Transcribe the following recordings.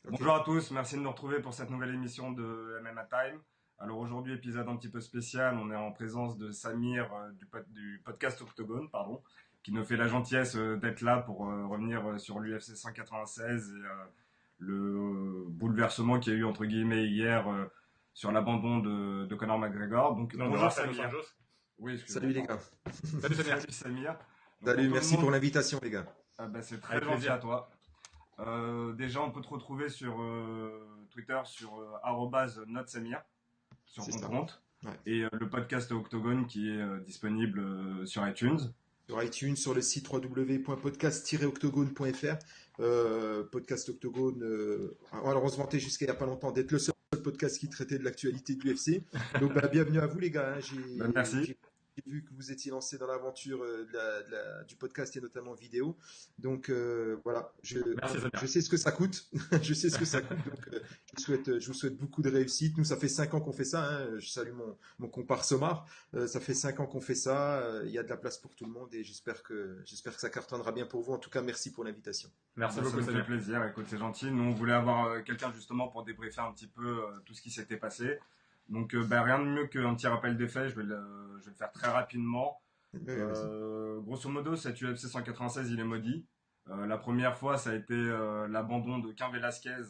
Ok. Bonjour à tous, merci de nous retrouver pour cette nouvelle émission de MMA Time. Alors aujourd'hui, épisode un petit peu spécial, on est en présence de Samir du podcast Octogone, pardon, qui nous fait la gentillesse d'être là pour revenir sur l'UFC 196 et le bouleversement qu'il y a eu entre guillemets hier sur l'abandon de Conor McGregor. Donc Non, de bonjour Rafael Dos Samir. Anjos. Oui, Salut excuse-moi, les pardon. gars. Salut Samir. Salut Samir. Donc pour Salut, tout le merci pour monde, l'invitation les gars. c'est très Avec gentil à plaisir. toi. Déjà, on peut te retrouver sur Twitter sur @notsamir sur C'est ton ça. compte Ouais. et le podcast Octogone qui est disponible sur iTunes. Sur iTunes, sur le site www.podcast-octogone.fr. Podcast Octogone, alors on se vantait jusqu'à il n'y a pas longtemps d'être le seul podcast qui traitait de l'actualité de l'UFC. Donc bienvenue à vous les gars. Hein. Ben, merci. J'ai vu que vous étiez lancé dans l'aventure du podcast et notamment vidéo. Donc voilà, Merci je Samir. sais ce que ça coûte. Je sais ce que ça coûte. Donc je vous souhaite beaucoup de réussite. Nous, ça fait 5 ans qu'on fait ça. Hein. Je salue mon compare Somar. Ça fait 5 ans qu'on fait ça. Il y a de la place pour tout le monde et j'espère que ça cartonnera bien pour vous. En tout cas, merci pour l'invitation. Merci Ben, ça beaucoup nous fait Samir. plaisir. Écoute, c'est gentil. Nous, on voulait avoir quelqu'un justement pour débriefer un petit peu tout ce qui s'était passé. Donc, rien de mieux qu'un petit rappel des faits. Je vais le faire très rapidement. Vas-y. Grosso modo, cet UFC 196, il est maudit. La première fois, ça a été l'abandon de Cain Velasquez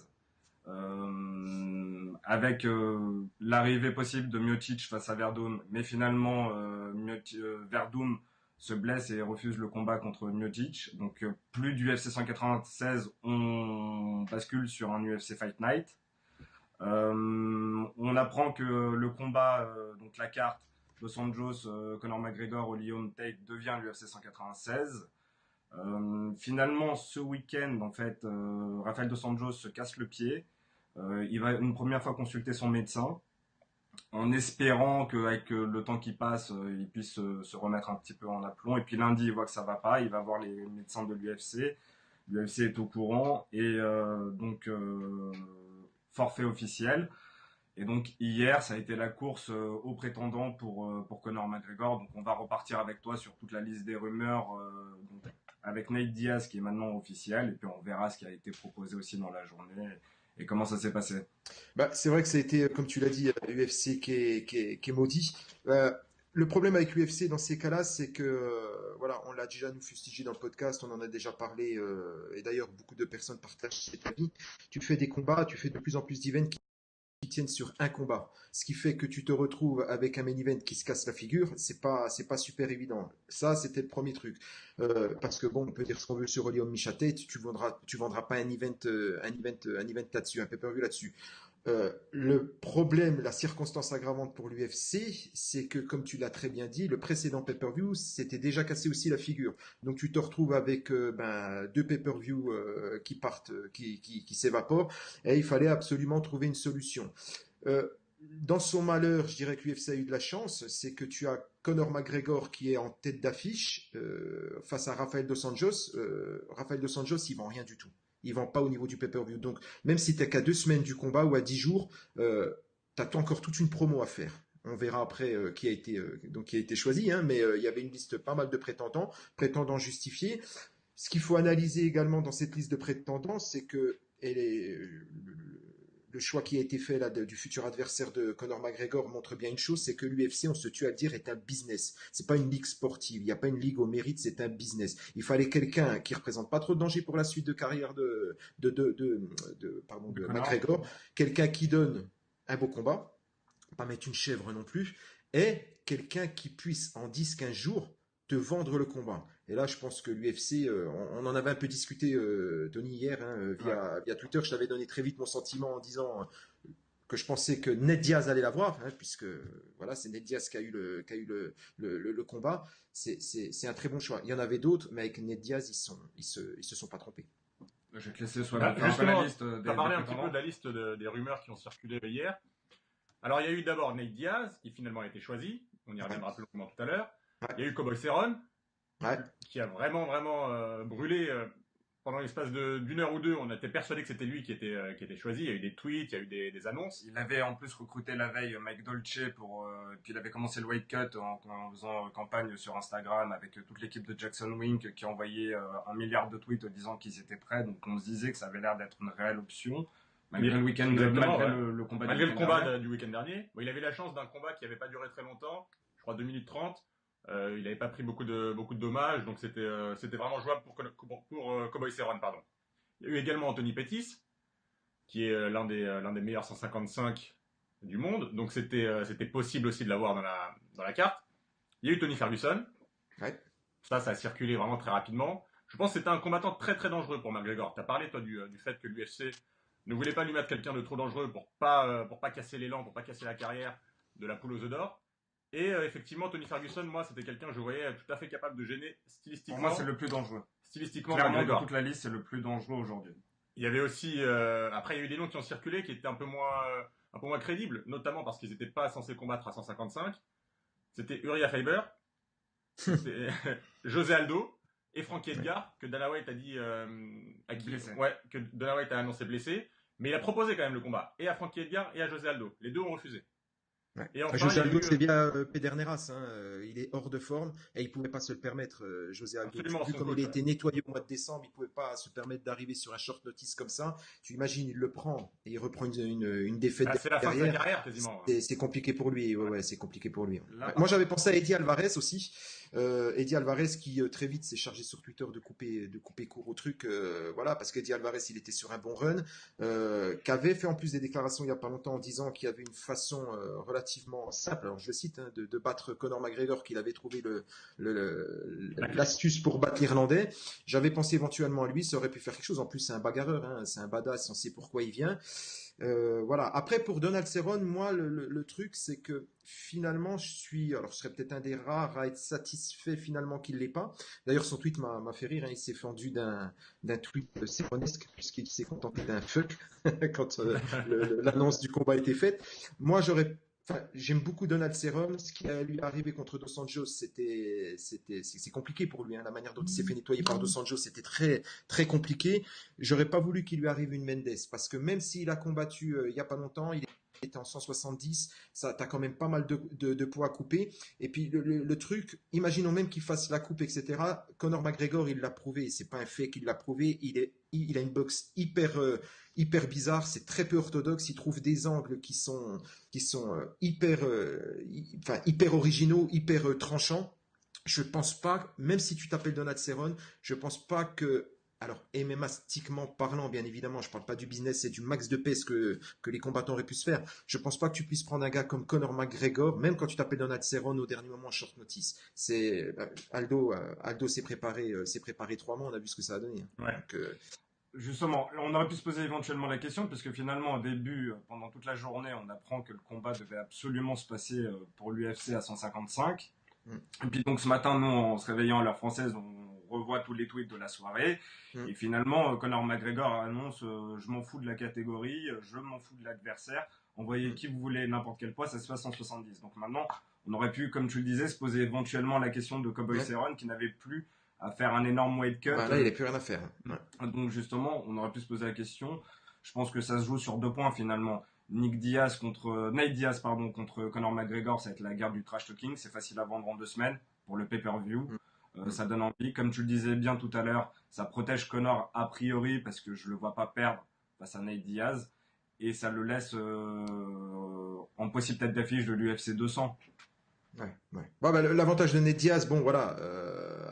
avec l'arrivée possible de Miocic face à Verdum, mais finalement Verdum se blesse et refuse le combat contre Miocic. Donc plus d'UFC 196, on bascule sur un UFC Fight Night. On apprend que le combat, donc la carte Dos Anjos, Conor McGregor, Olion Tate devient l'UFC 196. Finalement, ce week-end, en fait, Rafael Dos Anjos se casse le pied. Il va une première fois consulter son médecin, en espérant qu'avec le temps qui passe, il puisse se remettre un petit peu en aplomb. Et puis lundi, il voit que ça va pas, il va voir les médecins de l'UFC. L'UFC est au courant et donc forfait officiel. Et donc hier, ça a été la course aux prétendants pour Conor McGregor. Donc on va repartir avec toi sur toute la liste des rumeurs, donc, avec Nate Diaz qui est maintenant officiel, et puis on verra ce qui a été proposé aussi dans la journée et comment ça s'est passé. C'est vrai que ça a été, comme tu l'as dit, UFC qui est maudit. Le problème avec l'UFC dans ces cas-là, c'est que voilà, on l'a déjà nous fustigé dans le podcast, on en a déjà parlé, et d'ailleurs beaucoup de personnes partagent cet avis. Tu fais des combats, tu fais de plus en plus d'events qui tiennent sur un combat, ce qui fait que tu te retrouves avec un main event qui se casse la figure, c'est pas super évident. Ça, c'était le premier truc, parce que bon, on peut dire ce qu'on veut sur Olion Michatet, tu vendras pas un event là-dessus, un pay-per-view là-dessus. Le problème, la circonstance aggravante pour l'UFC, c'est que, comme tu l'as très bien dit, le précédent pay-per-view s'était déjà cassé aussi la figure. Donc tu te retrouves avec deux pay-per-view qui partent, qui s'évaporent, et il fallait absolument trouver une solution. Euh, dans son malheur, je dirais que l'UFC a eu de la chance, c'est que tu as Conor McGregor qui est en tête d'affiche face à Rafael Dos Anjos. Rafael Dos Anjos, il vend rien du tout. Il vend pas au niveau du pay-per-view. Donc, même si t'es qu'à 2 semaines du combat ou à 10 jours, t'as encore toute une promo à faire. On verra après qui a été choisi, hein, mais il y avait une liste pas mal de prétendants justifiés. Ce qu'il faut analyser également dans cette liste de prétendants, c'est que le choix qui a été fait là du futur adversaire de Conor McGregor montre bien une chose, c'est que l'UFC, on se tue à le dire, est un business. C'est pas une ligue sportive. Il n'y a pas une ligue au mérite, c'est un business. Il fallait quelqu'un qui représente pas trop de danger pour la suite de carrière De de Conor. McGregor, quelqu'un qui donne un beau combat, pas mettre une chèvre non plus, et quelqu'un qui puisse en 10-15 jours te vendre le combat. Et là, je pense que l'UFC, on en avait un peu discuté, Tony, hier, hein, Ouais. via Twitter. Je t'avais donné très vite mon sentiment en disant que je pensais que Ned Diaz allait l'avoir, hein, puisque voilà, c'est Ned Diaz qui a eu le combat. C'est un très bon choix. Il y en avait d'autres, mais avec Ned Diaz, ils se sont pas trompés. Je vais te laisser soit Bah, faire un peu la justement, liste tu as des parlé un petit peu de prétendants. la liste des rumeurs qui ont circulé hier. Alors, il y a eu d'abord Nate Diaz, qui finalement a été choisi. On y Ouais, reviendra plus longuement tout à l'heure. ouais, Il y a eu Cowboy Cerrone, ouais. qui a vraiment, vraiment brûlé pendant l'espace d'une heure ou deux. On était persuadé que c'était lui qui était choisi. Il y a eu des tweets, il y a eu des annonces. Il avait en plus recruté la veille Mike Dolce puis il avait commencé le weight cut en faisant campagne sur Instagram avec toute l'équipe de Jackson Wink qui envoyait 1 milliard de tweets disant qu'ils étaient prêts. Donc on se disait que ça avait l'air d'être une réelle option. Malgré le week-end, malgré le combat malgré le combat du week-end dernier. Bon, il avait la chance d'un combat qui n'avait pas duré très longtemps, je crois 2 minutes 30. Il n'avait pas pris beaucoup de dommages, donc c'était vraiment jouable pour Cowboy Cerrone, pardon. Il y a eu également Anthony Pettis, qui est l'un des meilleurs 155 du monde, donc c'était possible aussi de l'avoir dans la carte. Il y a eu Tony Ferguson. Ouais. Ça a circulé vraiment très rapidement. Je pense que c'était un combattant très très dangereux pour McGregor. Tu as parlé, toi, du fait que l'UFC ne voulait pas lui mettre quelqu'un de trop dangereux pour pas casser l'élan, pour pas casser la carrière de la poule aux œufs d'or. Et effectivement, Tony Ferguson, moi, c'était quelqu'un que je voyais tout à fait capable de gêner stylistiquement. Pour moi, c'est le plus dangereux. Stylistiquement, clairement, McGregor. De toute la liste, c'est le plus dangereux aujourd'hui. Il y avait aussi, après, il y a eu des noms qui ont circulé qui étaient un peu moins crédibles, notamment parce qu'ils n'étaient pas censés combattre à 155. C'était Uriah Faber, c'était José Aldo et Frankie Edgar, que Dana White a dit que Dana White a annoncé blessé, mais il a proposé quand même le combat, et à Frankie Edgar et à José Aldo. Les deux ont refusé. Ouais. Et enfin, José Aldo, c'est bien Pederneiras, il est hors de forme et il pouvait pas se le permettre, José Aldo. Vu comme il a été nettoyé au mois de décembre, il pouvait pas se permettre d'arriver sur un short notice comme ça. Tu imagines, il le prend et il reprend une défaite c'est la fin de sa carrière quasiment. C'est compliqué pour lui, ouais, c'est compliqué pour lui. Ouais. Moi, j'avais pensé à Eddie Alvarez aussi. Eddie Alvarez qui très vite s'est chargé sur Twitter de couper court au truc, voilà, parce qu'Eddie Alvarez, il était sur un bon run, qu'avait fait en plus des déclarations il y a pas longtemps en disant qu'il y avait une façon relativement simple, alors je le cite, de battre Conor McGregor, qu'il avait trouvé l'astuce pour battre l'Irlandais. J'avais pensé éventuellement à lui, ça aurait pu faire quelque chose. En plus, c'est un bagarreur, c'est un badass, on sait pourquoi il vient. Voilà. Après, pour Donald Cerrone, moi, le truc, c'est que finalement, je serais peut-être un des rares à être satisfait finalement qu'il l'ait pas. D'ailleurs, son tweet m'a fait rire. Il s'est fendu d'un tweet cerronesque puisqu'il s'est contenté d'un fuck quand l'annonce du combat a été faite. Moi, j'aime beaucoup Donald Cerrone. Ce qui lui est arrivé contre Dos Anjos, c'est compliqué pour lui. La manière dont il s'est fait nettoyer par Dos Anjos, c'était très, très compliqué. J'aurais pas voulu qu'il lui arrive une Mendes, parce que même s'il a combattu il y a pas longtemps, il était en 170, t'as quand même pas mal de poids à couper. Et puis le truc, imaginons même qu'il fasse la coupe, etc. Conor McGregor, il l'a prouvé. C'est pas un fait qu'il l'a prouvé. Il a une boxe hyper bizarre, c'est très peu orthodoxe, il trouve des angles qui sont hyper originaux, hyper tranchants. Je pense pas, même si tu t'appelles Donald Cerrone, je pense pas que, alors MMA-stiquement parlant, bien évidemment, je parle pas du business, c'est du max de pèse que les combattants auraient pu se faire. Je pense pas que tu puisses prendre un gars comme Conor McGregor, même quand tu t'appelles Donald Cerrone au dernier moment short notice. Aldo s'est préparé 3 mois, on a vu ce que ça a donné. Ouais. Donc, justement, on aurait pu se poser éventuellement la question, parce que finalement, au début, pendant toute la journée, on apprend que le combat devait absolument se passer pour l'UFC à 155. Et puis donc ce matin, nous, en se réveillant à l'heure française, on revoit tous les tweets de la soirée. Et finalement, Conor McGregor annonce je m'en fous de la catégorie, je m'en fous de l'adversaire. Envoyez qui vous voulez, n'importe quel poids, ça se fait à 170. Donc maintenant, on aurait pu, comme tu le disais, se poser éventuellement la question de Cowboy Cerrone, qui n'avait plus à faire un énorme weight cut. Là, il n'y a plus rien à faire. Ouais. Donc justement, on aurait pu se poser la question. Je pense que ça se joue sur 2 points finalement. Nate Diaz contre Conor McGregor, ça va être la guerre du trash talking. C'est facile à vendre en 2 semaines pour le pay-per-view. Ça donne envie. Comme tu le disais bien tout à l'heure, ça protège Conor a priori parce que je le vois pas perdre face à Nate Diaz. Et ça le laisse en possible tête d'affiche de l'UFC 200. Ouais. Bon, l'avantage de Nate Diaz, bon voilà,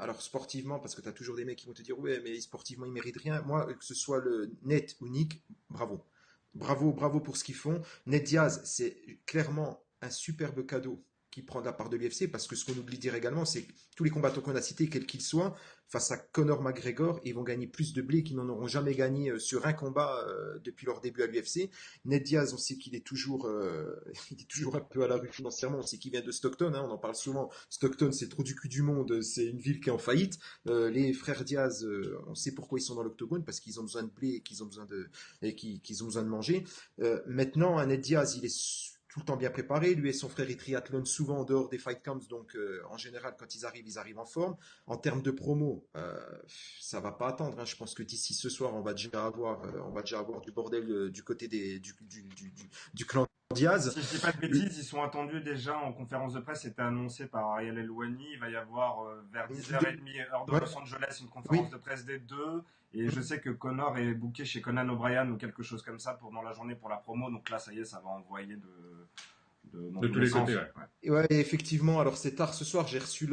alors sportivement, parce que tu as toujours des mecs qui vont te dire ouais, mais sportivement il mérite rien. Moi, que ce soit le Nate ou Nick, bravo pour ce qu'ils font. Nate Diaz, c'est clairement un superbe cadeau qu'il prend de la part de l'UFC, parce que ce qu'on oublie de dire également, c'est que tous les combattants qu'on a cités, quels qu'ils soient, face à Conor McGregor, ils vont gagner plus de blé qu'ils n'en auront jamais gagné sur un combat depuis leur début à l'UFC. Nate Diaz, on sait qu'il est toujours un peu à la rue financièrement, on sait qu'il vient de Stockton, on en parle souvent. Stockton, c'est le trou du cul du monde, c'est une ville qui est en faillite. Les frères Diaz, on sait pourquoi ils sont dans l'octogone, parce qu'ils ont besoin de blé et qu'ils ont besoin de manger. Maintenant, un Nate Diaz, il est tout le temps bien préparé. Lui et son frère, ils triathlonnent souvent en dehors des fight camps, donc en général, quand ils arrivent en forme. En termes de promo, ça va pas attendre. Je pense que d'ici ce soir, on va déjà avoir du bordel du côté du clan Diaz. Si je dis pas de bêtises, ils sont attendus déjà en conférence de presse, c'était annoncé par Ariel Helwani. Il va y avoir vers 10h30 heure de Ouais, Los Angeles une conférence oui. de presse des deux. Et je sais que Connor est booké chez Conan O'Brien ou quelque chose comme ça pendant la journée pour la promo. Donc là, ça y est, ça va envoyer dans De tous tous les les sens. côtés, ouais. Ouais. Et ouais, effectivement. Alors c'est tard ce soir. J'avais reçu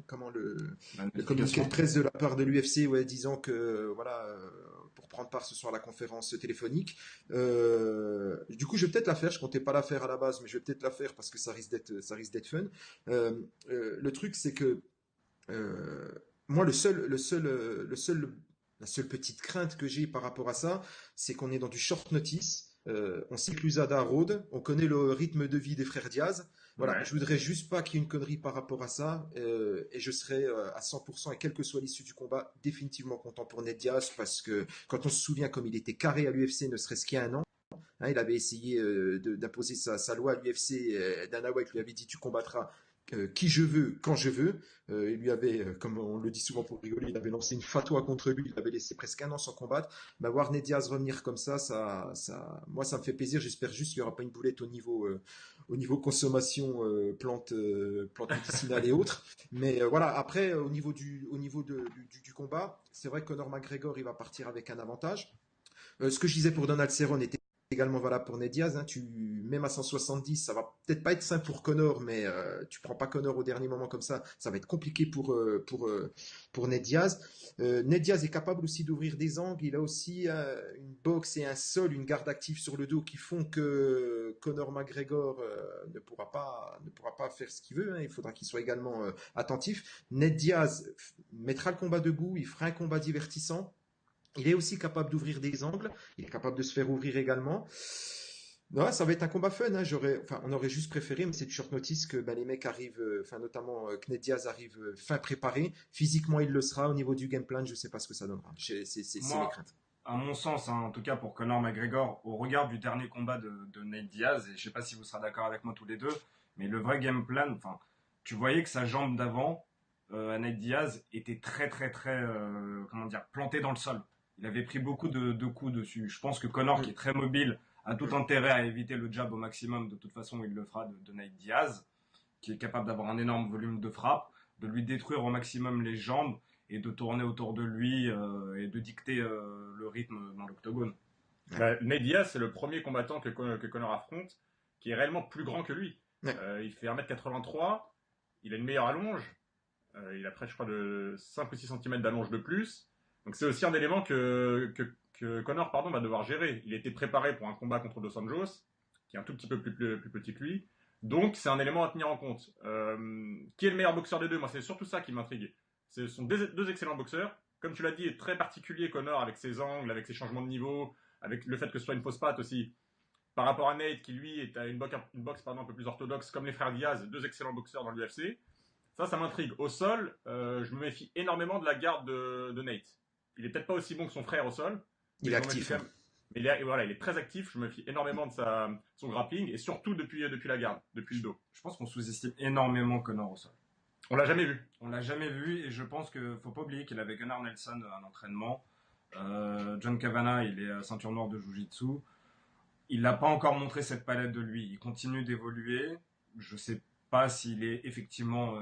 comment La le communiqué de notification. presse de la part de l'UFC, ouais, disant que voilà, pour prendre part ce soir à la conférence téléphonique. Du coup, je vais peut-être la faire. Je comptais pas la faire à la base, mais je vais peut-être la faire parce que ça risque d'être fun. Le truc, c'est que euh, moi, la seule petite crainte que j'ai par rapport à ça, c'est qu'on est dans du short notice. On sait que l'USADA rôde, on connaît le rythme de vie des frères Diaz. Voilà, Ouais. je voudrais juste pas qu'il y ait une connerie par rapport à ça, et je serai à 100% et quelle que soit l'issue du combat, définitivement content pour Ned Diaz parce que quand on se souvient comme il était carré à l'UFC, ne serait-ce qu'il y a un an. Hein, il avait essayé d'imposer sa loi à l'UFC. Dana White lui avait dit tu combattras qui je veux, quand je veux. Il lui avait, comme on le dit souvent pour rigoler, il avait lancé une fatwa contre lui, il avait laissé presque un an sans combattre. Bah, voir Ned Diaz revenir comme moi ça me fait plaisir. J'espère juste qu'il n'y aura pas une boulette au niveau consommation plantes médicinales et autres. Mais voilà, après au niveau du combat, c'est vrai que Conor McGregor il va partir avec un avantage. Ce que je disais pour Donald Cerrone était également valable pour Ned Diaz. Hein. Même à 170, ça va peut-être pas être simple pour Connor, mais tu prends pas Connor au dernier moment comme ça va être compliqué pour Ned Diaz. Ned Diaz est capable aussi d'ouvrir des angles. Il a aussi une boxe et un sol, une garde active sur le dos qui font que Conor McGregor ne pourra pas faire ce qu'il veut. Hein. Il faudra qu'il soit également attentif. Ned Diaz mettra le combat debout, il fera un combat divertissant. Il est aussi capable d'ouvrir des angles. Il est capable de se faire ouvrir également. Ouais, ça va être un combat fun. Hein. On aurait juste préféré, mais c'est du short notice que les mecs arrivent, notamment Kned Diaz arrive fin préparé. Physiquement, il le sera. Au niveau du game plan, je ne sais pas ce que ça donnera. C'est mes Moi, craintes. à mon sens, hein, en tout cas pour Conor McGregor, au regard du dernier combat de Nate Diaz, et je sais pas si vous serez d'accord avec moi tous les deux, mais le vrai game plan, enfin, tu voyais que sa jambe d'avant, à Nate Diaz, était très très très, comment dire, plantée dans le sol. Il avait pris beaucoup de coups dessus. Je pense que Conor, qui est Mm. très mobile, a tout intérêt à éviter le jab au maximum. De toute façon, il le fera de Nate Diaz, qui est capable d'avoir un énorme volume de frappe, de lui détruire au maximum les jambes et de tourner autour de lui et de dicter le rythme dans l'octogone. Ouais. Bah, Ned Diaz, c'est le premier combattant que Conor affronte qui est réellement plus grand que lui. Ouais. Il fait 1m83, il a une meilleure allonge, il a près, je crois, de 5 ou 6 cm d'allonge de plus. Donc c'est aussi un élément que Conor va devoir gérer. Il était préparé pour un combat contre Dos Anjos, qui est un tout petit peu plus petit que lui. Donc c'est un élément à tenir en compte. Qui est le meilleur boxeur des deux? Moi, c'est surtout ça qui m'intrigue. Ce sont deux excellents boxeurs. Comme tu l'as dit, est très particulier Conor avec ses angles, avec ses changements de niveau, avec le fait que ce soit une fausse patte aussi. Par rapport à Nate, qui lui est à une boxe un peu plus orthodoxe, comme les frères Diaz, deux excellents boxeurs dans l'UFC. Ça m'intrigue. Au sol, je me méfie énormément de la garde de Nate. Il est peut-être pas aussi bon que son frère au sol, Il mais est je me méfie actif. quand Hein. même. Mais il est très actif. Je me méfie énormément de son grappling et surtout depuis la garde, depuis le dos. Je pense qu'on sous-estime énormément Conor au sol. On l'a jamais vu. On l'a jamais vu et je pense qu'il faut pas oublier qu'il avait Gunnar Nelson à l'entraînement. John Kavanagh, il est ceinture noire de Jiu-Jitsu. Il n'a pas encore montré cette palette de lui. Il continue d'évoluer. Je sais pas s'il est effectivement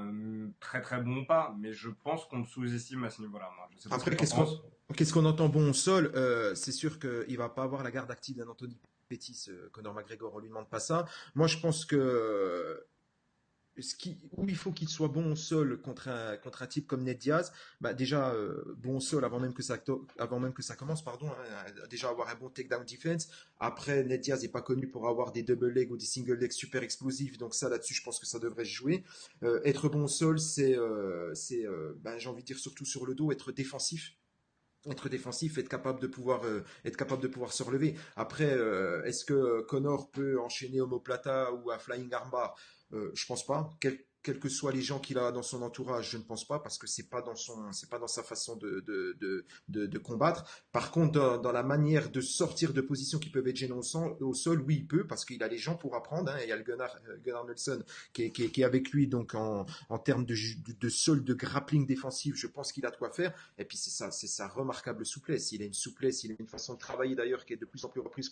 très très bon ou pas, mais je pense qu'on le sous-estime à ce niveau-là. Moi, je sais pas ce Après, que tu en penses. qu'est-ce qu'on entend bon au sol? C'est sûr qu'il va pas avoir la garde active d'un Anthony Pettis, Conor McGregor, on lui demande pas ça. Moi, je pense que où il faut qu'il soit bon au sol contre un type comme Ned Diaz, déjà bon au sol avant même que ça commence, pardon, hein, déjà avoir un bon takedown defense. Après, Ned Diaz n'est pas connu pour avoir des double legs ou des single legs super explosifs, donc ça là-dessus, je pense que ça devrait se jouer. Être bon au sol, j'ai envie de dire surtout sur le dos, être défensif, être capable de pouvoir se relever. Après, est-ce que Connor peut enchaîner omoplata ou un flying armbar? Je pense pas. Quels que soient les gens qu'il a dans son entourage, je ne pense pas parce que c'est pas dans sa façon de combattre. Par contre, dans la manière de sortir de positions qui peuvent être gênantes au sol, oui, il peut parce qu'il a les gens pour apprendre. Hein, et il y a le Gunnar Nelson qui est avec lui, donc en termes de sol, de grappling défensif, je pense qu'il a de quoi faire. Et puis c'est sa remarquable souplesse. Il a une souplesse, il a une façon de travailler d'ailleurs qui est de plus en plus reprise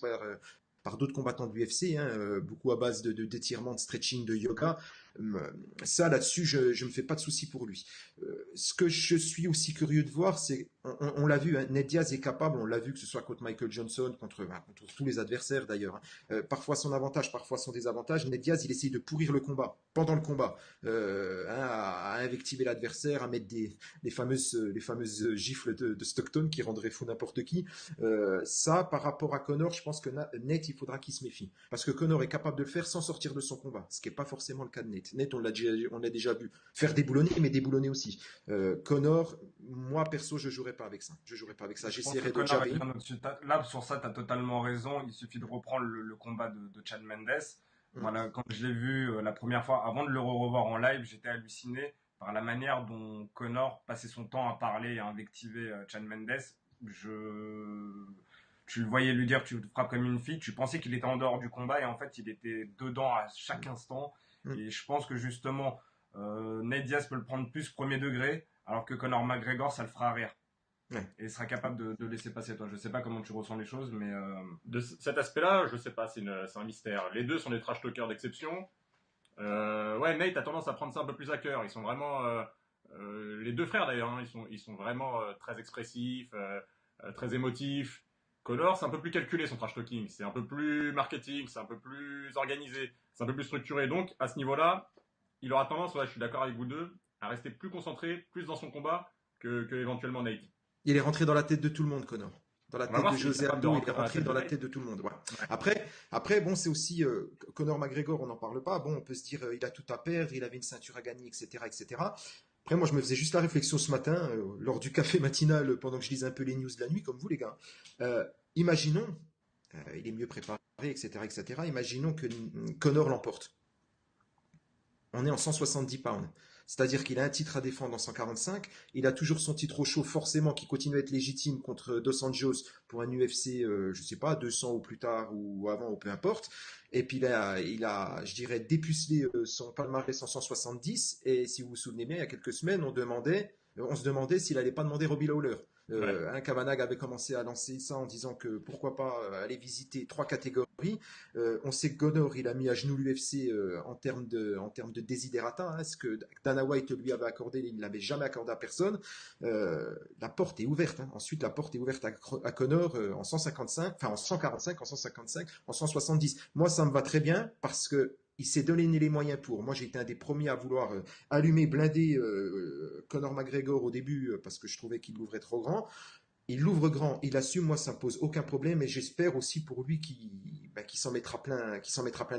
par d'autres combattants de l'UFC, hein, beaucoup à base d'étirements, de stretching, de yoga. Ça, là-dessus, je me fais pas de soucis pour lui. Ce que je suis aussi curieux de voir, c'est, on l'a vu, hein, Ned Diaz est capable, on l'a vu que ce soit contre Michael Johnson, contre tous les adversaires d'ailleurs, hein. Parfois son avantage, parfois son désavantage. Ned Diaz, il essaye de pourrir le combat, pendant le combat, à invectiver l'adversaire, à mettre les fameuses gifles de Stockton qui rendraient fou n'importe qui. Ça, par rapport à Connor, je pense que Ned, il faudra qu'il se méfie. Parce que Connor est capable de le faire sans sortir de son combat, ce qui n'est pas forcément le cas de Ned. Ned, on l'a déjà vu faire déboulonner, mais déboulonner aussi. Connor, moi perso, je jouerai pas avec ça. Je jouerai pas avec ça. J'essaierai de jabber. Là, sur ça, tu as totalement raison. Il suffit de reprendre le combat de Chad Mendes. Voilà, quand je l'ai vu la première fois, avant de le revoir en live, j'étais halluciné par la manière dont Connor passait son temps à parler et à invectiver Chad Mendes. Tu le voyais lui dire tu te frappes comme une fille, tu pensais qu'il était en dehors du combat et en fait il était dedans à chaque instant. Et je pense que justement Ned Diaz peut le prendre plus premier degré alors que Conor McGregor ça le fera rire. Ouais. Et sera capable de laisser passer toi. Je sais pas comment tu ressens les choses, mais de cet aspect-là, je sais pas, c'est un mystère. Les deux sont des trash talkers d'exception. Ouais, Nate a tendance à prendre ça un peu plus à cœur. Ils sont vraiment les deux frères d'ailleurs. Hein, ils sont vraiment très expressifs, très émotifs. Conor, c'est un peu plus calculé son trash talking. C'est un peu plus marketing, c'est un peu plus organisé, c'est un peu plus structuré. Donc à ce niveau-là, il aura tendance, ouais, je suis d'accord avec vous deux, à rester plus concentré, plus dans son combat que éventuellement Nate. Il est rentré dans la tête de tout le monde, Connor. Dans la tête de José Aldo, il est rentré dans la tête de tout le monde. Ouais. Après, bon, c'est aussi Conor McGregor, on n'en parle pas. Bon, on peut se dire, il a tout à perdre, il avait une ceinture à gagner, etc., etc. Après, moi, je me faisais juste la réflexion ce matin, lors du café matinal, pendant que je lisais un peu les news de la nuit, comme vous, les gars. Imaginons, il est mieux préparé, etc., etc. Imaginons que Conor l'emporte. On est en 170 pounds. C'est-à-dire qu'il a un titre à défendre en 145, il a toujours son titre au chaud, forcément, qui continue à être légitime contre Dos Anjos pour un UFC, je sais pas, 200 ou plus tard, ou avant, ou peu importe. Et puis il a, je dirais, dépucelé son palmarès en 170, et si vous vous souvenez bien, il y a quelques semaines, on se demandait s'il allait pas demander Robbie Lawler. Kavanagh avait commencé à lancer ça en disant que pourquoi pas aller visiter 3 catégories. On sait que Conor il a mis à genoux l'UFC en termes de desiderata, hein, ce que Dana White lui avait accordé, il ne l'avait jamais accordé à personne. La porte est ouverte. Hein. Ensuite, la porte est ouverte à Conor en 155, enfin en 145, en 155, en 170. Moi, ça me va très bien parce que il s'est donné les moyens pour. Moi, j'ai été un des premiers à vouloir allumer, blinder Conor McGregor au début parce que je trouvais qu'il l'ouvrait trop grand. Il l'ouvre grand, il assume, moi ça me pose aucun problème et j'espère aussi pour lui qu'il s'en mettra plein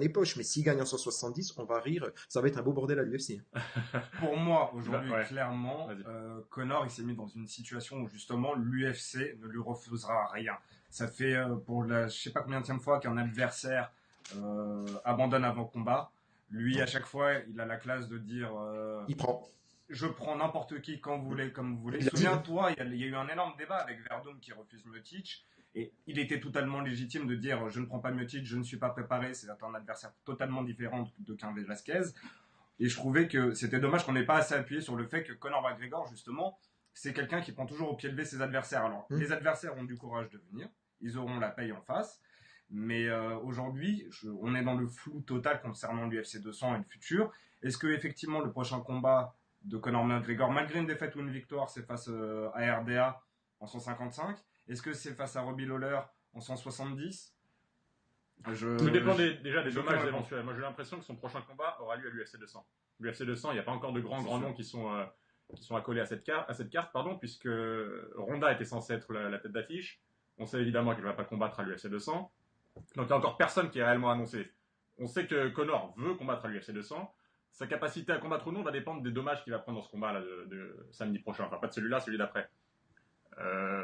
les poches. Mais s'il gagne en 170, on va rire, ça va être un beau bordel à l'UFC. Pour moi, aujourd'hui, clairement, Conor il s'est mis dans une situation où justement l'UFC ne lui refusera rien. Ça fait pour la je sais pas combien de fois qu'un adversaire abandonne avant combat. Lui, à chaque fois, il a la classe de dire il prend. Je prends n'importe qui quand vous voulez, comme vous voulez. Souviens-toi, il y a eu un énorme débat avec Verdum qui refuse Miocic. Et il était totalement légitime de dire je ne prends pas Miocic, je ne suis pas préparé, c'est un adversaire totalement différent de qu'un Velasquez. Et je trouvais que c'était dommage qu'on n'ait pas assez appuyé sur le fait que Conor McGregor, justement, c'est quelqu'un qui prend toujours au pied levé ses adversaires. Alors, les adversaires ont du courage de venir, ils auront la paye en face. Mais aujourd'hui, on est dans le flou total concernant l'UFC 200 et le futur. Est-ce que effectivement le prochain combat de Conor McGregor, malgré une défaite ou une victoire, c'est face à RDA en 155? Est-ce que c'est face à Robbie Lawler en 170? Tout dépend déjà des dommages éventuels. Moi, j'ai l'impression que son prochain combat aura lieu à l'UFC 200. L'UFC 200, il n'y a pas encore de grands noms qui sont accolés à cette carte, puisque Ronda était censée être la tête d'affiche. On sait évidemment qu'il ne va pas combattre à l'UFC 200. Donc il n'y a encore personne qui est réellement annoncé. On sait que Conor veut combattre à l'UFC 200. Sa capacité à combattre ou non va dépendre des dommages qu'il va prendre dans ce combat-là de samedi prochain. Enfin, pas de celui-là, celui d'après.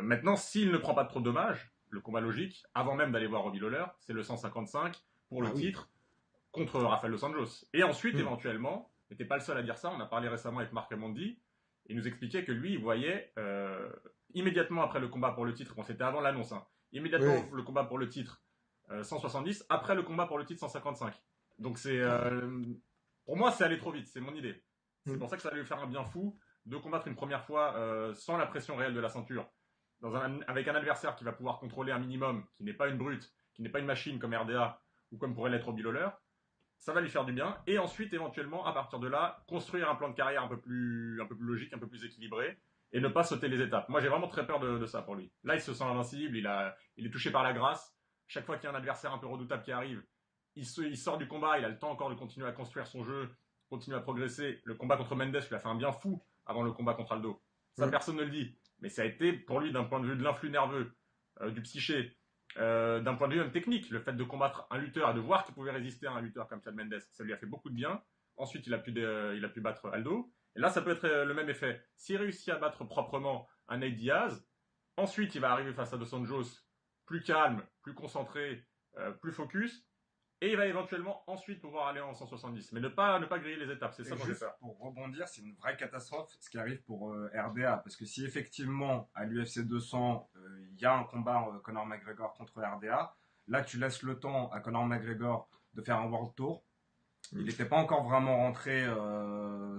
Maintenant, s'il ne prend pas de trop de dommages, le combat logique, avant même d'aller voir Robbie Lawler, c'est le 155 pour le titre contre Rafael Dos Anjos. Et ensuite, éventuellement, n'était pas le seul à dire ça, on a parlé récemment avec Marc Raimondi, il nous expliquait que lui, il voyait immédiatement après le combat pour le titre, bon c'était avant l'annonce, hein, immédiatement le combat pour le titre 170, après le combat pour le titre 155. Donc c'est... pour moi, c'est aller trop vite, c'est mon idée. C'est pour ça que ça va lui faire un bien fou de combattre une première fois sans la pression réelle de la ceinture, avec un adversaire qui va pouvoir contrôler un minimum, qui n'est pas une brute, qui n'est pas une machine comme RDA ou comme pourrait l'être Robbie Lawler, ça va lui faire du bien. Et ensuite, éventuellement, à partir de là, construire un plan de carrière un peu plus logique, un peu plus équilibré, et ne pas sauter les étapes. Moi, j'ai vraiment très peur de ça pour lui. Là, il se sent invincible, il est touché par la grâce. Chaque fois qu'il y a un adversaire un peu redoutable qui arrive, il sort du combat, il a le temps encore de continuer à construire son jeu, continuer à progresser. Le combat contre Mendes lui a fait un bien fou avant le combat contre Aldo. Ça, personne ne le dit. Mais ça a été, pour lui, d'un point de vue de l'influx nerveux, du psyché, d'un point de vue même technique, le fait de combattre un lutteur et de voir qu'il pouvait résister à un lutteur comme Chad Mendes, ça lui a fait beaucoup de bien. Ensuite, il a pu battre Aldo. Et là, ça peut être le même effet. S'il réussit à battre proprement un Nate Diaz, ensuite, il va arriver face à Dos Anjos, plus calme, plus concentré, plus focus. Et il va éventuellement ensuite pouvoir aller en 170. Mais ne pas griller les étapes, c'est ça dont j'ai peur. Pour rebondir, c'est une vraie catastrophe ce qui arrive pour RDA. Parce que si effectivement, à l'UFC 200, il y a un combat Conor McGregor contre RDA, là tu laisses le temps à Conor McGregor de faire un World Tour. Il n'était pas encore vraiment rentré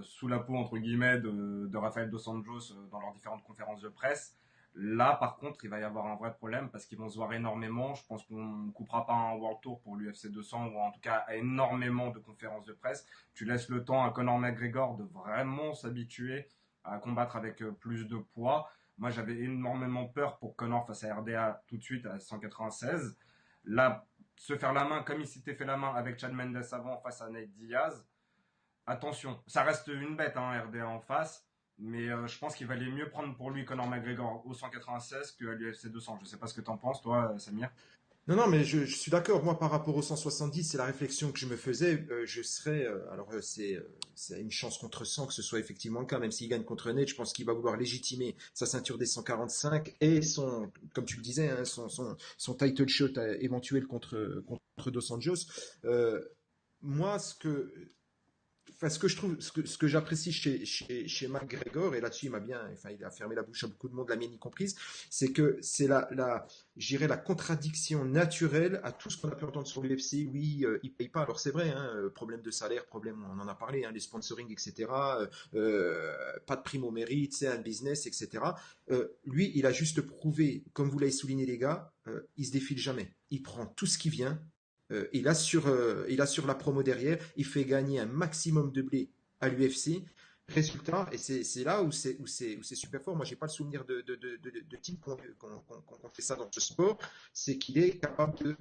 sous la peau, entre guillemets, de Rafael Dos Anjos dans leurs différentes conférences de presse. Là, par contre, il va y avoir un vrai problème parce qu'ils vont se voir énormément. Je pense qu'on ne coupera pas un World Tour pour l'UFC 200 ou en tout cas à énormément de conférences de presse. Tu laisses le temps à Conor McGregor de vraiment s'habituer à combattre avec plus de poids. Moi, j'avais énormément peur pour Conor face à RDA tout de suite à 196. Là, se faire la main comme il s'était fait la main avec Chad Mendes avant face à Nate Diaz. Attention, ça reste une bête, hein, RDA en face. Mais je pense qu'il valait mieux prendre pour lui Conor McGregor au 196 qu'à l'UFC 200. Je ne sais pas ce que tu en penses, toi, Samir. Non, mais je suis d'accord. Moi, par rapport au 170, c'est la réflexion que je me faisais. Je serais. C'est une chance contre 100 que ce soit effectivement le cas. Même s'il gagne contre Nate, je pense qu'il va vouloir légitimer sa ceinture des 145 et comme tu le disais, hein, son title shot éventuel contre Dos Anjos. Moi, ce que je trouve, ce que j'apprécie chez McGregor, et là-dessus il a fermé la bouche à beaucoup de monde, la mienne y comprise, c'est que c'est je dirais la contradiction naturelle à tout ce qu'on a pu entendre sur l'UFC. Oui, il paye pas, alors c'est vrai, hein, problème de salaire, problème, on en a parlé, hein, les sponsoring, etc. Pas de prime au mérite, c'est un business, etc. Lui, il a juste prouvé, comme vous l'avez souligné les gars, il se défile jamais. Il prend tout ce qui vient. Il assure la promo derrière, il fait gagner un maximum de blé à l'UFC. Résultat, et c'est là où c'est super fort. Moi, j'ai pas le souvenir de team qu'on fait ça dans ce sport. C'est qu'il est capable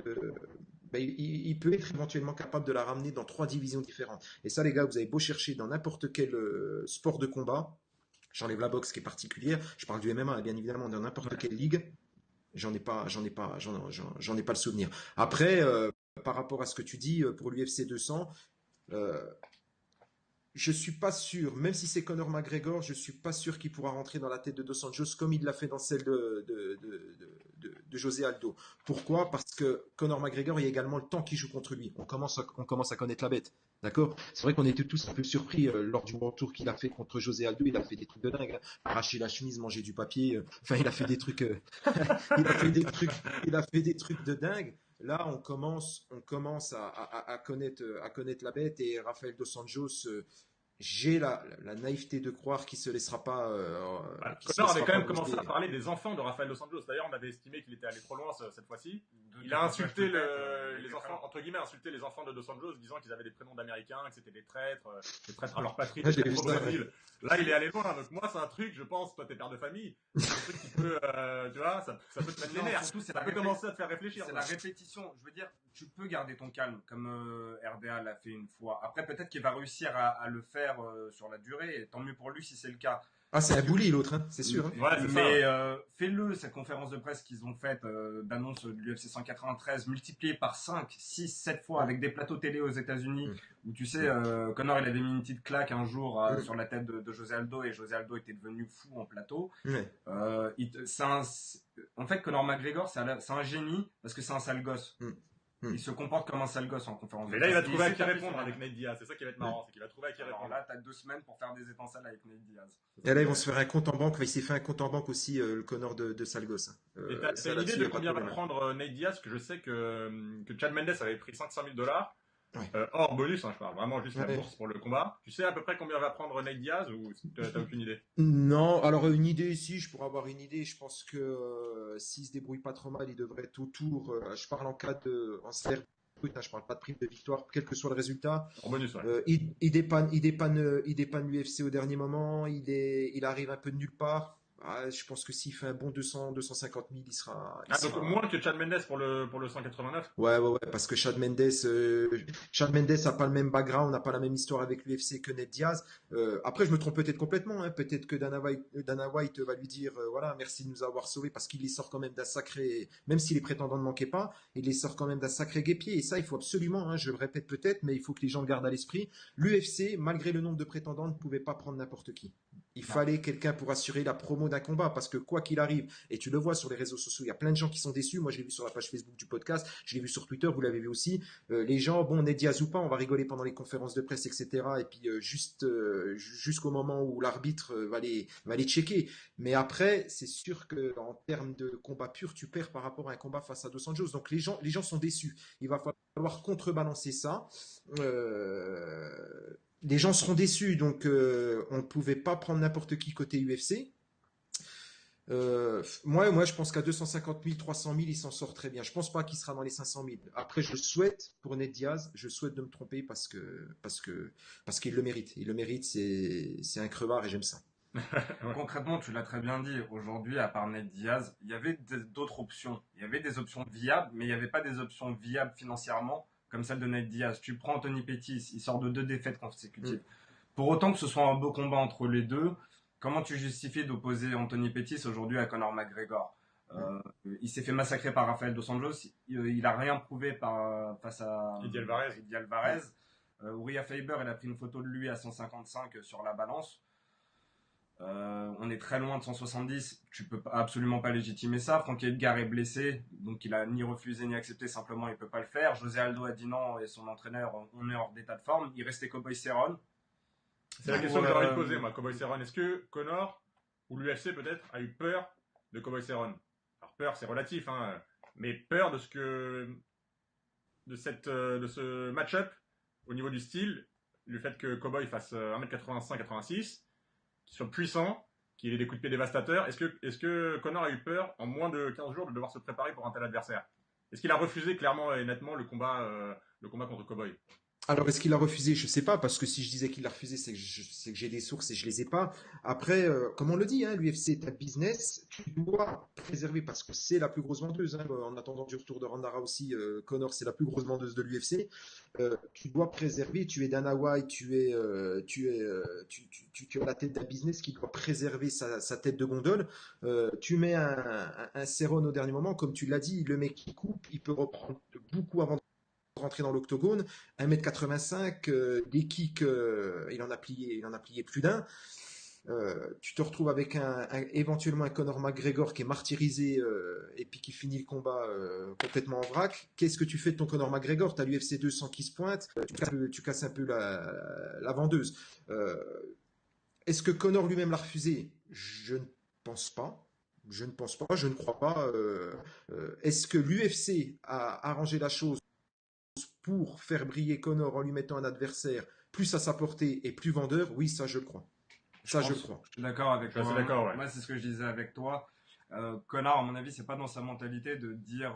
il peut être éventuellement capable de la ramener dans 3 divisions différentes. Et ça, les gars, vous avez beau chercher dans n'importe quel sport de combat. J'enlève la boxe qui est particulière. Je parle du MMA, bien évidemment, dans n'importe quelle ligue. J'en ai pas le souvenir. Après, par rapport à ce que tu dis pour l'UFC 200, je suis pas sûr, même si c'est Conor McGregor, je suis pas sûr qu'il pourra rentrer dans la tête de Dos Anjos comme il l'a fait dans celle de José Aldo. Pourquoi? Parce que Conor McGregor, il y a également le temps qu'il joue contre lui. On commence à connaître la bête. D'accord? C'est vrai qu'on était tous un peu surpris lors du World Tour qu'il a fait contre José Aldo. Il a fait des trucs de dingue, hein. Arracher la chemise, manger du papier. Enfin, il a fait des trucs. Il a fait des trucs de dingue. Là, on commence à connaître la bête et Rafael Dos Anjos. J'ai la naïveté de croire qu'il se laissera pas. Conor avait quand même commencé à parler des enfants de Rafael Dos Anjos. D'ailleurs, on avait estimé qu'il était allé trop loin cette fois-ci. Il a insulté les enfants, entre guillemets, insulté les enfants de Dos Anjos, disant qu'ils avaient des prénoms d'Américains, que c'était des traîtres à leur patrie, des traîtres au Brésil. Là, il est allé loin. Donc moi, c'est un truc, je pense, toi, t'es père de famille, c'est un truc qui peut, tu vois, ça peut te mettre les nerfs. Surtout, ça peut commencer à te faire réfléchir. C'est la répétition. Je veux dire, tu peux garder ton calme, comme RDA l'a fait une fois. Après, peut-être qu'il va réussir à le faire sur la durée. Et tant mieux pour lui si c'est le cas. Ah, c'est un bully l'autre, hein, c'est sûr. Hein. Ouais, mais fais-le, cette conférence de presse qu'ils ont faite d'annonce de l'UFC 193, multipliée par 5, 6, 7 fois avec des plateaux télé aux États-Unis où tu sais, Conor il avait mis une petite claque un jour sur la tête de José Aldo et José Aldo était devenu fou en plateau. En fait, Conor McGregor, c'est un génie parce que c'est un sale gosse. Il se comporte comme un sale gosse en conférence de presse. Mais là, il va trouver à qui répondre avec Nate Diaz. C'est ça qui va être marrant, c'est qu'il va trouver à qui répondre. Alors là, t'as 2 semaines pour faire des étincelles avec Nate Diaz. Et là, ils vont se faire un compte en banque. Il s'est fait un compte en banque aussi, le Conor de sale gosse. Et t'as une idée de combien va prendre Nate Diaz? Que je sais que Chad Mendes avait pris $500 000 Ouais. Hors bonus, hein, je parle vraiment juste la Ouais. bourse pour le combat. Tu sais à peu près combien va prendre Nate Diaz ou t'as aucune idée? Non, alors une idée, si, je pourrais avoir une idée. Je pense que s'il se débrouille pas trop mal, il devrait être autour. Je parle en salaire brut, hein, je parle pas de prime de victoire, quel que soit le résultat. En bonus, ouais. Il dépanne l'UFC au dernier moment. Il arrive un peu de nulle part. Ah, je pense que s'il fait un bon 200, 250 000, il Ah, donc sera. moins que Chad Mendes pour le 189? Ouais, parce que Chad Mendes a pas le même background, n'a pas la même histoire avec l'UFC que Ned Diaz. Après, je me trompe peut-être complètement, hein. Peut-être que Dana White va lui dire, voilà, merci de nous avoir sauvés parce qu'il les sort quand même d'un sacré, même si les prétendants ne manquaient pas, il les sort quand même d'un sacré guépier. Et ça, il faut absolument, hein, je le répète peut-être, mais il faut que les gens le gardent à l'esprit. L'UFC, malgré le nombre de prétendants, ne pouvait pas prendre n'importe qui. Il Non. fallait quelqu'un pour assurer la promo d'un combat parce que quoi qu'il arrive, et tu le vois sur les réseaux sociaux, il y a plein de gens qui sont déçus. Moi, je l'ai vu sur la page Facebook du podcast, je l'ai vu sur Twitter, vous l'avez vu aussi. Les gens, bon, Ned Diaz ou pas, on va rigoler pendant les conférences de presse, etc. Et puis jusqu'au moment où l'arbitre va les checker. Mais après, c'est sûr que en termes de combat pur, tu perds par rapport à un combat face à Dos Anjos. Donc les gens sont déçus. Il va falloir contrebalancer ça. Les gens seront déçus, donc on ne pouvait pas prendre n'importe qui côté UFC. Moi, je pense qu'à 250 000, 300 000, il s'en sort très bien. Je pense pas qu'il sera dans les 500 000. Après, je souhaite pour Ned Diaz, je souhaite de me tromper parce qu'il le mérite. Il le mérite, c'est un crevard et j'aime ça. Ouais. Concrètement, tu l'as très bien dit. Aujourd'hui, à part Nate Diaz, il y avait d'autres options. Il y avait des options viables, mais il n'y avait pas des options viables financièrement comme celle de Nate Diaz. Tu prends Anthony Pettis, il sort de 2 défaites Mm. consécutives. Pour autant que ce soit un beau combat entre les deux, comment tu justifies d'opposer Anthony Pettis aujourd'hui à Conor McGregor? Mm. Il s'est fait massacrer par Rafael Dos Anjos. Il a rien prouvé face à Eddie Alvarez. Eddie Alvarez. Urijah Faber, il a pris une photo de lui à 155 sur la balance. On est très loin de 170, tu peux absolument pas légitimer ça. Frankie Edgar est blessé, donc il a ni refusé ni accepté, simplement il peut pas le faire. José Aldo a dit non et son entraîneur, on est hors d'état de forme. Il restait Cowboy Cerrone. C'est la question que j'ai envie de poser, moi, Cowboy Cerrone. Est-ce que Conor, ou l'UFC peut-être, a eu peur de Cowboy Cerrone? Alors peur, c'est relatif, hein, mais peur de ce match-up au niveau du style, le fait que Cowboy fasse 1m85-86, qu'il soit puissant, qu'il ait des coups de pied dévastateurs. Est-ce que Conor a eu peur en moins de 15 jours de devoir se préparer pour un tel adversaire? Est-ce qu'il a refusé clairement et nettement le combat contre Cowboy? Alors, est-ce qu'il a refusé? Je sais pas, parce que si je disais qu'il l'a refusé, c'est que j'ai des sources et je les ai pas. Après, comme on le dit, hein, l'UFC est un business, tu dois préserver parce que c'est la plus grosse vendeuse. Hein, en attendant du retour de Ronda Rousey, Conor, c'est la plus grosse vendeuse de l'UFC. Tu dois préserver. Tu es Dana White, tu as la tête d'un business qui doit préserver sa tête de gondole. Tu mets un Cerrone au dernier moment, comme tu l'as dit, le mec qui coupe, il peut reprendre beaucoup avant rentrer dans l'octogone, 1m85, des kicks, il en a plié plus d'un. Tu te retrouves avec éventuellement un Conor McGregor qui est martyrisé et puis qui finit le combat complètement en vrac. Qu'est-ce que tu fais de ton Conor McGregor? Tu as l'UFC 200 qui se pointe, tu casses un peu la vendeuse. Est-ce que Conor lui-même l'a refusé? Je ne pense pas. Je ne pense pas, je ne crois pas. Est-ce que l'UFC a arrangé la chose pour faire briller Conor en lui mettant un adversaire plus à sa portée et plus vendeur? Oui, ça je le crois. Ça je le crois. Je suis d'accord avec Je suis toi. assez d'accord, ouais. Moi, c'est ce que je disais avec toi. Conor, à mon avis, c'est pas dans sa mentalité de dire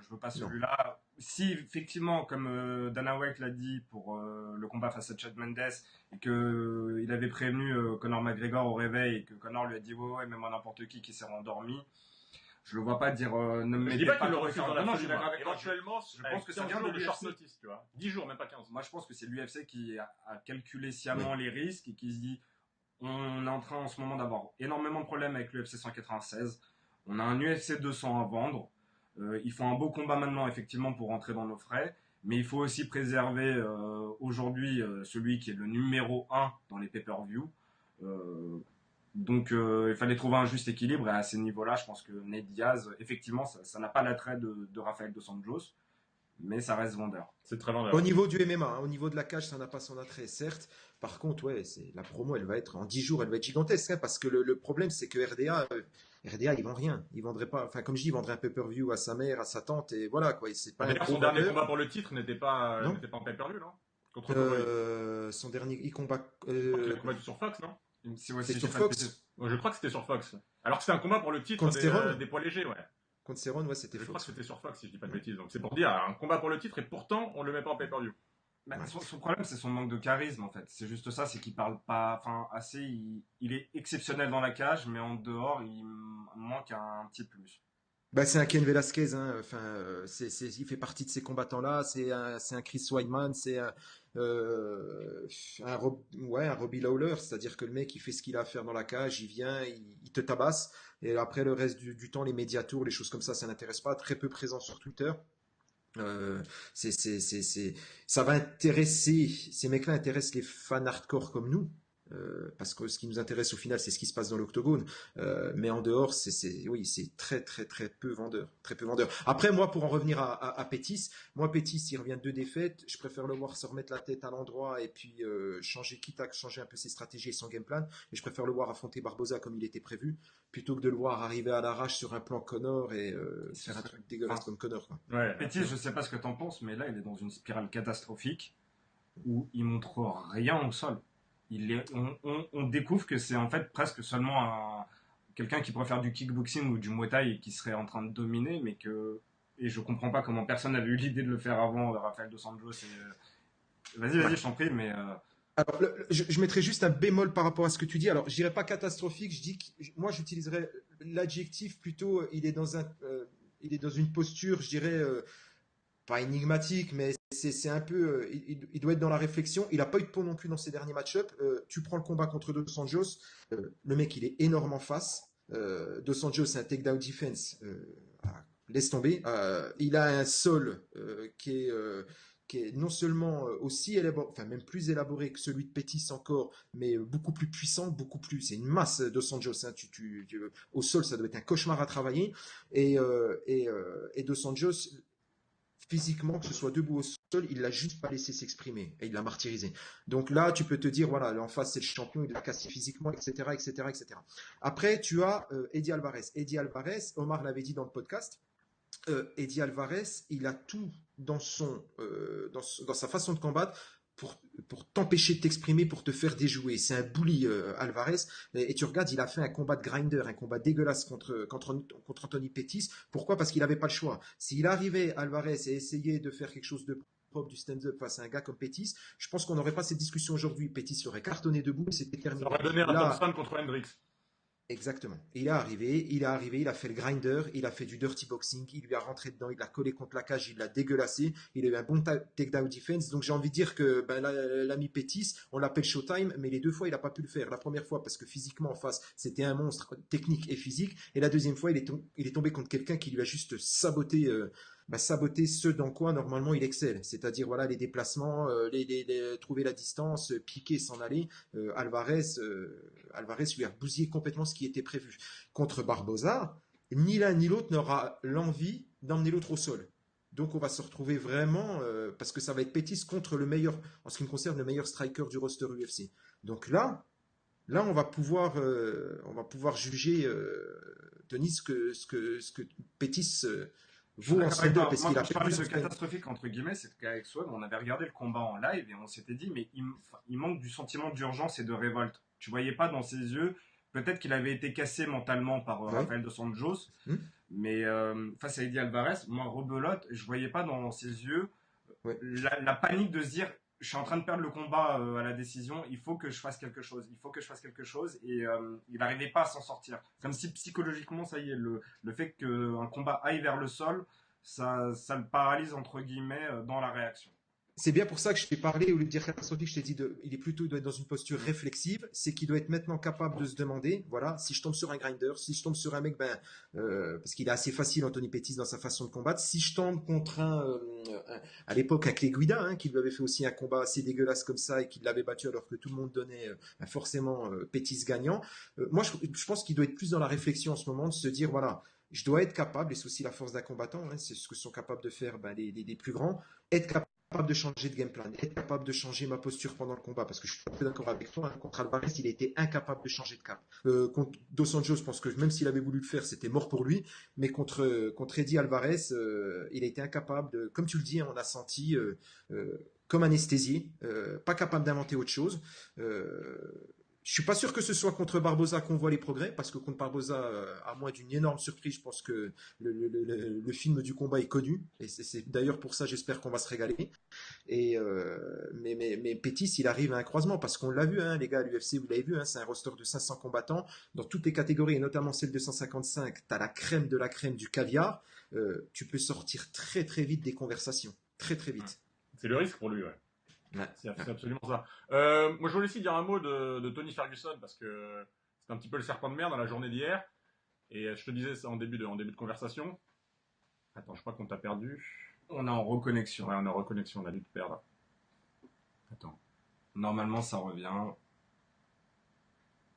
je veux pas Non. celui-là. Si effectivement, comme Dana White l'a dit pour le combat face à Chad Mendes, et que il avait prévenu Conor McGregor au réveil et que Conor lui a dit ouais, même n'importe qui s'est rendormi, je le vois pas dire ne me Je mettez dis pas pas qu'il le pour refuse faire. dans Non, la je suis d'accord avec toi. Éventuellement, Je pense que ça vient jours de de short l'UFC. notice, tu vois. 10 jours, même pas 15. Moi, je pense que c'est l'UFC qui a calculé sciemment les risques et qui se dit on est en train en ce moment d'avoir énormément de problèmes avec l'UFC 196. On a un UFC 200 à vendre. Il faut un beau combat maintenant, effectivement, pour rentrer dans nos frais. Mais il faut aussi préserver aujourd'hui celui qui est le numéro 1 dans les pay-per-view. Donc il fallait trouver un juste équilibre. Et à ces niveaux-là, je pense que Nate Diaz, effectivement, ça n'a pas l'attrait de Rafael Dos Anjos. Mais ça reste vendeur. C'est très vendeur. Au niveau du MMA, hein, au niveau de la cage, ça n'a pas son attrait, certes. Par contre, ouais, la promo, elle va être en 10 jours, elle va être gigantesque, hein, parce que le problème, c'est que RDA, RDA, ils vendent rien. Ils vendraient pas, enfin, comme je dis, ils vendraient un pay-per-view à sa mère, à sa tante, et voilà, quoi. Et c'est pas un D'ailleurs, gros son dernier vendeur. combat pour le titre Non? n'était pas en pay-per-view, non? Contre Cowboy. Son dernier combat, Je crois qu'il a combattu sur Fox, non? Si, ouais, c'est si j'ai sur pas de bêtises. Fox. Je crois que c'était sur Fox. Alors que c'était un combat pour le titre Contre Cerrone. des poids légers, ouais. Contre Cerrone, ouais, c'était Je crois que Fox. c'était sur Fox, si je dis pas de Ouais. bêtises. Donc c'est pour dire, un combat pour le titre, et pourtant, on le met pas en pay-per-view. Bah, Ouais. son problème, c'est son manque de charisme, en fait. C'est juste ça, c'est qu'il parle pas, enfin, assez. Il est exceptionnel dans la cage, mais en dehors, il manque un petit plus. Bah, c'est un Ken Velasquez, hein. Enfin, il fait partie de ces combattants-là. C'est un Chris Weidman, c'est un Robbie Lawler. C'est-à-dire que le mec, il fait ce qu'il a à faire dans la cage, il vient, il te tabasse. Et après, le reste du temps, les médias tours, les choses comme ça n'intéresse pas. Très peu présent sur Twitter. Euh, ça va intéresser, ces mecs-là intéressent les fans hardcore comme nous, parce que ce qui nous intéresse au final, c'est ce qui se passe dans l'octogone. Mais en dehors, oui, c'est très, très, très peu vendeur, très peu vendeur. Après, moi, pour en revenir à Pettis, moi, Pettis, il revient de 2 défaites. Je préfère le voir se remettre la tête à l'endroit et puis changer, quitte à changer un peu ses stratégies et son game plan. Et je préfère le voir affronter Barboza comme il était prévu, plutôt que de le voir arriver à l'arrache sur un plan Connor et faire un truc dégueulasse Enfin, comme Connor, quoi. Ouais, bien Petit, sûr. je sais pas ce que t'en penses, mais là, il est dans une spirale catastrophique où il montre rien au sol. On découvre que c'est en fait presque seulement quelqu'un qui pourrait faire du kickboxing ou du muay thai et qui serait en train de dominer, mais que. Et je comprends pas comment personne n'avait eu l'idée de le faire avant, Rafael Dos Anjos. Vas-y, Ouais. je t'en prie, mais. Alors, je mettrais juste un bémol par rapport à ce que tu dis. Alors, je dirais pas catastrophique. Je dis que moi, j'utiliserais l'adjectif plutôt. Il est dans une posture, je dirais, pas énigmatique, mais c'est un peu. Il doit être dans la réflexion. Il a pas eu de peau non plus dans ses derniers match-up. Tu prends le combat contre Dos Anjos. Le mec, il est énorme en face. Dos Anjos, c'est un takedown defense. Laisse tomber. Il a un sol qui est non seulement aussi élaboré, enfin même plus élaboré que celui de Pettis encore, mais beaucoup plus puissant, beaucoup plus. C'est une masse de Sanjos. Hein, au sol, ça doit être un cauchemar à travailler. Et de Sanjos, physiquement, que ce soit debout au sol, il l'a juste pas laissé s'exprimer et il l'a martyrisé. Donc là, tu peux te dire, voilà, en face, c'est le champion, il l'a cassé physiquement, etc., etc., etc. Après, tu as Eddie Alvarez. Eddie Alvarez, Omar l'avait dit dans le podcast, Eddie Alvarez, il a tout dans sa façon de combattre pour, pour t'empêcher de t'exprimer, pour te faire déjouer. C'est un bully, Alvarez. Et tu regardes, il a fait un combat de grinder, un combat dégueulasse contre Anthony Pettis. Pourquoi? Parce qu'il n'avait pas le choix. S'il arrivait, Alvarez, et essayait de faire quelque chose de propre, du stand-up face à un gars comme Pettis, je pense qu'on n'aurait pas cette discussion aujourd'hui. Pettis aurait cartonné debout, c'était Ça terminé. aurait donné un Là, Thompson contre Hendricks. exactement. Il est arrivé, il a fait le grinder, il a fait du dirty boxing, il lui a rentré dedans, il l'a collé contre la cage, il l'a dégueulassé, il a eu un bon takedown defense. Donc j'ai envie de dire que ben, l'ami Pettis, on l'appelle Showtime, mais les 2 fois il n'a pas pu le faire. La première fois parce que physiquement en face c'était un monstre technique et physique, et la deuxième fois il est tombé contre quelqu'un qui lui a juste saboté ce dans quoi normalement il excelle, c'est-à-dire voilà les déplacements, trouver la distance, piquer, s'en aller. Alvarez lui a bousillé complètement ce qui était prévu. Contre Barboza, ni l'un ni l'autre n'aura l'envie d'emmener l'autre au sol. Donc on va se retrouver vraiment, parce que ça va être Pettis contre le meilleur, en ce qui me concerne, le meilleur striker du roster UFC. Donc là on va pouvoir juger, Denis, ce que Pettis Je suis vaut en d'accord avec stand-up. toi. Est-ce Moi, qu'il quand a je perdu parlais de son stand-up? catastrophique entre guillemets, c'est qu'avec Swan, on avait regardé le combat en live et on s'était dit, mais il manque du sentiment d'urgence et de révolte. Tu voyais pas dans ses yeux. Peut-être qu'il avait été cassé mentalement par Ouais. Rafael Dos Anjos, Hmm. mais face à Eddie Alvarez, moi, rebelote, je voyais pas dans ses yeux Ouais. la panique de se dire, je suis en train de perdre le combat à la décision, il faut que je fasse quelque chose, il faut que je fasse quelque chose, et il n'arrivait pas à s'en sortir. Comme si psychologiquement, ça y est, le fait qu'un combat aille vers le sol, ça le paralyse entre guillemets dans la réaction. C'est bien pour ça que je t'ai parlé, au lieu de dire catastrophique, je t'ai dit il doit être dans une posture réflexive, c'est qu'il doit être maintenant capable de se demander, voilà, si je tombe sur un grinder, si je tombe sur un mec, parce qu'il est assez facile, Anthony Pettis, dans sa façon de combattre, si je tombe contre à l'époque, avec les Guida, hein, qui lui avait fait aussi un combat assez dégueulasse comme ça, et qui l'avait battu alors que tout le monde donnait forcément Pettis gagnant, moi je pense qu'il doit être plus dans la réflexion en ce moment, de se dire, voilà, je dois être capable, et c'est aussi la force d'un combattant, hein, c'est ce que sont capables de faire les plus grands, être capable capable de changer de game plan, être capable de changer ma posture pendant le combat, parce que je suis tout à fait d'accord avec toi, hein, contre Alvarez, il a été incapable de changer de cap. Contre Dos Anjos, je pense que même s'il avait voulu le faire, c'était mort pour lui, mais contre Eddie Alvarez, il a été incapable de, comme tu le dis, hein, on a senti comme anesthésié, pas capable d'inventer autre chose. Je suis pas sûr que ce soit contre Barboza qu'on voit les progrès, parce que contre Barboza, à moins d'une énorme surprise, je pense que le film du combat est connu, et c'est d'ailleurs pour ça, j'espère qu'on va se régaler. Mais Pettis, il arrive à un croisement, parce qu'on l'a vu, hein, les gars, à l'UFC, vous l'avez vu, hein, c'est un roster de 500 combattants, dans toutes les catégories, et notamment celle de 155, tu as la crème de la crème du caviar, tu peux sortir très très vite des conversations, très très vite. C'est le risque pour lui, ouais. Ouais. C'est absolument ça. Moi, je voulais aussi dire un mot de Tony Ferguson, parce que c'est un petit peu le serpent de mer dans la journée d'hier. Et je te disais ça en début de conversation. Attends, je crois qu'on t'a perdu. On est en reconnexion. Ouais, on est en reconnexion, on a dû te perdre. Attends. Normalement, ça revient.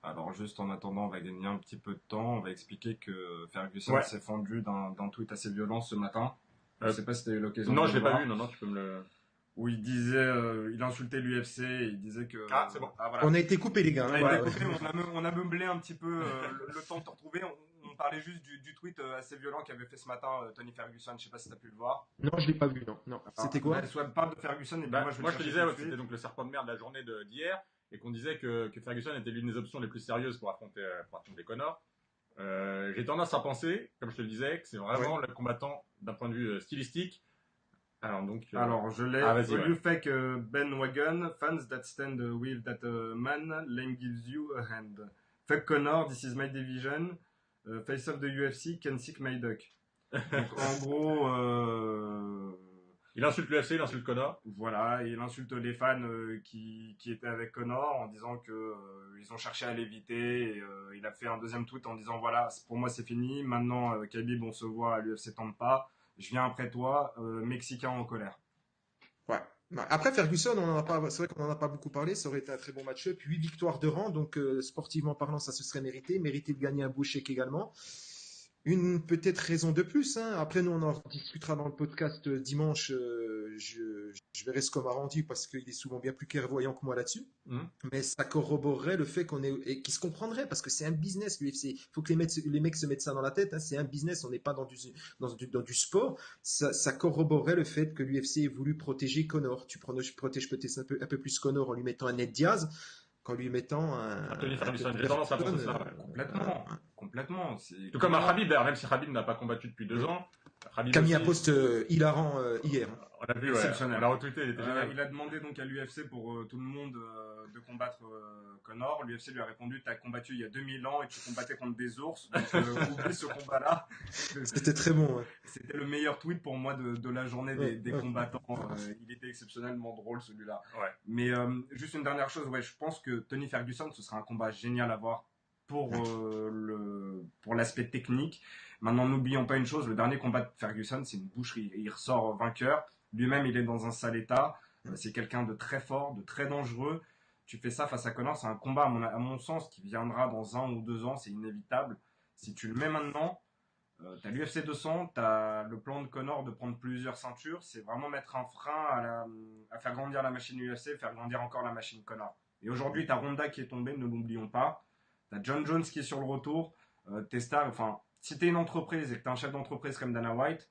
Alors, juste en attendant, on va gagner un petit peu de temps. On va expliquer que Ferguson s'est fendu d'un tweet assez violent ce matin. Je sais pas si tu as eu l'occasion de le voir. Non, je l'ai pas vu. Non, tu peux me le... Où il disait, il insultait l'UFC, il disait que... Ah, c'est bon. Voilà. On a été coupé, les gars. On a meublé un petit peu le temps de te retrouver. On parlait juste du tweet assez violent qu'avait fait ce matin Tony Ferguson. Je sais pas si tu as pu le voir. Non, je l'ai pas vu, non. C'était quoi? Soit parle de Ferguson et moi je te disais, c'était donc le serpent de mer de la journée d'hier, et qu'on disait que Ferguson était l'une des options les plus sérieuses pour affronter Conor. J'ai tendance à penser, comme je te le disais, que c'est vraiment le combattant d'un point de vue stylistique. Alors, je l'ai. You fake bandwagon, fans that stand with that man, lame gives you a hand. Fuck Conor, this is my division. Face of the UFC, can sick my duck. Donc, en gros, il insulte l'UFC, il insulte Conor. Voilà, il insulte les fans qui étaient avec Conor en disant que ils ont cherché à l'éviter. Et, il a fait un deuxième tweet en disant voilà, pour moi c'est fini. Maintenant, Khabib, on se voit à l'UFC tente pas. Je viens après toi, Mexicain en colère. Ouais. Après Ferguson, c'est vrai qu'on n'en a pas beaucoup parlé, ça aurait été un très bon match-up. 8 victoires de rang, donc sportivement parlant, ça se serait mérité. Mérité de gagner un beau chèque également. Une peut-être raison de plus, hein. Après, nous, on en discutera dans le podcast dimanche. Je verrai ce qu'on m'a rendu parce qu'il est souvent bien plus clairvoyant que moi là-dessus. Mais ça corroborerait le fait et qui se comprendrait parce que c'est un business, l'UFC. Il faut que les mecs se mettent ça dans la tête, hein. C'est un business, on n'est pas dans du sport. Ça corroborerait le fait que l'UFC ait voulu protéger Conor. Tu protèges peut-être un peu plus Conor en lui mettant un Ned Diaz qu'en lui mettant un Tony Ferguson. J'ai tendance à penser ça. Complètement. Tout comme à Khabib, même si Khabib n'a pas combattu depuis 2 ans. Qui a mis un post hilarant hier. On l'a vu, on l'a retweeté, il était génial. Il a demandé donc à l'UFC pour tout le monde de combattre Conor. L'UFC lui a répondu t'as combattu il y a 2000 ans et tu combattais contre des ours. Donc oublie ce combat-là. C'était très bon. Ouais. C'était le meilleur tweet pour moi de la journée des combattants. Il était exceptionnellement drôle celui-là. Ouais. Mais juste une dernière chose, je pense que Tony Ferguson, ce sera un combat génial à voir pour l'aspect technique. Maintenant, n'oublions pas une chose, le dernier combat de Ferguson, c'est une boucherie. Il ressort vainqueur. Lui-même, il est dans un sale état. C'est quelqu'un de très fort, de très dangereux. Tu fais ça face à Conor, c'est un combat, à mon sens, qui viendra dans 1 ou 2 ans. C'est inévitable. Si tu le mets maintenant, t'as l'UFC 200, t'as le plan de Conor de prendre plusieurs ceintures. C'est vraiment mettre un frein à faire grandir la machine UFC, faire grandir encore la machine Conor. Et aujourd'hui, t'as Ronda qui est tombée, ne l'oublions pas. T'as John Jones qui est sur le retour. Si t'es une entreprise et que t'es un chef d'entreprise comme Dana White,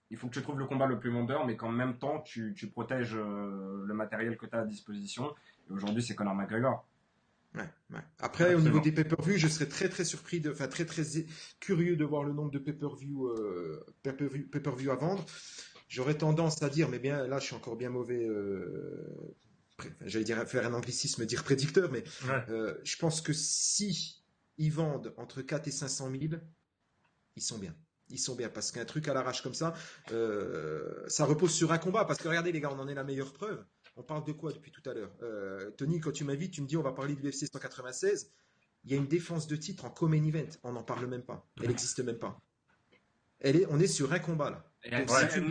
il faut que tu trouves le combat le plus vendeur, mais qu'en même temps, tu protèges le matériel que tu as à disposition. Et aujourd'hui, c'est Conor McGregor. Ouais. Après, au niveau des pay-per-view, je serais très très surpris, très très curieux de voir le nombre de pay-per-view à vendre. J'aurais tendance à dire, mais bien là, je suis encore bien mauvais. J'allais dire faire un anglicisme, dire prédicteur, mais je pense que si ils vendent entre 4 et 500 000, ils sont bien. Ils sont bien parce qu'un truc à l'arrache comme ça, ça repose sur un combat. Parce que regardez les gars, on en est la meilleure preuve. On parle de quoi depuis tout à l'heure Tony, quand tu m'invites, tu me dis on va parler de l'UFC 196. Il y a une défense de titre en co-main event. On n'en parle même pas. Elle n'existe même pas. On est sur un combat là. Elle n'existait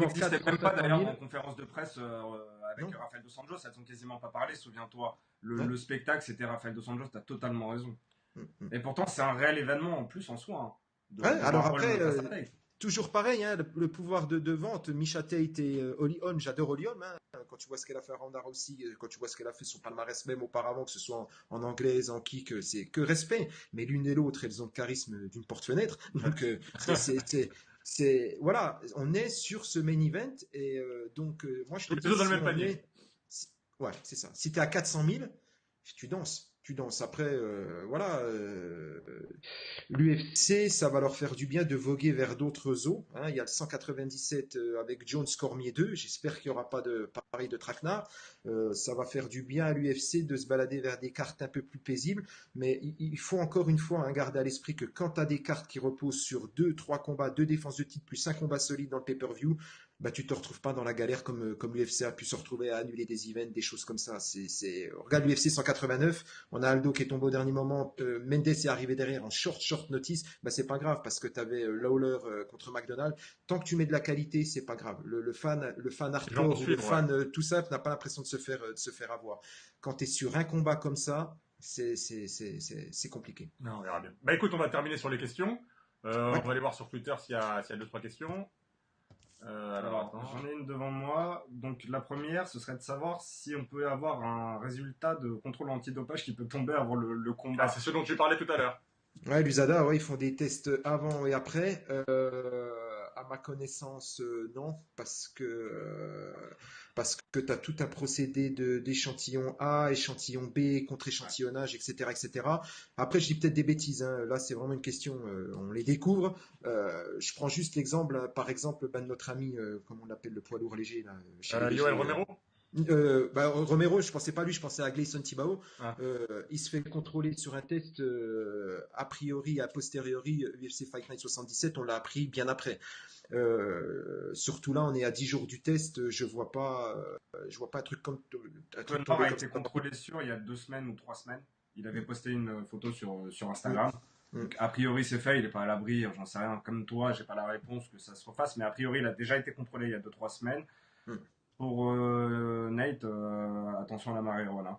même pas d'ailleurs en conférence de presse avec Rafael Dos Anjos. Elles n'ont quasiment pas parlé, souviens-toi. Le spectacle, c'était Rafael Dos Anjos, tu as totalement raison. Et pourtant, c'est un réel événement en plus en soi. Alors après, toujours pareil, hein, le pouvoir de vente. Misha Tate et Holly Holm, j'adore Holly Holm. Hein, quand tu vois ce qu'elle a fait à Ronda Rousey, quand tu vois ce qu'elle a fait son palmarès même auparavant, que ce soit en anglaise, en kick, c'est que respect. Mais l'une et l'autre, elles ont le charisme d'une porte-fenêtre. Donc, voilà, on est sur ce main event. Et moi, je te Donc, dis, toujours dans le si même on panier. est. Ouais, c'est ça. Si tu es à 400 000, tu danses. Tu danses. Après, voilà. L'UFC, ça va leur faire du bien de voguer vers d'autres eaux. Hein. Il y a le 197 avec Jones Cormier 2. J'espère qu'il n'y aura pas de pareil de traquenard. Ça va faire du bien à l'UFC de se balader vers des cartes un peu plus paisibles. Mais il faut encore une fois garder à l'esprit que quand tu as des cartes qui reposent sur 2, 3 combats, 2 défenses de titre, plus un combat solide dans le pay-per-view, bah, tu te retrouves pas dans la galère comme l'UFC a pu se retrouver à annuler des events, des choses comme ça. Regarde l'UFC 189, on a Aldo qui est tombé au dernier moment, Mendes est arrivé derrière en short notice, bah c'est pas grave parce que tu avais Lawler contre McDonald. Tant que tu mets de la qualité, c'est pas grave. Le fan hardcore ou le fan tout simple n'a pas l'impression de se faire avoir. Quand tu es sur un combat comme ça, c'est compliqué. Non, on verra bien. Bah écoute, on va terminer sur les questions. Ouais. On va aller voir sur Twitter s'il y a 2-3 questions. Alors, j'en ai une devant moi. Donc, la première, ce serait de savoir si on peut avoir un résultat de contrôle antidopage qui peut tomber avant le combat. Ah, c'est ce dont tu parlais tout à l'heure. Ouais, l'USADA, ouais, ils font des tests avant et après. À ma connaissance, non, parce que tu as tout un procédé d'échantillon A, échantillon B, contre-échantillonnage, etc., etc. Après, je dis peut-être des bêtises, hein. Là, c'est vraiment une question, on les découvre. Je prends juste l'exemple, par exemple, de notre ami, comment on l'appelle, le poids lourd léger, là, chez les Yoel légers, Romero. Romero, je pensais pas lui, je pensais à Gleison Tibao. Ah. Il se fait contrôler sur un test a priori, a posteriori, UFC Fight Night 77, on l'a appris bien après. Surtout là, on est à 10 jours du test, je vois pas un truc comme un truc Connor a comme été ça. contrôlé il y a 2 semaines ou 3 semaines. Il avait posté une photo sur Instagram. Mm. Donc, a priori, c'est fait, il n'est pas à l'abri, j'en sais rien. Comme toi, j'ai pas la réponse que ça se refasse, mais a priori, il a déjà été contrôlé il y a 2-3 semaines. Mm. Pour Nate, attention à la marijuana.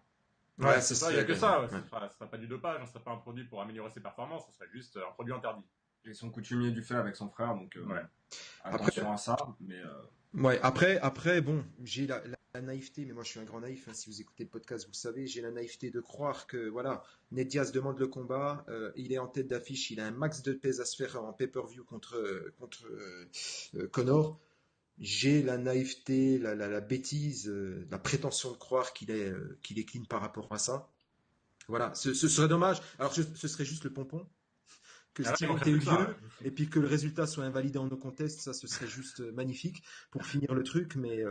Ouais, c'est ça, il n'y a que ça. Ouais. Ce sera pas du dopage, ce serait pas un produit pour améliorer ses performances, ce serait juste un produit interdit. Ils sont coutumiers du fait avec son frère, donc ouais. attention à ça. Mais, Ouais, après, bon, j'ai la naïveté, mais moi je suis un grand naïf, hein, si vous écoutez le podcast, vous le savez, j'ai la naïveté de croire que, voilà, Ned Diaz demande le combat, il est en tête d'affiche, il a un max de pèse à se faire en pay-per-view contre Conor. J'ai la naïveté, la bêtise, la prétention de croire qu'il est clean par rapport à ça. Voilà, ce serait dommage. Alors, ce serait juste le pompon. Que Steven ait eu lieu, et puis que le résultat soit invalidé en no contest, ça, ce serait juste magnifique pour finir le truc. Mais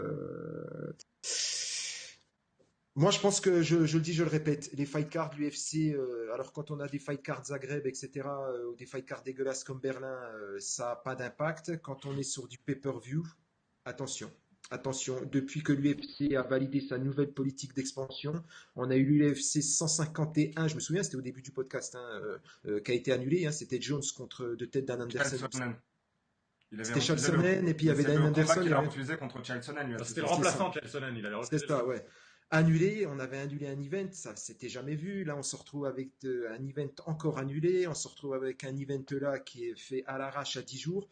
moi, je pense que, je le dis, je le répète, les fight cards de l'UFC, alors quand on a des fight cards Zagreb, etc., ou des fight cards dégueulasses comme Berlin, ça n'a pas d'impact. Quand on est sur du pay-per-view, attention. Attention, depuis que l'UFC a validé sa nouvelle politique d'expansion, on a eu l'UFC 151, je me souviens, c'était au début du podcast, hein, qui a été annulé, hein, c'était Jones contre de tête Dan Anderson. C'était Chael Sonnen, et puis il y avait Dan Anderson. Il a refusé contre Chael Sonnen. C'était le remplaçant de Chael Sonnen, il avait refusé. C'est ça, ouais. Annulé, on avait annulé un event, ça s'était jamais vu. Là, on se retrouve avec un event encore annulé, on se retrouve avec un event là qui est fait à l'arrache à 10 jours.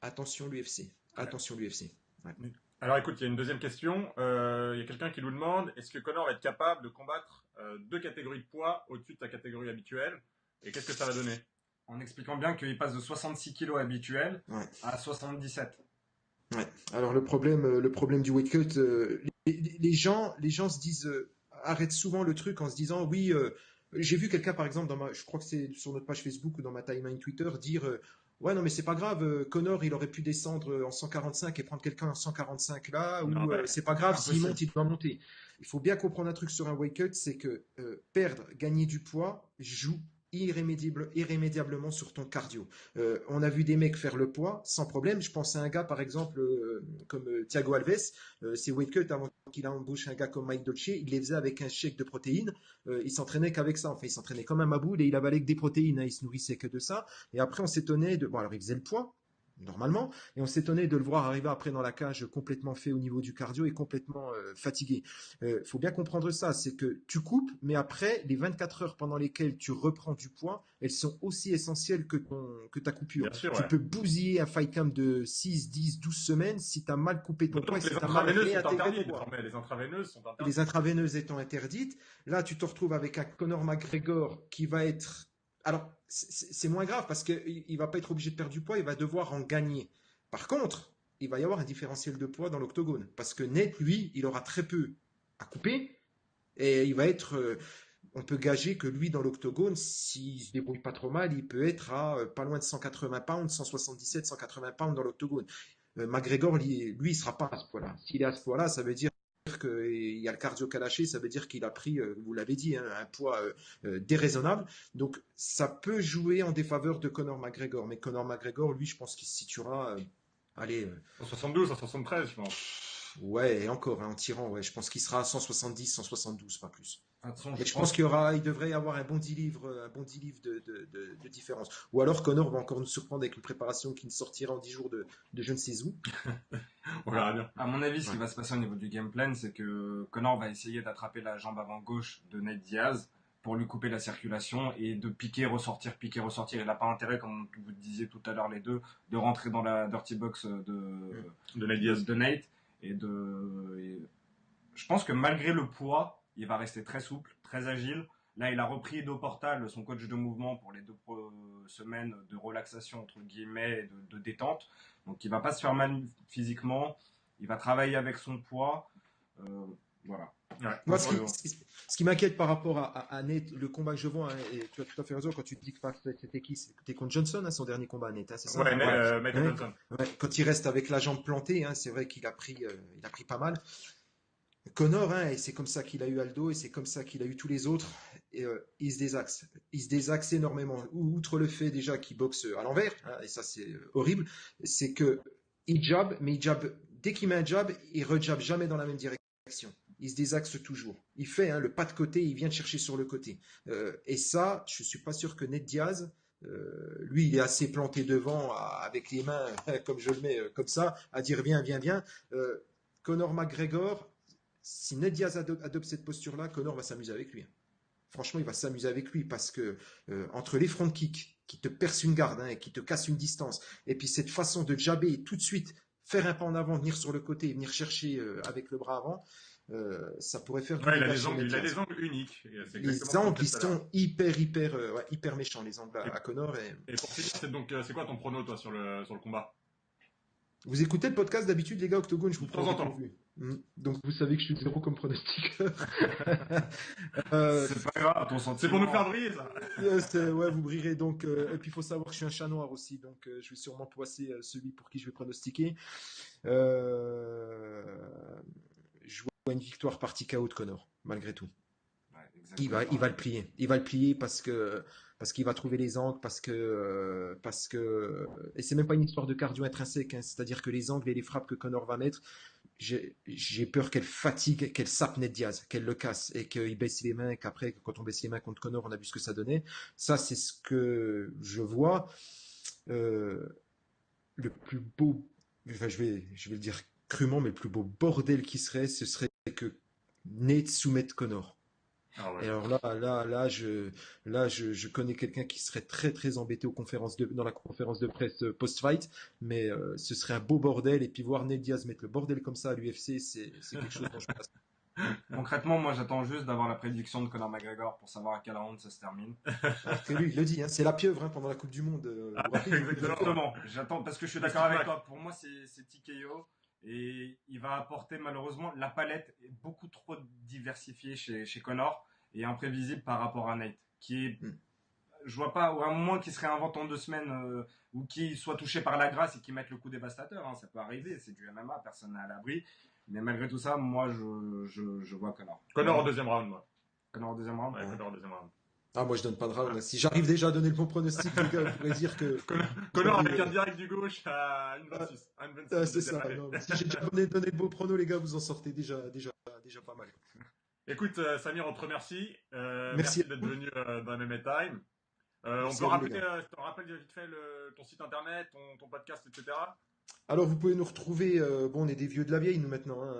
Attention l'UFC, attention l'UFC. Ouais. Alors écoute, il y a une deuxième question. Il y a quelqu'un qui nous demande, est-ce que Conor va être capable de combattre 2 catégories de poids au-dessus de ta catégorie habituelle? Et qu'est-ce que ça va donner? En expliquant bien qu'il passe de 66 kg habituel à 77. Ouais. Alors le problème du weight cut, les gens se disent, arrêtent souvent le truc en se disant, oui, j'ai vu quelqu'un par exemple, je crois que c'est sur notre page Facebook ou dans ma timeline Twitter, dire... ouais, non, mais c'est pas grave. Conor, il aurait pu descendre en 145 et prendre quelqu'un en 145 là, ou c'est pas grave, s'il monte, il doit monter. Il faut bien comprendre un truc sur un weight cut, c'est que perdre, gagner du poids joue irrémédiablement sur ton cardio. On a vu des mecs faire le poids sans problème. Je pense à un gars, par exemple, comme Thiago Alves, ses weight cuts avant qu'il embauche un gars comme Mike Dolce, il les faisait avec un shake de protéines. Il s'entraînait qu'avec ça. Enfin, il s'entraînait comme un maboule et il avalait que des protéines. Hein. Il se nourrissait que de ça. Et après, on s'étonnait de... Bon, alors il faisait le poids. normalement, et on s'étonnait de le voir arriver après dans la cage complètement fait au niveau du cardio et complètement fatigué. Faut bien comprendre ça, c'est que tu coupes, mais après, les 24 heures pendant lesquelles tu reprends du poids, elles sont aussi essentielles que ta coupure. Bien sûr, Tu ouais. peux bousiller un fight camp de 6, 10, 12 semaines si tu as mal coupé ton D'autant poids, que si les tu as mal intraveineuses sont réintégré interdites ton poids. désormais. Les intraveineuses sont interdites. Les intraveineuses étant interdites, là tu te retrouves avec un Conor McGregor qui va être... Alors, c'est moins grave parce qu'il ne va pas être obligé de perdre du poids, il va devoir en gagner. Par contre, il va y avoir un différentiel de poids dans l'octogone parce que Nate, lui, il aura très peu à couper et il va être... on peut gager que lui, dans l'octogone, s'il se débrouille pas trop mal, il peut être à pas loin de 180 pounds, 177, 180 pounds dans l'octogone. McGregor, lui, il sera pas à ce poids-là. S'il est à ce poids-là, ça veut dire qu'il y a le cardio qu'a lâché, ça veut dire qu'il a pris, vous l'avez dit, hein, un poids déraisonnable. Donc ça peut jouer en défaveur de Conor McGregor. Mais Conor McGregor, lui, je pense qu'il se situera, allez, 172, 173, je pense. ouais, et encore, hein, en tirant, ouais, je pense qu'il sera à 170, 172, pas plus. Attention, Mais je pense qu'il devrait y avoir un bon 10 livres, de différence. Ou alors Conor va encore nous surprendre avec une préparation qui ne sortira en 10 jours de je ne sais où. On verra bien. À mon avis, ce qui va se passer au niveau du game plan, c'est que Conor va essayer d'attraper la jambe avant gauche de Nate Diaz pour lui couper la circulation et de piquer, ressortir, piquer, ressortir. Il n'a pas intérêt, comme vous disiez tout à l'heure les deux, de rentrer dans la dirty box De Nate Diaz. de Nate. Je pense que malgré le poids, il va rester très souple, très agile. Là, il a repris Edo Portal, son coach de mouvement, pour les 2 semaines de relaxation, entre guillemets, et de détente. Donc, il va pas se faire mal physiquement. Il va travailler avec son poids. Voilà. Ouais. Moi, ce qui m'inquiète par rapport à Nate, le combat que je vois, hein, et tu as tout à fait raison quand tu te dis que c'était qui? C'était contre Johnson, hein, son dernier combat, Nate, hein, c'est ça? Ouais, Ouais. Michael Ouais. Johnson. Ouais, quand il reste avec la jambe plantée, hein, c'est vrai qu'il a pris pas mal. Conor, hein, et c'est comme ça qu'il a eu Aldo, et c'est comme ça qu'il a eu tous les autres, et, il se désaxe. Il se désaxe énormément. Outre le fait déjà qu'il boxe à l'envers, hein, et ça c'est horrible, c'est que il jab, mais il jab, dès qu'il met un jab, il rejab jamais dans la même direction. Il se désaxe toujours. Il fait hein, le pas de côté, il vient de chercher sur le côté. Et ça, je suis pas sûr que Nate Diaz, lui, il est assez planté devant, avec les mains, comme je le mets, comme ça, à dire viens, viens, viens. Conor McGregor, si Ned Diaz adopte cette posture-là, Conor va s'amuser avec lui. Franchement, il va s'amuser avec lui parce que entre les front kicks qui te percent une garde hein, et qui te cassent une distance, et puis cette façon de jabber et tout de suite faire un pas en avant, venir sur le côté, venir chercher avec le bras avant, ça pourrait faire du Ouais, il a dégât des chez angles, Ned il a Diaz. des angles uniques. Et c'est Les exactement angles, ce ils qu'on fait tout à l'heure. sont hyper méchants, les angles à Conor. Et pour finir, c'est quoi ton prono, toi, sur le combat? Vous écoutez le podcast d'habitude, les gars, Octogone, je vous De temps prends en temps. dépourvu. Donc vous savez que je suis zéro comme pronostiqueur. C'est pas grave, ton sentiment. C'est pour nous faire briller, ça. Ouais, vous brillerez donc. Et puis il faut savoir que je suis un chat noir aussi, donc je vais sûrement poisser celui pour qui je vais pronostiquer. Je vois une victoire partie KO de Conor, malgré tout. Ouais, Il va exactement. le plier. Il va le plier parce qu'il va trouver les angles, et c'est même pas une histoire de cardio intrinsèque, hein, c'est-à-dire que les angles et les frappes que Conor va mettre, j'ai peur qu'elle fatigue, qu'elle sape Ned Diaz, qu'elle le casse et qu'il baisse les mains, et qu'après, quand on baisse les mains contre Conor, on a vu ce que ça donnait. Ça, c'est ce que je vois. Le plus beau, enfin, je vais le dire crûment, mais le plus beau bordel qui serait, ce serait que Nate soumette Conor. Ah ouais. Et alors je connais quelqu'un qui serait très très embêté dans la conférence de presse post-fight, mais ce serait un beau bordel. Et puis voir Ned Diaz mettre le bordel comme ça à l'UFC, c'est quelque chose dont je passe. Concrètement, moi, j'attends juste d'avoir la prédiction de Conor McGregor pour savoir à quel round ça se termine. Et lui, il le dit, hein, c'est la pieuvre hein, pendant la Coupe du Monde. Vous vous rappelez, Exactement. J'attends parce que je suis d'accord avec toi. Pour moi, c'est TKO et il va apporter malheureusement la palette est beaucoup trop diversifiée chez Conor et imprévisible par rapport à Nate, qui est, je vois pas, ou à un moment qui se réinvente en 2 semaines ou qui soit touché par la grâce et qui mette le coup dévastateur. Hein, ça peut arriver, c'est du MMA, personne n'est à l'abri. Mais malgré tout ça, moi, je vois Conor. Conor en deuxième round, moi. Conor au deuxième round. Ouais, Conor en deuxième round. Ah, moi je donne pas de round. Si j'arrive déjà à donner le bon pronostic, les gars, vous pourrez dire que. Conor avec un direct du gauche à 1,26. C'est ça. Non, si j'ai déjà donné le beau prono, les gars, vous en sortez déjà pas mal. Écoute, Samir, on te remercie. Merci Merci d'être venu dans MMA Time. On Merci peut à vous, les rappeler, gars. je te rappelle vite fait ton site internet, ton podcast, etc. Alors, vous pouvez nous retrouver. Bon, on est des vieux de la vieille, nous, maintenant, hein,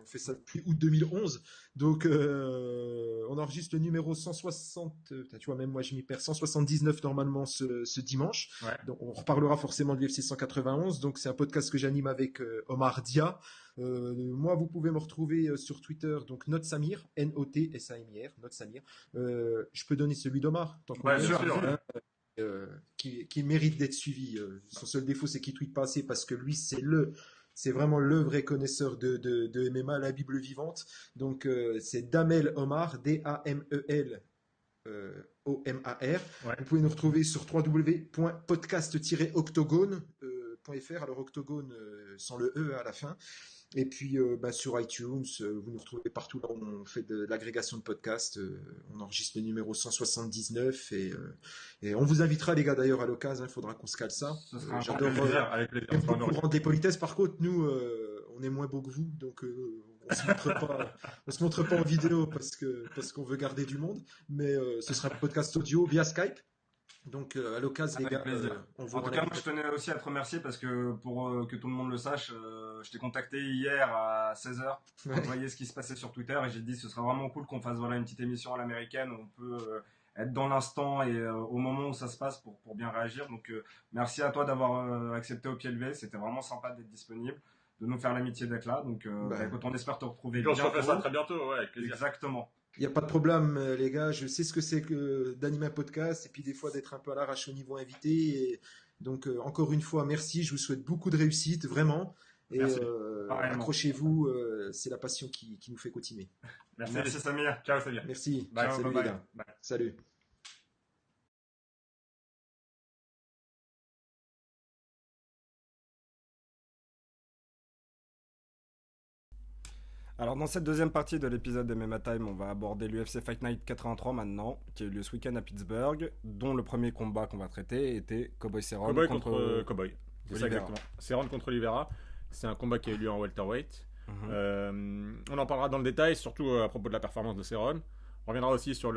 on fait ça depuis août 2011. Donc, on enregistre le numéro 160. Tu vois, même moi, je m'y perds. 179 normalement ce dimanche. Ouais. Donc, on reparlera forcément de l'UFC 191. Donc, c'est un podcast que j'anime avec Omar Dia. Moi, vous pouvez me retrouver sur Twitter. Donc, Note Samir, N-O-T-S-A-M-I-R, Note Samir. Je peux donner celui d'Omar, tant qu'on Ouais, y bien est, sûr. hein, qui mérite d'être suivi. Son seul défaut, c'est qu'il tweete pas assez parce que lui, c'est vraiment le vrai connaisseur de MMA, la Bible vivante. Donc, c'est Damel Omar, D-A-M-E-L. O-M-A-R. Ouais. Vous pouvez nous retrouver sur www.podcast-octogone.fr. Alors, octogone sans le E à la fin. Et puis sur iTunes, vous nous retrouvez partout là où on fait de l'agrégation de podcasts. On enregistre le numéro 179 et on vous invitera les gars d'ailleurs à l'occasion, il faudra qu'on se cale ça. Ce sera un J'adore Avec plaisir. j'aime beaucoup rendre des politesses. Par contre, nous, on est moins beaux que vous, donc on se montre pas en vidéo parce qu'on veut garder du monde. Mais ce sera un podcast audio via Skype. Donc à l'occasion les Avec gars, plaisir. on vous En tout cas, moi, je tenais aussi à te remercier parce que pour que tout le monde le sache, je t'ai contacté hier à 16h pour Ouais. te voyer ce qui se passait sur Twitter et j'ai dit ce serait vraiment cool qu'on fasse voilà, une petite émission à l'américaine où on peut être dans l'instant et au moment où ça se passe pour bien réagir. Donc merci à toi d'avoir accepté au pied levé, c'était vraiment sympa d'être disponible, de nous faire l'amitié d'être là. Donc écoute, on espère te retrouver Puis on se refait ça bientôt. très bientôt, ouais, avec plaisir. Exactement. Il n'y a pas de problème, les gars. Je sais ce que c'est que d'animer un podcast et puis des fois d'être un peu à l'arrache au niveau invité. Et donc, encore une fois, merci. Je vous souhaite beaucoup de réussite, vraiment. Et Merci. Pareillement. accrochez-vous, c'est la passion qui nous fait continuer. Merci Samir. Ciao, Samir. Merci. Bye. Salut Ciao, les bye. gars. Bye. Salut. Alors dans cette deuxième partie de l'épisode de MMA Time, on va aborder l'UFC Fight Night 83 maintenant, qui a eu lieu ce week-end à Pittsburgh, dont le premier combat qu'on va traiter était Cowboy Cerrone Cowboy contre Cowboy. C'est ça Oliveira. exactement. Cerrone contre Oliveira. C'est un combat qui a eu lieu en welterweight. On en parlera dans le détail, surtout à propos de la performance de Cerrone. On reviendra aussi sur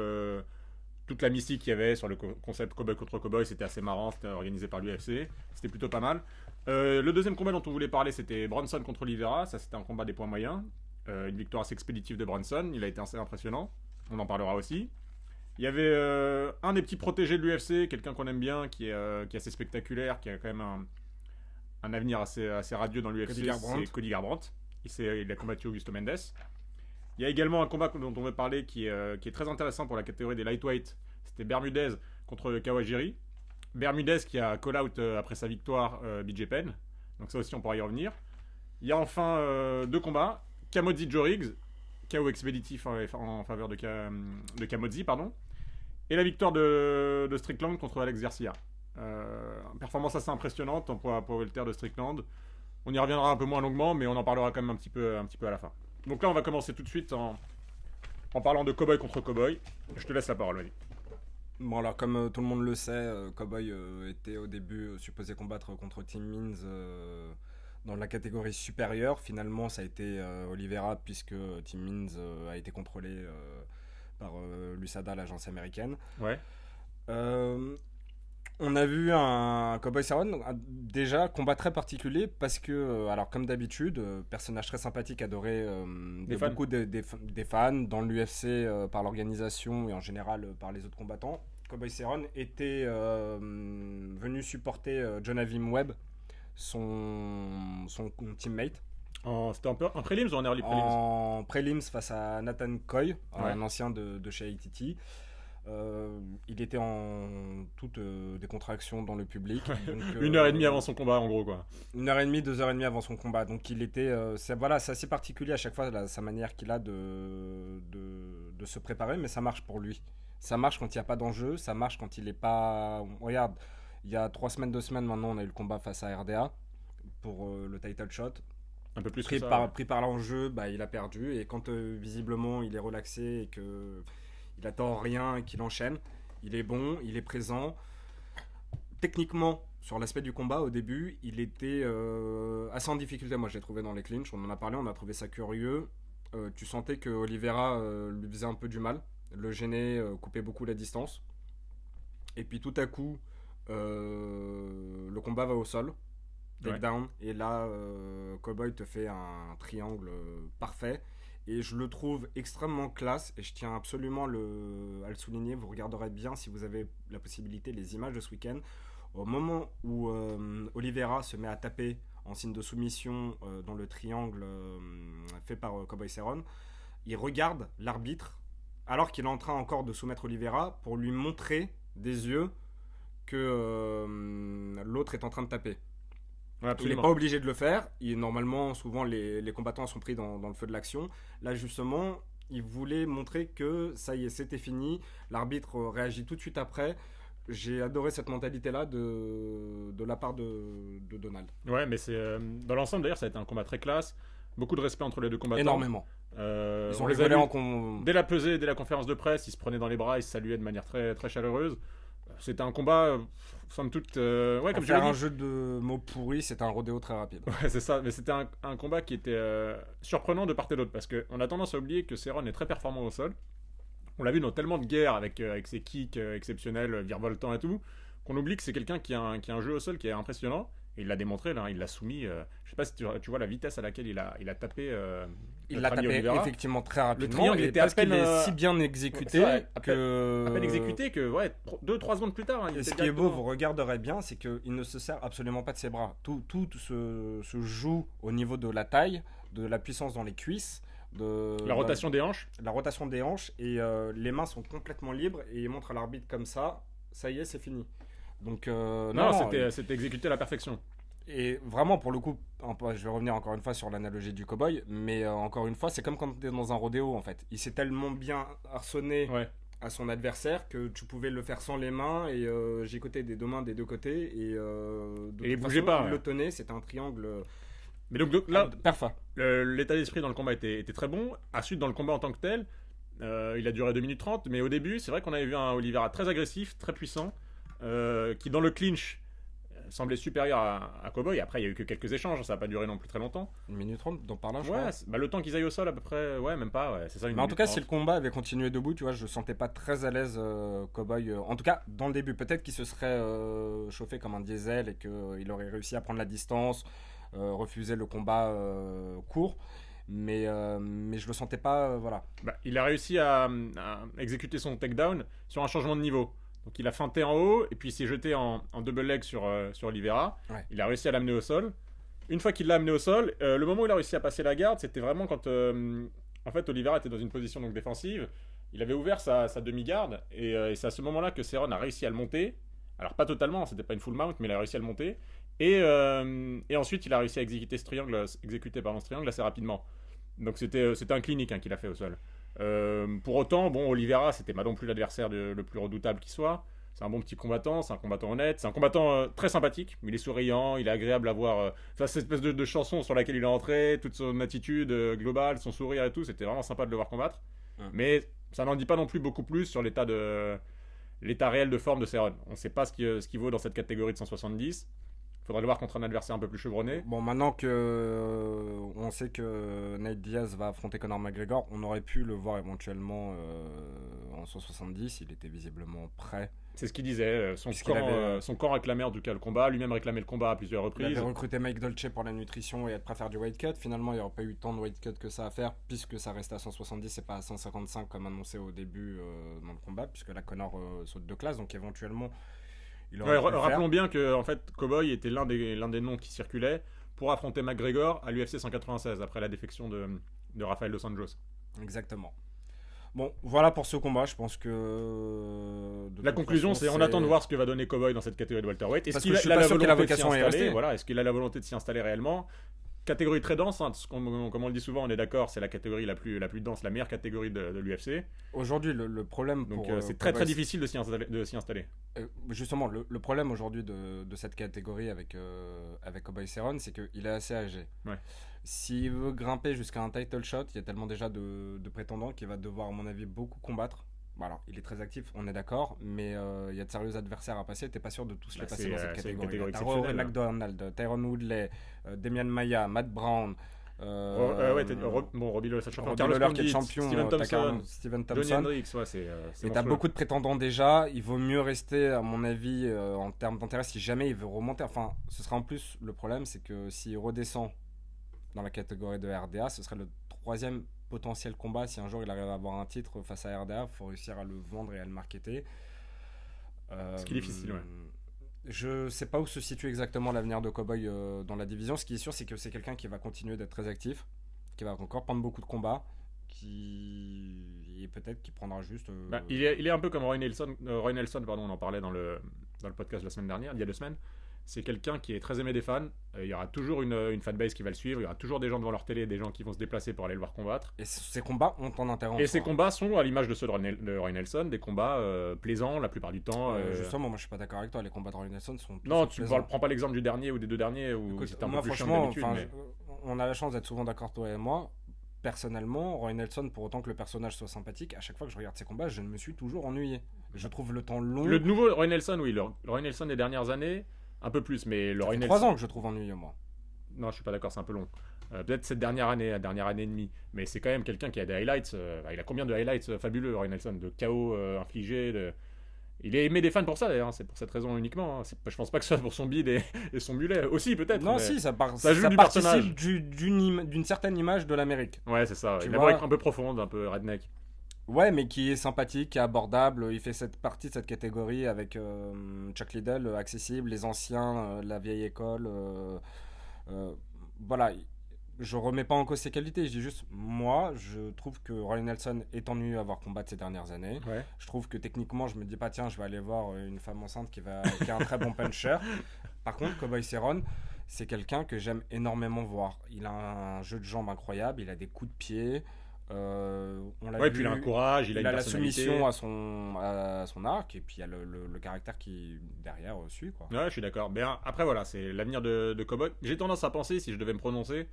toute la mystique qu'il y avait sur le concept Cowboy contre Cowboy. C'était assez marrant, c'était organisé par l'UFC. C'était plutôt pas mal. Le deuxième combat dont on voulait parler, c'était Brunson contre Oliveira. Ça, c'était un combat des points moyens. Une victoire assez expéditive de Brunson. Il a été assez impressionnant. On en parlera aussi. Il y avait un des petits protégés de l'UFC, quelqu'un qu'on aime bien, qui est assez spectaculaire, qui a quand même un avenir assez radieux dans l'UFC. Cody Garbrandt. C'est Cody Garbrandt. Il a combattu Augusto Mendes. Il y a également un combat dont on veut parler qui est très intéressant pour la catégorie des lightweight. C'était Bermudez contre Kawajiri. Bermudez qui a call-out après sa victoire BJ Penn. Donc ça aussi, on pourra y revenir. Il y a enfin deux combats. Kamodzi Joe Riggs, KO expéditif en faveur de Kamodzi, pardon. Et la victoire de Strickland contre Alex Garcia. Performance assez impressionnante en poids welter de Strickland. On y reviendra un peu moins longuement, mais on en parlera quand même un petit peu à la fin. Donc là, on va commencer tout de suite en parlant de Cowboy contre Cowboy. Je te laisse la parole, vas-y. Bon alors comme tout le monde le sait, Cowboy était au début supposé combattre contre Tim Means dans la catégorie supérieure. Finalement ça a été Oliveira puisque Tim Means a été contrôlé par l'USADA, l'agence américaine. Ouais. On a vu un Cowboy Cerrone, déjà combat très particulier parce que, alors comme d'habitude, personnage très sympathique, adoré de fans. beaucoup des fans, dans l'UFC par l'organisation et en général par les autres combattants. Cowboy Cerrone était venu supporter Jonavim Webb, son teammate. C'était un prélims ou en early prélims? En prélims face à Nathan Coy, Ouais. un ancien de chez ATT. Il était en toute décontraction dans le public. Donc, 1h30 avant son combat, en gros, quoi. 1h30, 2h30 avant son combat. Donc il était. C'est assez particulier à chaque fois sa manière qu'il a de se préparer, mais ça marche pour lui. Ça marche quand il n'y a pas d'enjeu, ça marche quand il n'est pas. Regarde, il y a 2 semaines maintenant, on a eu le combat face à RDA pour le title shot. Un peu plus Pris que ça. pris par l'enjeu, il a perdu. Et quand visiblement il est relaxé et que il attend rien et qu'il enchaîne, il est bon, il est présent. Techniquement, sur l'aspect du combat, au début, il était assez en difficulté. Moi, j'ai trouvé dans les clinches, on en a parlé, on a trouvé ça curieux. Tu sentais que Oliveira lui faisait un peu du mal, le gênait, coupait beaucoup la distance. Et puis tout à coup, le combat va au sol, takedown, et là, Cowboy te fait un triangle parfait. Et je le trouve extrêmement classe, et je tiens absolument à le souligner. Vous regarderez bien, si vous avez la possibilité, les images de ce week-end. Au moment où Oliveira se met à taper en signe de soumission dans le triangle fait par Cowboy Cerrone, il regarde l'arbitre alors qu'il est en train encore de soumettre Oliveira pour lui montrer des yeux que l'autre est en train de taper. Ouais, Il n'est pas obligé de le faire. Normalement, souvent, les combattants sont pris dans le feu de l'action. Là, justement, il voulait montrer que ça y est, c'était fini. L'arbitre réagit tout de suite après. J'ai adoré cette mentalité-là de la part de Donald. Ouais, mais c'est dans l'ensemble, d'ailleurs, ça a été un combat très classe. Beaucoup de respect entre les deux combattants. Énormément. Ils ont les dès la pesée, dès la conférence de presse, ils se prenaient dans les bras, ils se saluaient de manière très, très chaleureuse. C'était un combat, somme toute, ouais, comme faire un jeu de mots pourris, c'était un rodéo très rapide. Ouais, c'est ça, mais c'était un combat qui était surprenant de part et d'autre, parce qu'on a tendance à oublier que Cerrone est très performant au sol. On l'a vu dans tellement de guerres avec ses kicks exceptionnels, virevoltants et tout, qu'on oublie que c'est quelqu'un qui a un jeu au sol qui est impressionnant. Et il l'a démontré, là, il l'a soumis. Je sais pas si tu vois la vitesse à laquelle il a tapé. Il l'a tapé effectivement très rapidement. Le triangle était à peine si bien exécuté à peine exécuté que 2-3 secondes plus tard. Ce qui est beau, vous regarderez bien, c'est qu'il ne se sert absolument pas de ses bras. Tout se joue au niveau de la taille, de la puissance dans les cuisses. La rotation des hanches. La rotation des hanches, et les mains sont complètement libres, et il montre à l'arbitre comme ça y est, c'est fini. Donc c'était exécuté à la perfection. Et vraiment, pour le coup, je vais revenir encore une fois sur l'analogie du cow-boy, mais encore une fois, c'est comme quand tu es dans un rodéo, en fait. Il s'est tellement bien arçonné à son adversaire que tu pouvais le faire sans les mains, et gigoter des deux mains des deux côtés, et il bougeait pas. Il le tenait, c'était un triangle. Mais donc là, parfait. L'état d'esprit dans le combat était très bon. Ensuite, dans le combat en tant que tel, il a duré 2 minutes 30, mais au début, c'est vrai qu'on avait vu un Oliveira très agressif, très puissant, qui dans le clinch semblait supérieur à Cowboy. Après, il y a eu que quelques échanges, ça n'a pas duré non plus très longtemps. 1 minute 30 dans par là, je crois. Ouais, le temps qu'ils aillent au sol à peu près, même pas, c'est ça. Mais en tout cas, si le combat avait continué debout, tu vois, je ne sentais pas très à l'aise Cowboy. En tout cas, dans le début, peut-être qu'il se serait chauffé comme un diesel et qu'il aurait réussi à prendre la distance, refuser le combat court. Mais je le sentais pas, voilà. Il a réussi à exécuter son takedown sur un changement de niveau. Donc il a feinté en haut et puis il s'est jeté en double leg sur Oliveira. Ouais. Il a réussi à l'amener au sol. Une fois qu'il l'a amené au sol, le moment où il a réussi à passer la garde, c'était vraiment quand en fait Oliveira était dans une position donc défensive. Il avait ouvert sa demi-garde et c'est à ce moment-là que Cerrone a réussi à le monter. Alors pas totalement, c'était pas une full mount, mais il a réussi à le monter. Et ensuite il a réussi à exécuter ce triangle assez rapidement. Donc c'était un clinique qu'il a fait au sol. Pour autant, Oliveira, c'était pas non plus l'adversaire le plus redoutable qui soit. C'est un bon petit combattant, c'est un combattant honnête, c'est un combattant très sympathique. Il est souriant, il est agréable à voir. Cette espèce de chanson sur laquelle il est entré, toute son attitude globale, son sourire et tout, c'était vraiment sympa de le voir combattre. Mais ça n'en dit pas non plus beaucoup plus sur l'état réel de forme de Cerrone. On ne sait pas ce qu'il vaut dans cette catégorie de 170. Faudrait le voir contre un adversaire un peu plus chevronné. Bon, maintenant que on sait que Nate Diaz va affronter Conor McGregor, on aurait pu le voir éventuellement en 170. Il était visiblement prêt. C'est ce qu'il disait. Son corps réclamait en tout cas le combat. Lui-même réclamait le combat à plusieurs reprises. Il avait recruté Mike Dolce pour la nutrition et être prêt à faire du weight cut. Finalement, il n'y aurait pas eu tant de weight cut que ça à faire, puisque ça restait à 170 et pas à 155 comme annoncé au début dans le combat, puisque là Conor saute de classe, donc éventuellement. Rappelons bien que en fait, Cowboy était l'un des noms qui circulait pour affronter McGregor à l'UFC 196 après la défection de Rafael Dos Anjos. Exactement. Bon, voilà pour ce combat. Je pense que la conclusion, c'est on attend de voir ce que va donner Cowboy dans cette catégorie de welterweight. Est-ce qu'il a la volonté de s'y installer ? Voilà, est-ce qu'il a la volonté de s'y installer réellement ? Catégorie très dense, comme on le dit souvent, on est d'accord, c'est la catégorie la plus dense, la meilleure catégorie de l'UFC. Aujourd'hui, le problème donc c'est très très difficile de s'y installer. Justement, le problème aujourd'hui de cette catégorie avec Cowboy Cerrone, c'est qu'il est assez âgé. Ouais. S'il veut grimper jusqu'à un title shot, il y a tellement déjà de prétendants qu'il va devoir, à mon avis, beaucoup combattre. Bon, alors, il est très actif, on est d'accord, mais il y a de sérieux adversaires à passer. T'es pas sûr de tous les passer dans cette catégorie. Rory McDonald, Tyron Woodley, Demian Maia, Matt Brown, Robbie Lawler, ça champion. Robbie Carlos Lawler qui est Condit, champion, Steven Thompson, Steven Johnny Thompson. Hendricks, ouais, c'est Et t'as monstrueux. beaucoup de prétendants déjà. Il vaut mieux rester, à mon avis, en termes d'intérêt, si jamais il veut remonter. Enfin, ce sera en plus le problème, c'est que s'il redescend dans la catégorie de RDA, ce serait le 3e potentiel combat. Si un jour il arrive à avoir un titre face à RDA, il faut réussir à le vendre et à le marketer. Ce qui est difficile, ouais. Je sais pas où se situe exactement l'avenir de Cowboy dans la division. Ce qui est sûr, c'est que c'est quelqu'un qui va continuer d'être très actif, qui va encore prendre beaucoup de combats, et peut-être qui prendra juste. Il est un peu comme Roy Nelson, pardon, on en parlait dans le podcast la semaine dernière, il y a 2 semaines. C'est quelqu'un qui est très aimé des fans. Il y aura toujours une fanbase qui va le suivre. Il y aura toujours des gens devant leur télé, des gens qui vont se déplacer pour aller le voir combattre. Et ces combats ont un intérêt. Et ces combats sont, à l'image de ceux de Roy Nelson, des combats plaisants la plupart du temps. Justement, moi je suis pas d'accord avec toi. Les combats de Roy Nelson sont. Non, tu prends pas l'exemple du dernier ou des 2 derniers où c'était un peu plus chiant que d'habitude. Mais... on a la chance d'être souvent d'accord, toi et moi. Personnellement, Roy Nelson, pour autant que le personnage soit sympathique, à chaque fois que je regarde ses combats, je me suis toujours ennuyé. Je trouve le temps long. Le nouveau Roy Nelson, oui, le Roy Nelson des dernières années. Un peu plus, mais le ça Roy fait Nelson... 3 ans que je trouve ennuyeux, moi. Non, je suis pas d'accord, c'est un peu long. Peut-être cette dernière année et demie. Mais c'est quand même quelqu'un qui a des highlights. Il a combien de highlights fabuleux, Roy Nelson, de KO infligés. Il est aimé des fans pour ça, d'ailleurs. C'est pour cette raison uniquement. Je pense pas que ce soit pour son bide et son mulet. Aussi, peut-être. Non, si, ça joue du participe d'une certaine image de l'Amérique. Ouais, c'est ça. Il a voix un peu profonde, un peu redneck. Ouais, mais qui est sympathique, qui est abordable. Il fait cette partie de cette catégorie avec Chuck Liddell, accessible, les anciens, la vieille école. Voilà, je remets pas en cause ses qualités. Je dis juste, moi, je trouve que Roy Nelson est ennuyeux à avoir combattu ces dernières années. Ouais. Je trouve que techniquement, je me dis pas, tiens, je vais aller voir une femme enceinte qui a un très bon puncher. Par contre, Cowboy Cerrone, c'est quelqu'un que j'aime énormément voir. Il a un jeu de jambes incroyable, il a des coups de pied. On l'a vu, puis il a un courage, il a une la personnalité. soumission à son arc, et puis il y a le caractère qui derrière suit, quoi. Ouais, je suis d'accord. Mais après, voilà, c'est l'avenir de Cowboy. J'ai tendance à penser, si je devais me prononcer,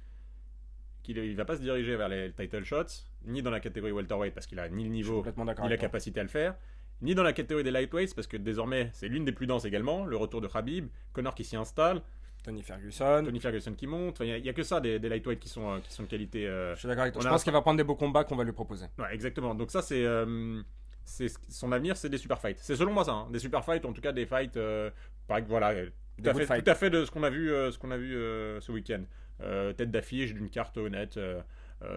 qu'il va pas se diriger vers les title shots, ni dans la catégorie welterweight, parce qu'il a ni le niveau, ni la capacité à le faire, ni dans la catégorie des lightweights, parce que désormais, c'est l'une des plus denses également, le retour de Khabib, Conor qui s'y installe, Tony Ferguson qui monte. Il y a que ça des lightweights qui sont de qualité. Je suis d'accord avec toi. Je pense qu'il va prendre des beaux combats qu'on va lui proposer. Ouais, exactement. Donc ça, c'est son avenir, c'est des super fights. C'est selon moi ça, hein. Des super fights, en tout cas des fights, voilà, tout à fait de ce qu'on a vu, ce week-end. Tête d'affiche d'une carte honnête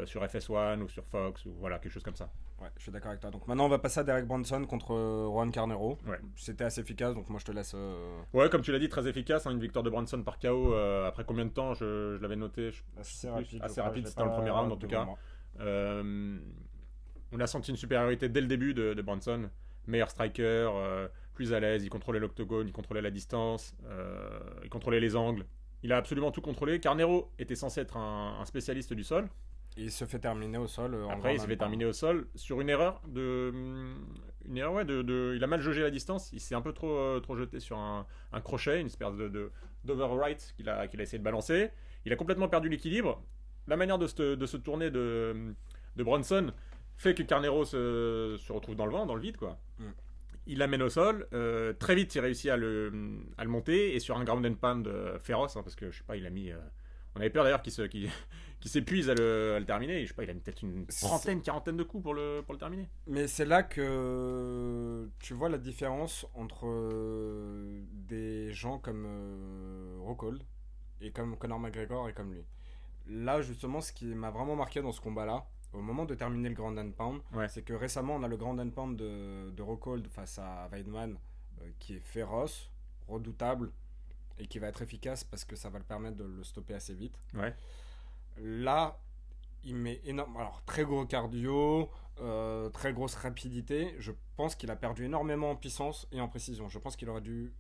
sur FS1 ou sur Fox ou voilà, quelque chose comme ça. Ouais, je suis d'accord avec toi. Donc maintenant, on va passer à Derek Brunson contre Juan Carnero. Ouais. C'était assez efficace, donc moi je te laisse. Ouais, comme tu l'as dit, très efficace. Hein, une victoire de Brunson par KO. Après combien de temps je l'avais noté Assez rapide. C'était dans le premier round en tout cas. On a senti une supériorité dès le début de Brunson. Meilleur striker, plus à l'aise. Il contrôlait l'octogone, il contrôlait la distance, il contrôlait les angles. Il a absolument tout contrôlé. Carnero était censé être un spécialiste du sol. Et il se fait terminer au sol. Après, il se fait terminer au sol sur une erreur il a mal jaugé la distance. Il s'est un peu trop jeté sur un crochet, une espèce d'overright qu'il a essayé de balancer. Il a complètement perdu l'équilibre. La manière de se tourner de Brunson fait que Carnero se retrouve dans le vent, dans le vide, quoi. Il l'amène au sol. Très vite, il réussit à le monter et sur un ground and pound féroce, hein, parce que je sais pas, il a mis. On avait peur d'ailleurs qu'il s'épuise à le terminer. Je sais pas, il a mis peut-être une quarantaine de coups pour le terminer. Mais c'est là que tu vois la différence entre des gens comme Rockhold et comme Conor McGregor et comme lui. Là, justement, ce qui m'a vraiment marqué dans ce combat-là, au moment de terminer le ground and pound, c'est que récemment, on a le ground and pound de Rockhold face à Weidman qui est féroce, redoutable, et qui va être efficace parce que ça va le permettre de le stopper assez vite. Ouais. Là, il met énorme. Alors, très gros cardio, très grosse rapidité. Je pense qu'il a perdu énormément en puissance et en précision. Je pense qu'il aurait dû,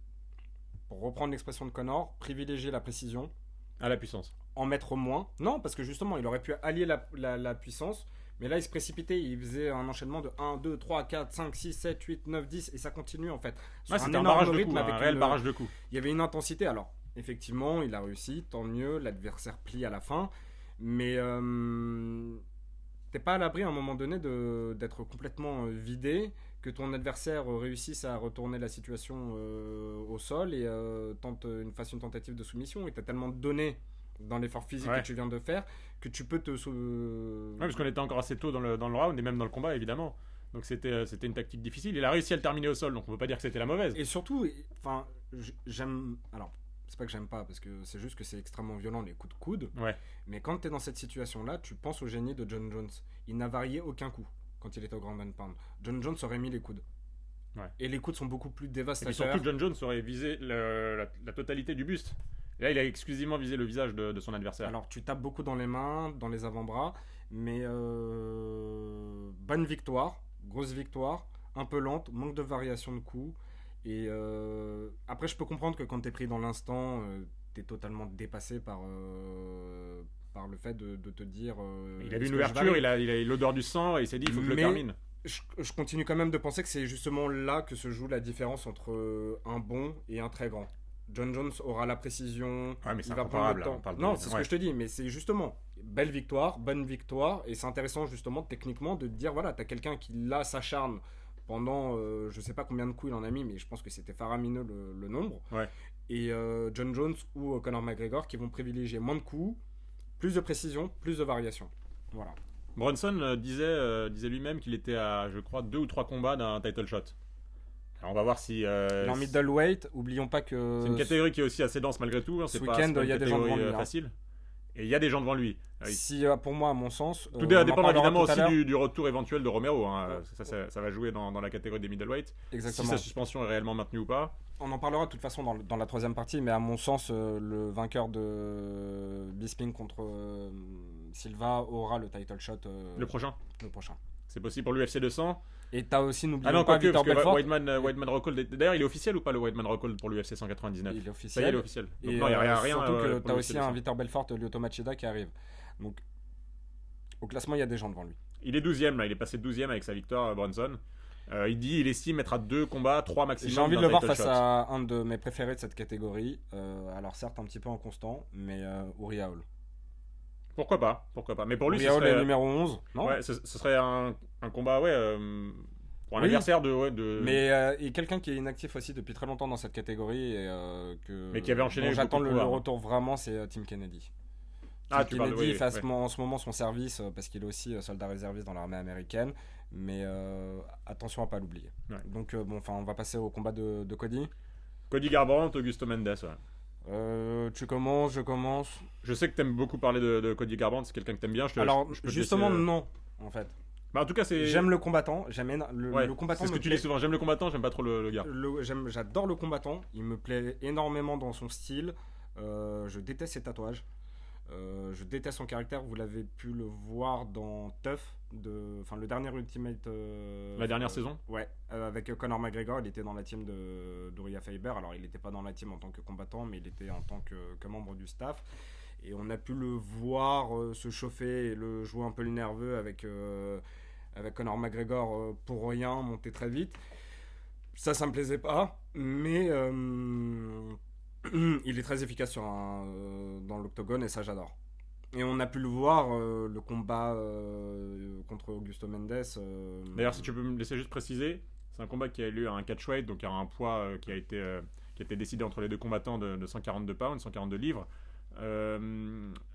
pour reprendre l'expression de Conor, privilégier la précision. À la puissance. En mettre moins. Non, parce que justement, il aurait pu allier la puissance. Mais là, il se précipitait, il faisait un enchaînement de 1, 2, 3, 4, 5, 6, 7, 8, 9, 10, et ça continue en fait. C'était un barrage de coups, un réel barrage de coups. Il y avait une intensité, alors effectivement, il a réussi, tant mieux, l'adversaire plie à la fin, mais t'es pas à l'abri à un moment donné d'être complètement vidé, que ton adversaire réussisse à retourner la situation au sol et fasse une tentative de soumission, et t'as tellement donné dans l'effort physique Ouais. que tu viens de faire, que tu peux te... Ouais, parce qu'on était encore assez tôt dans le round et même dans le combat, évidemment. Donc c'était une tactique difficile. Il a réussi à le terminer au sol, donc on peut pas dire que c'était la mauvaise. Et surtout, enfin, j'aime... Alors, c'est pas que j'aime pas, parce que c'est juste que c'est extrêmement violent, les coups de coude. Ouais. Mais quand tu es dans cette situation-là, tu penses au génie de John Jones. Il n'a varié aucun coup quand il était au Grand Pound. John Jones aurait mis les coudes. Ouais. Et les coudes sont beaucoup plus Et puis dévastateurs. surtout, John Jones aurait visé la totalité du buste. Et là, il a exclusivement visé le visage de son adversaire. Alors, tu tapes beaucoup dans les mains, dans les avant-bras, mais bonne victoire, grosse victoire, un peu lente, manque de variation de coups. Et après, je peux comprendre que quand tu es pris dans l'instant, tu es totalement dépassé par le fait de te dire. Il a vu est-ce une que je ouverture, varie il a eu l'odeur du sang et il s'est dit il faut que je le Mais- termine. Je continue quand même de penser que c'est justement là que se joue la différence entre un bon et un très grand. John Jones aura la précision, Ouais, mais c'est il va prendre le incomparable, temps. on parle de- Non, c'est ce ouais. que je te dis, mais c'est justement belle victoire, bonne victoire, et c'est intéressant justement techniquement de te dire voilà, t'as quelqu'un qui là s'acharne pendant je sais pas combien de coups il en a mis, mais je pense que c'était faramineux le nombre. Ouais. Et John Jones ou Conor McGregor qui vont privilégier moins de coups, plus de précision, plus de variation. Voilà. Bronson disait lui-même qu'il était à, je crois, 2 ou 3 combats d'un title shot. Alors on va voir si. Il est en middleweight, oublions pas que. C'est une catégorie qui est aussi assez dense malgré tout. Hein, ce c'est pas, week-end, c'est pas il y a une des gens catégorie devant lui, hein. facile. Et il y a des gens devant lui. Si pour moi, à mon sens, Tout on en dépend parlera évidemment tout à aussi l'heure. du retour éventuel de Romero. Hein. Ça va jouer dans la catégorie des middleweight. Exactement. Si sa suspension est réellement maintenue ou pas. On en parlera de toute façon dans la troisième partie, mais à mon sens, le vainqueur de Bisping contre Silva aura le title shot Le prochain. le prochain. C'est possible pour l'UFC 200. Et t'as aussi, Ah n'oublions non, pas quoique, Victor parce que Belfort. Whiteman Rockhold. D'ailleurs, il est officiel ou pas le Whiteman Rockhold pour l'UFC 199? Il est Ça y est, officiel. il est officiel. Donc Et non, il n'y a rien. surtout que pour t'as l'UFC aussi 200. un Victor Belfort, Lyoto Machida qui arrive. Donc, au classement, il y a des gens devant lui. Il est 12ème là, il est passé 12ème avec sa victoire, Bronson. Il estime être à 2 combats, 3 maximum. J'ai envie de d'un le voir title face shot. à un de mes préférés de cette catégorie. Alors, certes, un petit peu inconstant, mais Uriah Hall. Pourquoi pas. Mais pour lui, ce Uriah Hall est serait, numéro 11, non ouais, ce serait un combat, pour un Oui. adversaire de. Mais et quelqu'un qui est inactif aussi depuis très longtemps dans cette catégorie et Mais qui avait enchaîné dont j'attends beaucoup de le pouvoir. retour vraiment, c'est Tim Kennedy. Ah, Tim tu parles, Kennedy oui, fait oui. en ce moment son service parce qu'il est aussi soldat réserviste dans l'armée américaine, mais attention à pas l'oublier. Ouais. Donc on va passer au combat de Cody. Cody Garbrandt, Augusto Mendes. Ouais. Tu commences, je commence. Je sais que t'aimes beaucoup parler de Cody Garbrandt, c'est quelqu'un que t'aimes bien. Alors je peux te justement laisser, non, en fait. Bah, en tout cas, c'est. J'aime le combattant, Ouais, le combattant. c'est ce que me tu plaît. dis souvent. J'aime le combattant, j'aime pas trop le gars. J'adore le combattant, il me plaît énormément dans son style. Je déteste ses tatouages. Je déteste son caractère. Vous l'avez pu le voir dans Tough, le dernier Ultimate. La dernière saison. Ouais, avec Conor McGregor, il était dans la team d'Uriah Faber. Alors, il n'était pas dans la team en tant que combattant, mais il était en tant que membre du staff. Et on a pu le voir se chauffer et le jouer un peu le nerveux avec Conor McGregor pour rien, monter très vite. Ça me plaisait pas, mais il est très efficace dans l'octogone et ça j'adore. Et on a pu le voir, le combat contre Augusto Mendes. D'ailleurs, si tu peux me laisser juste préciser, c'est un combat qui a eu lieu à un catchweight, donc à un poids qui a été décidé entre les deux combattants de 142 pounds, 142 livres.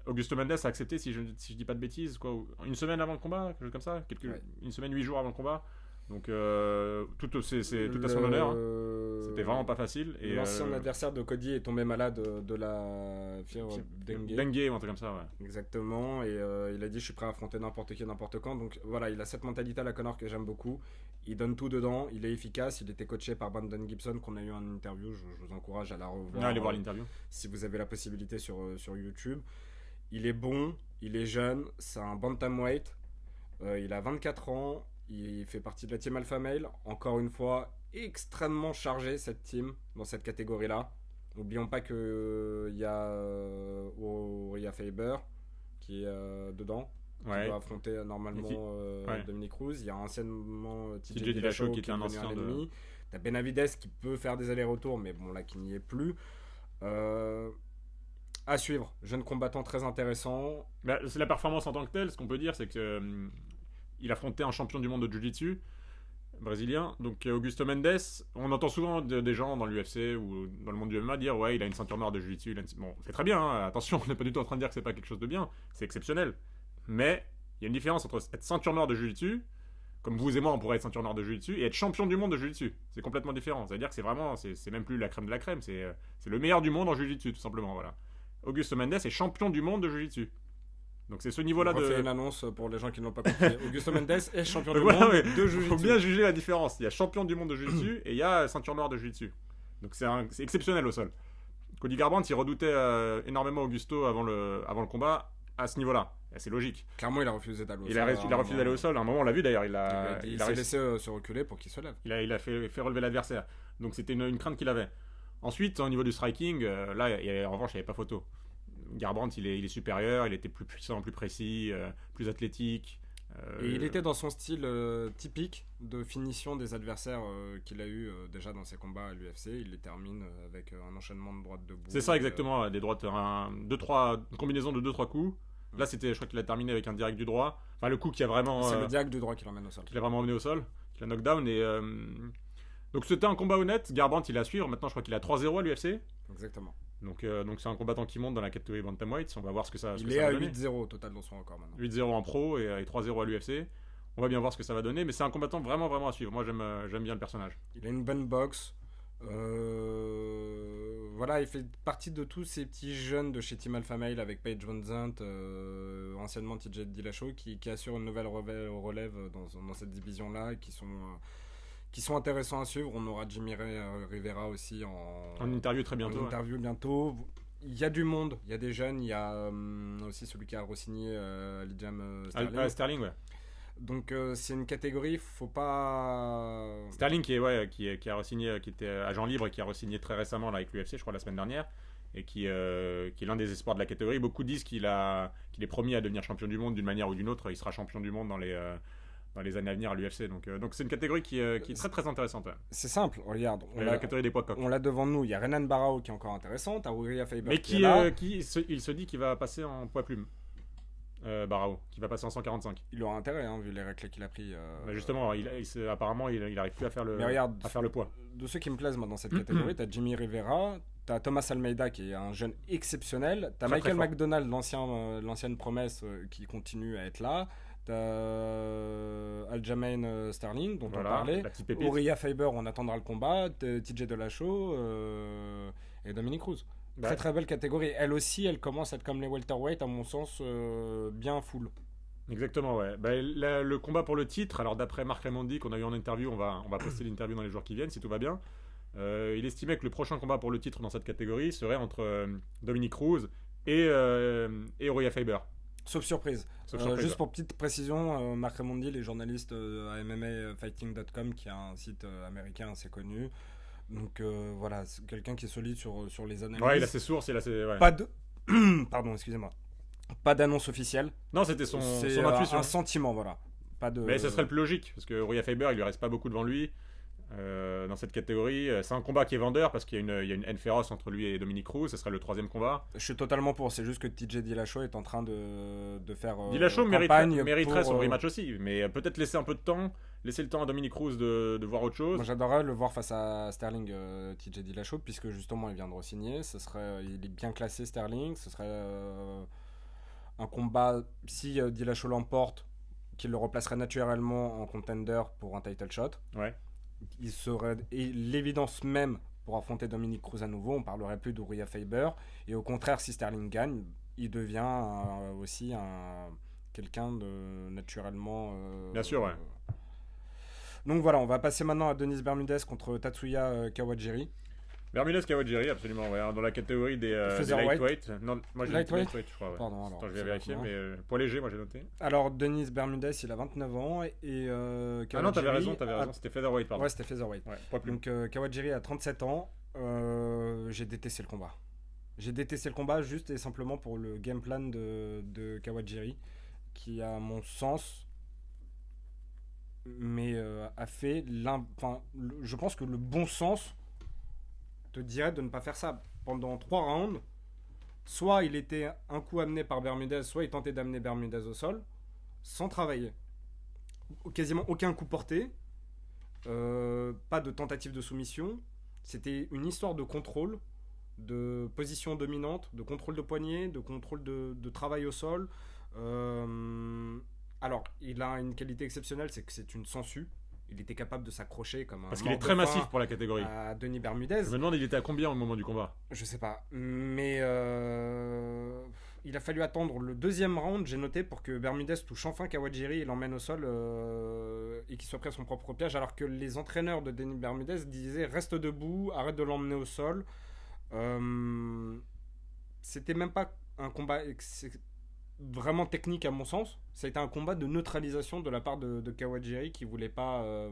Augusto Mendes a accepté, si je dis pas de bêtises, une semaine avant le combat, quelque chose comme ça, Ouais. une semaine, 8 jours avant le combat. Donc tout à son honneur. Hein. C'était vraiment pas facile. Et l'ancien adversaire de Cody est tombé malade de la fièvre dengue. Dengue ou un truc comme ça, ouais. Exactement, et il a dit je suis prêt à affronter n'importe qui, n'importe quand. Donc voilà, il a cette mentalité à la Conor que j'aime beaucoup. Il donne tout dedans, il est efficace, il était coaché par Brandon Gibson qu'on a eu en interview. Je vous encourage à la revoir. Allez voir l'interview. Si vous avez la possibilité sur YouTube. Il est bon, il est jeune, c'est un bantamweight. Il a 24 ans, il fait partie de la team Alpha Male. Encore une fois, extrêmement chargée cette team dans cette catégorie-là. N'oublions pas qu'il y a Uriah Faber qui est dedans. Qui Ouais. doit affronter normalement Ouais. Dominic Cruz. Il y a anciennement TJ Dillashaw qui était un ancien de... ennemi. T'as Benavidez qui peut faire des allers-retours, mais bon là qui n'y est plus. À suivre, jeune combattant très intéressant. Bah, c'est la performance en tant que telle. Ce qu'on peut dire, c'est que il affrontait un champion du monde de Jiu-Jitsu. brésilien. Donc Augusto Mendes, on entend souvent des gens dans l'UFC ou dans le monde du MMA dire ouais, il a une ceinture noire de jiu-jitsu. Bon, c'est très bien, hein, attention, on n'est pas du tout en train de dire que c'est pas quelque chose de bien, c'est exceptionnel. Mais il y a une différence entre être ceinture noire de jiu-jitsu, comme vous et moi on pourrait être ceinture noire de jiu-jitsu, et être champion du monde de jiu-jitsu. C'est complètement différent. C'est-à-dire que c'est vraiment, c'est même plus la crème de la crème, c'est le meilleur du monde en jiu-jitsu, tout simplement. Voilà. Augusto Mendes est champion du monde de jiu-jitsu. Donc c'est ce niveau-là On de. refait une annonce pour les gens qui ne l'ont pas compris. Augusto Mendes est champion du Voilà, monde ouais. de jiu-jitsu. Il faut bien juger la différence. Il y a champion du monde de jiu-jitsu et il y a ceinture noire de jiu-jitsu. Donc c'est exceptionnel au sol. Cody Garbrandt, il redoutait énormément Augusto avant le combat à ce niveau-là. Et c'est logique. Clairement, il a refusé d'aller au sol. Il a refusé d'aller au sol. À un moment, on l'a vu d'ailleurs. Il s'est laissé se reculer pour qu'il se lève. Il a fait relever l'adversaire. Donc c'était une crainte qu'il avait. Ensuite, au niveau du striking, là, en revanche, il n'y avait pas photo. Garbrandt, il est supérieur, il était plus puissant, plus précis, plus athlétique. Et il était dans son style typique de finition des adversaires qu'il a eu déjà dans ses combats à l'UFC. Il les termine avec un enchaînement de droites debout. C'est ça exactement, des droites, une combinaison de 2-3 coups. Là, je crois qu'il a terminé avec un direct du droit. Enfin, le coup qui a vraiment. C'est le direct du droit qui l'emmène au sol. Qui l'a vraiment emmené au sol, qui l'a knockdown. Donc c'était un combat honnête. Garbrandt, il a à suivre. Maintenant, je crois qu'il a 3-0 à l'UFC. Exactement. Donc c'est un combattant qui monte dans la catégorie bantamweight. On va voir ce que ça va donner. Il est à 8-0 au total dans son record maintenant. 8-0 en pro et 3-0 à l'UFC. On va bien voir ce que ça va donner. Mais c'est un combattant vraiment, vraiment à suivre. Moi, j'aime bien le personnage. Il a une bonne boxe. Voilà, il fait partie de tous ces petits jeunes de chez Team Alpha Male avec Paige VanZant, anciennement TJ Dillashaw, qui assurent une nouvelle relève dans cette division-là, qui sont intéressants à suivre. On aura Jimmy Rivera aussi en interview très bientôt. En interview bientôt. Il y a du monde, il y a des jeunes, il y a aussi celui qui a re-signé Aljamain Sterling. Sterling, ouais. Donc c'est une catégorie, faut pas. Sterling qui a re-signé, qui était agent libre et qui a re-signé très récemment là, avec l'UFC, je crois la semaine dernière, et qui est l'un des espoirs de la catégorie. Beaucoup disent qu'il est promis à devenir champion du monde d'une manière ou d'une autre. Il sera champion du monde dans les années à venir à l'UFC. Donc c'est une catégorie qui est très très intéressante. Ouais. C'est simple, regarde. La catégorie des poids coqs. On l'a devant nous. Il y a Renan Barao qui est encore intéressant. T'as Urijah Faber mais qui est là. Il se dit qu'il va passer en poids plume. Barao, qui va passer en 145. Il aura intérêt, hein, vu les raclés qu'il a pris. Justement, apparemment, il arrive plus à faire le poids. De ceux qui me plaisent moi, dans cette catégorie, t'as Jimmy Rivera, t'as Thomas Almeida qui est un jeune exceptionnel, t'as très, Michael très McDonald, l'ancienne promesse qui continue à être là, t'as Aljamain Sterling dont on parlait, Urijah Faber, on attendra le combat, TJ Dillashaw et Dominic Cruz. Très très belle catégorie. Elle aussi, elle commence à être comme les welterweight, à mon sens, bien full. Exactement, ouais. Le combat pour le titre, alors d'après Marc Raimondi qu'on a eu en interview, on va poster l'interview dans les jours qui viennent si tout va bien. Il estimait que le prochain combat pour le titre dans cette catégorie serait entre Dominic Cruz et Urijah Faber. Sauf surprise. Juste pour petite précision, Marc Raimondi, les journalistes à MMAfighting.com, qui est un site américain assez connu. Donc voilà, c'est quelqu'un qui est solide sur les analyses. Ouais, il a ses sources, ouais. Pas de pardon, excusez-moi. Pas d'annonce officielle. Non, c'était son intuition. Un sentiment, voilà. Mais ça serait le plus logique parce que Urijah Faber, il lui reste pas beaucoup devant lui dans cette catégorie. C'est un combat qui est vendeur parce qu'il y a une haine féroce entre lui et Dominic Cruz. Ce serait le 3e combat. Je suis totalement pour. C'est juste que TJ Dillashaw est en train de faire Dillashaw mériterait son rematch aussi, mais peut-être laisser un peu de temps. Laisser le temps à Dominic Cruz de voir autre chose. Moi, j'adorerais le voir face à Sterling, TJ Dillashaw, puisque justement il vient de re-signer. Il est bien classé, Sterling. Ce serait un combat, si Dillashaw l'emporte, qu'il le replacerait naturellement en contender pour un title shot. Ouais. Il serait l'évidence même pour affronter Dominic Cruz à nouveau. On parlerait plus d'Urijah Faber. Et au contraire, si Sterling gagne, il devient aussi quelqu'un de naturellement. Bien sûr, ouais. Donc voilà, on va passer maintenant à Denis Bermudez contre Tatsuya Kawajiri. Bermudez Kawajiri, absolument, ouais, dans la catégorie des lightweight. Non, moi j'ai lightweight, je crois. Ouais. Pardon, alors. Attends, je vais vérifier, mais poids léger, moi j'ai noté. Alors Denis Bermudez, il a 29 ans et Kawajiri. Ah non, t'avais raison, c'était featherweight, pardon. Ouais, c'était featherweight. Ouais, poids plume. Donc Kawajiri a 37 ans. J'ai détesté le combat. J'ai détesté le combat juste et simplement pour le game plan de Kawajiri, qui à mon sens a fait je pense que le bon sens te dirait de ne pas faire ça. Pendant 3 rounds, soit il était un coup amené par Bermudez, soit il tentait d'amener Bermudez au sol sans travailler, quasiment aucun coup porté. pas de tentative de soumission. C'était une histoire de contrôle, de position dominante, de contrôle de poignet, de contrôle de travail au sol. Alors, il a une qualité exceptionnelle, c'est que c'est une sangsue. Il était capable de s'accrocher comme un Parce qu'il est mort de très faim massif pour la catégorie. à Denis Bermudez. Je me demande, il était à combien au moment du combat? Je sais pas. Mais il a fallu attendre le deuxième round, j'ai noté, pour que Bermudez touche enfin Kawajiri et l'emmène au sol et qu'il soit pris à son propre piège, alors que les entraîneurs de Denis Bermudez disaient reste debout, arrête de l'emmener au sol. C'était même pas un combat vraiment technique à mon sens. Ça a été un combat de neutralisation de la part de Kawajiri qui voulait pas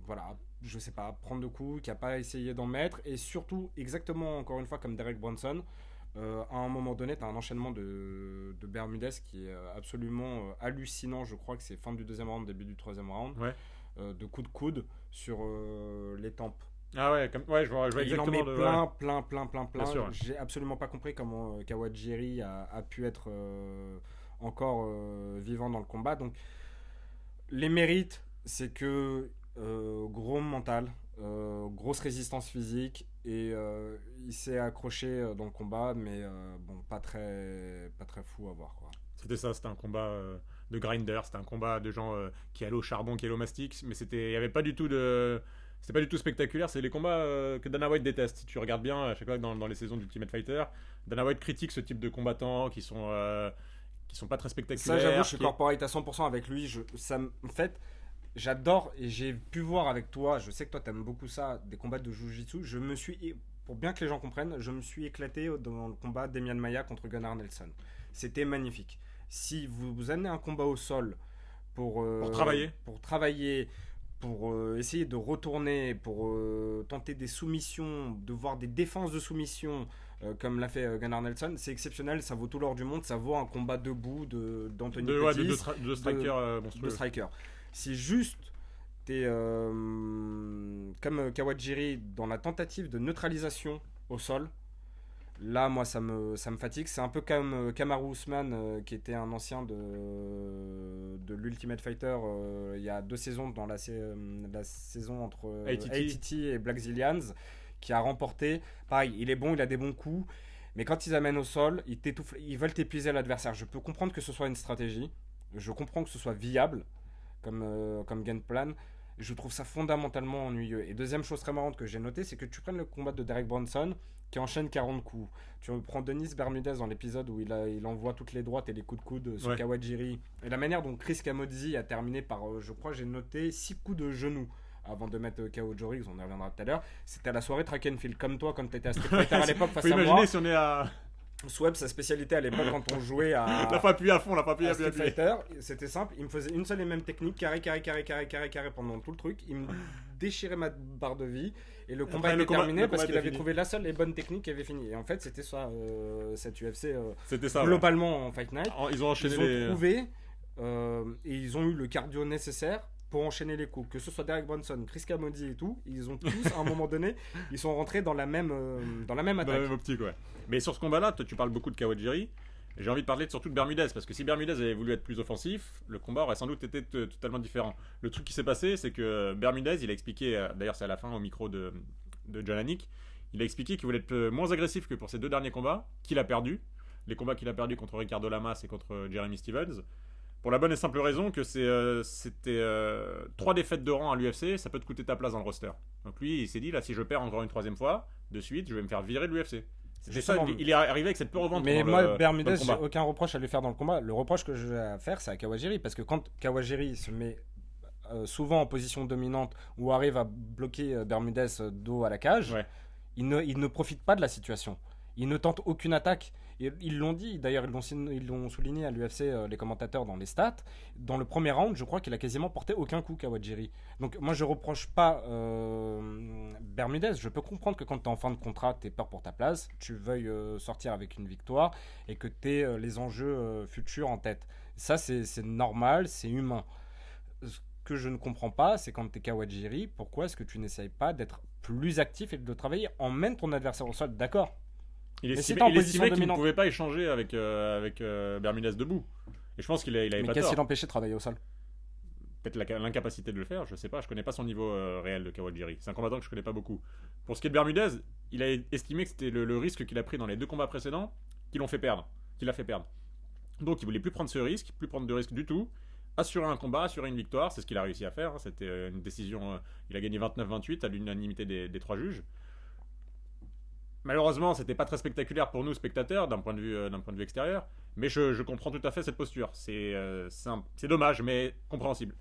voilà, je sais pas, prendre de coups, qui a pas essayé d'en mettre, et surtout exactement encore une fois comme Derek Brunson, à un moment donné tu as un enchaînement de Bermudez qui est absolument hallucinant. Je crois que c'est fin du deuxième round, début du troisième round, Ouais. de coups de coude sur les tempes. Ah ouais, ouais, je vois Il en exactement. met plein. Bien sûr, ouais. J'ai absolument pas compris comment Kawajiri a pu être encore vivant dans le combat. Donc les mérites, c'est que gros mental, grosse résistance physique, et il s'est accroché dans le combat, mais bon, pas très fou à voir, quoi. C'était ça, c'était un combat de grinder, c'était un combat de gens qui allaient au charbon, qui allaient au mastix, mais il y avait pas du tout de... C'était pas du tout spectaculaire. C'est les combats que Dana White déteste. Si tu regardes bien, à chaque fois dans les saisons d'Ultimate Fighter, Dana White critique ce type de combattants qui sont pas très spectaculaires. Ça, j'avoue, je suis corporate à 100% avec lui. En fait, j'adore, et j'ai pu voir avec toi, je sais que toi t'aimes beaucoup ça, des combats de Jiu-Jitsu. Pour bien que les gens comprennent, je me suis éclaté dans le combat d'Emian Maia contre Gunnar Nelson. C'était magnifique. Si vous amenez un combat au sol pour travailler, pour essayer de retourner, pour tenter des soumissions, de voir des défenses de soumission comme l'a fait Gunnar Nelson, c'est exceptionnel, ça vaut tout l'or du monde, ça vaut un combat debout d'Anthony Pettis, de striker monstrueux. de striker. Si juste t'es comme Kawajiri dans la tentative de neutralisation au sol, là, moi, ça me fatigue. C'est un peu comme Kamaru Usman, qui était un ancien de l'Ultimate Fighter il y a 2 saisons, dans la saison entre ATT et Black Zillions, qui a remporté. Pareil, il est bon, il a des bons coups, mais quand ils amènent au sol, ils t'étouffent, ils veulent t'épuiser l'adversaire. Je peux comprendre que ce soit une stratégie, je comprends que ce soit viable comme game plan. Je trouve ça fondamentalement ennuyeux. Et deuxième chose très marrante que j'ai notée, c'est que tu prennes le combat de Derek Brunson qui enchaîne 40 coups. Tu prends Denis Bermudez dans l'épisode où il envoie toutes les droites et les coups de coude sur Kawajiri. Et la manière dont Chris Camozzi a terminé par, je crois, j'ai noté 6 coups de genoux avant de mettre KO Joris, on y reviendra tout à l'heure. C'était à la soirée track and field, comme toi, quand tu étais à Street Fighter à l'époque face à moi. Imaginer si on est à... Sweb, sa spécialité à l'époque quand on jouait à... La fois appuyée à fond, Street Fighter, c'était simple, il me faisait une seule et même technique, carré pendant tout le truc, il me déchirait ma barre de vie, et le combat était terminé parce qu'il avait trouvé la seule et bonne technique qui avait fini. Et en fait, c'était ça, cette UFC, c'était ça, globalement en Fight Night. Ils ont enchaîné ils ont trouvé, et ils ont eu le cardio nécessaire pour enchaîner les coups, que ce soit Derek Brunson, Chris Camozzi et tout, ils ont tous à un moment donné, ils sont rentrés dans la même attaque. Dans la même optique, ouais. Mais sur ce combat-là, tu parles beaucoup de Kawajiri. J'ai envie de parler surtout de Bermudez, parce que si Bermudez avait voulu être plus offensif, le combat aurait sans doute été totalement différent. Le truc qui s'est passé, c'est que Bermudez, il a expliqué, d'ailleurs c'est à la fin au micro de John Anik, il a expliqué qu'il voulait être moins agressif que pour ses 2 derniers combats, qu'il a perdu. Les combats qu'il a perdus contre Ricardo Lamas et contre Jeremy Stevens. Pour la bonne et simple raison que c'était 3 défaites de rang à l'UFC, ça peut te coûter ta place dans le roster. Donc lui, il s'est dit, là, si je perds encore une 3e fois, de suite, je vais me faire virer de l'UFC. C'est ça, il est arrivé avec cette peur au ventre. Mais moi, Bermudez, j'ai aucun reproche à lui faire dans le combat. Le reproche que j'ai à faire, c'est à Kawajiri. Parce que quand Kawajiri se met souvent en position dominante ou arrive à bloquer Bermudez dos à la cage, il ne profite pas de la situation. Il ne tente aucune attaque. Ils l'ont dit, d'ailleurs ils l'ont souligné à l'UFC, les commentateurs dans les stats. Dans le premier round, je crois qu'il a quasiment porté aucun coup Kawajiri. Donc moi je reproche pas Bermudez. Je peux comprendre que quand tu es en fin de contrat, tu es peur pour ta place, tu veuilles sortir avec une victoire et que tu aies les enjeux futurs en tête. Ça c'est normal, c'est humain. Ce que je ne comprends pas, c'est quand tu es Kawajiri, pourquoi est-ce que tu n'essayes pas d'être plus actif et de travailler, emmène ton adversaire au sol, d'accord. Il estimait qu'il ne pouvait pas échanger avec Bermudez debout. Et je pense qu'il avait pas tort. Mais qu'est-ce qui l'empêchait de travailler au sol? peut-être l'incapacité de le faire, je sais pas, je connais pas son niveau réel de Kawajiri. C'est un combattant que je connais pas beaucoup. Pour ce qui est de Bermudez, il a estimé que c'était le risque qu'il a pris dans les 2 combats précédents qui l'a fait perdre. Donc il voulait plus prendre ce risque, plus prendre de risque du tout, assurer un combat, assurer une victoire, c'est ce qu'il a réussi à faire. C'était une décision, il a gagné 29-28 à l'unanimité des 3 juges. Malheureusement, c'était pas très spectaculaire pour nous spectateurs d'un point de vue extérieur, mais je comprends tout à fait cette posture. C'est dommage, mais compréhensible.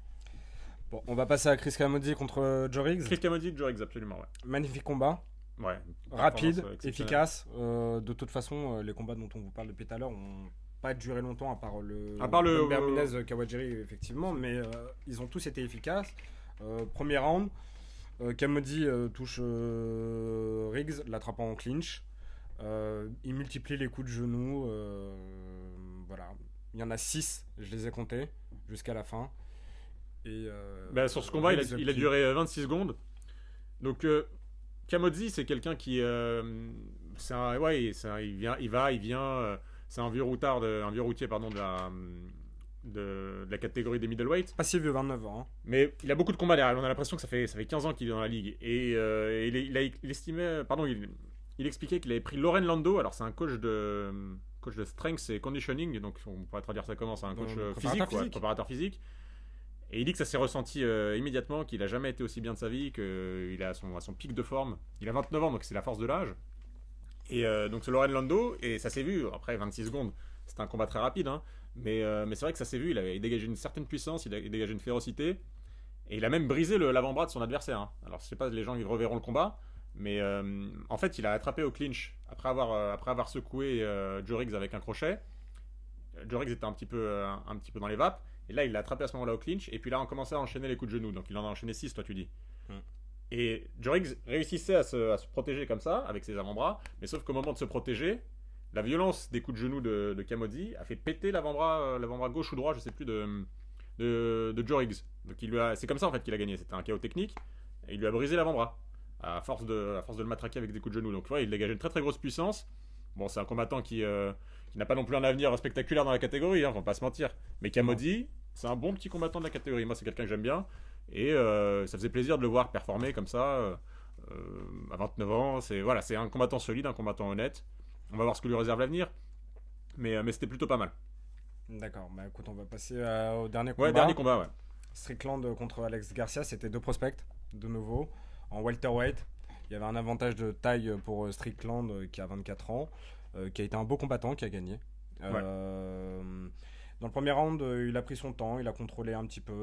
Bon, on va passer à Chris Camozzi contre Joe Riggs. Chris Camozzi, Joe Riggs, absolument, ouais. Magnifique combat. Ouais. Rapide, efficace. De toute façon, les combats dont on vous parle depuis tout à l'heure ont pas duré longtemps, à part le Bermudez Kawajiri, effectivement, mais ils ont tous été efficaces. Premier round, Camozzi touche Riggs, l'attrapant en clinch. Il multiplie les coups de genoux. Voilà. Il y en a 6, je les ai comptés, jusqu'à la fin. Et, sur ce combat, il a duré 26 secondes. Donc, Camozzi, c'est quelqu'un qui. Il vient. C'est un vieux routier de la catégorie des middleweight. Pas si vieux, 29 ans. Hein. Mais il a beaucoup de combats derrière. On a l'impression que ça fait 15 ans qu'il est dans la ligue. Et il expliquait qu'il avait pris Loren Lando. Alors, c'est un coach de strength et conditioning. Donc, on pourrait traduire ça comment ? C'est un coach préparateur physique. Et il dit que ça s'est ressenti immédiatement, qu'il a jamais été aussi bien de sa vie, qu'il est à son pic de forme. Il a 29 ans, donc c'est la force de l'âge. Et donc c'est Loren Lando, et ça s'est vu, après 26 secondes, c'était un combat très rapide, hein, mais c'est vrai que ça s'est vu, il dégagé une certaine puissance, il dégagé une férocité, et il a même brisé l'avant-bras de son adversaire. Hein. Alors je sais pas, les gens ils reverront le combat, mais en fait il a attrapé au clinch, après avoir secoué Joe Riggs avec un crochet. Joe Riggs était un petit peu dans les vapes, et là il l'a attrapé à ce moment-là au clinch, et puis là on commençait à enchaîner les coups de genoux, donc il en a enchaîné 6, toi tu dis. Et Joe Riggs réussissait à se protéger comme ça, avec ses avant-bras, mais sauf qu'au moment de se protéger, la violence des coups de genoux de Camozzi a fait péter l'avant-bras gauche ou droit, je sais plus, de Joe Riggs. Donc c'est comme ça en fait qu'il a gagné, c'était un KO technique, et il lui a brisé l'avant-bras, à force de le matraquer avec des coups de genoux. Donc il dégageait une très très grosse puissance. Bon, c'est un combattant qui n'a pas non plus un avenir spectaculaire dans la catégorie, on va pas se mentir. Mais Camozzi, c'est un bon petit combattant de la catégorie, moi c'est quelqu'un que j'aime bien. Et ça faisait plaisir de le voir performer comme ça à 29 ans. C'est un combattant solide, un combattant honnête. On va voir ce que lui réserve l'avenir. Mais c'était plutôt pas mal. D'accord, bah écoute, on va passer au dernier combat. Ouais, dernier combat, ouais. Strickland contre Alex Garcia, c'était 2 prospects, de nouveau, en welterweight. Il y avait un avantage de taille pour Strickland qui a 24 ans, qui a été un beau combattant, qui a gagné. Ouais. Dans le premier round, il a pris son temps, il a contrôlé un petit peu.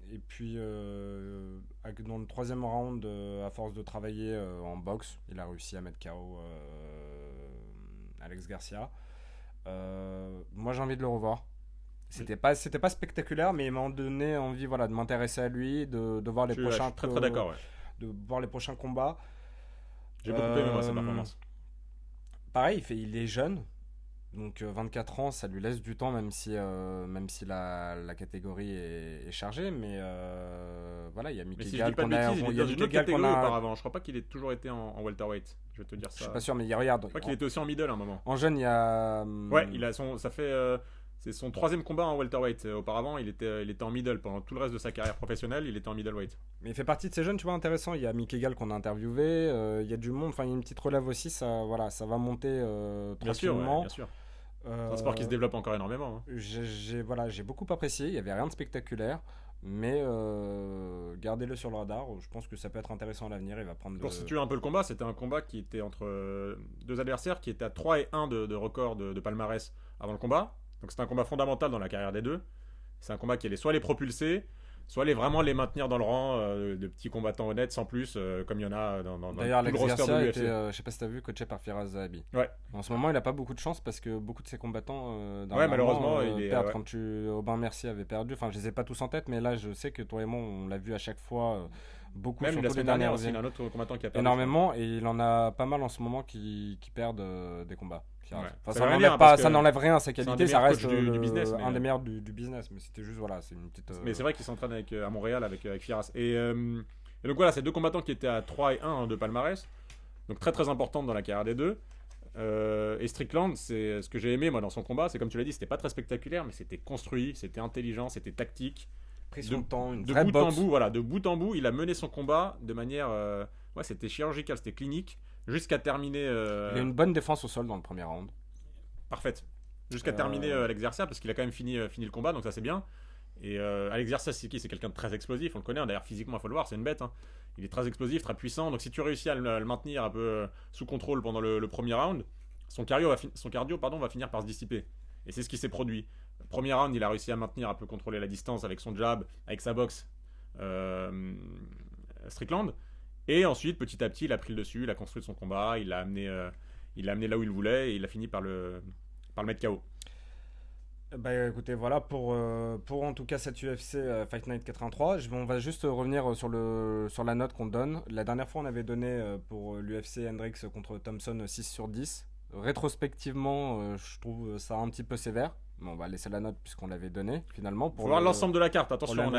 Et puis, dans le troisième round, à force de travailler en boxe, il a réussi à mettre KO Alex Garcia. Moi, j'ai envie de le revoir. C'était pas spectaculaire, mais il m'a donné envie de m'intéresser à lui, de voir les prochains. Je suis très très d'accord, ouais. De voir les prochains combats. J'ai beaucoup aimé moi, sa performance. Pareil, il est jeune. Donc 24 ans, ça lui laisse du temps, même si la catégorie est chargée. Mais voilà, il y a Mickey Gall qu'on a. Il y a une autre catégorie auparavant. Je crois pas qu'il ait toujours été en welterweight. Je vais te dire ça. Je suis pas sûr, mais regarde. Je crois qu'il était aussi en middle à un moment. En jeune, il y a. Ouais, c'est son 3e combat en welterweight. Auparavant, il était en middle pendant tout le reste de sa carrière professionnelle. Il était en middleweight. Mais il fait partie de ces jeunes, tu vois, intéressants. Il y a Mickey Gall qu'on a interviewé. Il y a du monde. Enfin, il y a une petite relève aussi. Ça va monter tranquillement. Bien sûr. C'est un sport qui se développe encore énormément. Hein. J'ai beaucoup apprécié. Il y avait rien de spectaculaire, mais gardez-le sur le radar. Je pense que ça peut être intéressant à l'avenir. Il va prendre. Pour situer un peu le combat, c'était un combat qui était entre 2 adversaires qui étaient à 3-1 de record de palmarès avant le combat. Donc c'était un combat fondamental dans la carrière des deux. C'est un combat qui allait soit les propulser, soit vraiment les maintenir dans le rang de petits combattants honnêtes sans plus, comme il y en a dans d'ailleurs, le Alex roster de Garcia l'UFC. je sais pas si t'as vu, coaché par Firas Zahabi. Ouais. En ce moment, il a pas beaucoup de chance parce que beaucoup de ses combattants malheureusement, il perdent. Comme Aubin Mercier avait perdu. Enfin, je les ai pas tous en tête, mais là, je sais que toi et moi, on l'a vu à chaque fois. Beaucoup, même surtout la semaine dernière aussi, il y a un autre combattant qui a perdu. Énormément, et il en a pas mal en ce moment qui perdent des combats. Ouais. Enfin, ça n'enlève rien à sa qualité, ça reste du business, un des meilleurs du business, mais c'était juste c'est une petite. Mais c'est vrai qu'il s'entraîne à Montréal avec Firas. Et donc voilà, c'est 2 combattants qui étaient à 3-1 de palmarès, donc très très importante dans la carrière des deux. Et Strickland, c'est ce que j'ai aimé moi dans son combat, c'est comme tu l'as dit, c'était pas très spectaculaire, mais c'était construit, c'était intelligent, c'était tactique. Pris son temps, une De vraie bout boxe. en bout, voilà, de bout en bout, il a mené son combat de manière, ouais, c'était chirurgical, c'était clinique, jusqu'à terminer. Il a une bonne défense au sol dans le premier round. Parfaite. Jusqu'à terminer Alex Garcia, parce qu'il a quand même fini le combat, donc ça c'est bien. Et Alex Garcia, c'est qui? C'est quelqu'un de très explosif, on le connaît, d'ailleurs physiquement, il faut le voir, c'est une bête. Hein. Il est très explosif, très puissant, donc si tu réussis à le maintenir un peu sous contrôle pendant le premier round, son cardio va finir par se dissiper. Et c'est ce qui s'est produit. Le premier round, il a réussi à maintenir un peu contrôler la distance avec son jab, avec sa boxe Strickland. Et ensuite, petit à petit, il a pris le dessus, il a construit son combat, il l'a amené là où il voulait et il a fini par le mettre KO. Bah écoutez, voilà pour en tout cas cette UFC Fight Night 83. On va juste revenir sur la note qu'on donne. La dernière fois, on avait donné pour l'UFC Hendricks contre Thompson 6/10. Rétrospectivement, je trouve ça un petit peu sévère. Bon, on va laisser la note puisqu'on l'avait donné finalement. Pour voir l'ensemble de la carte, attention.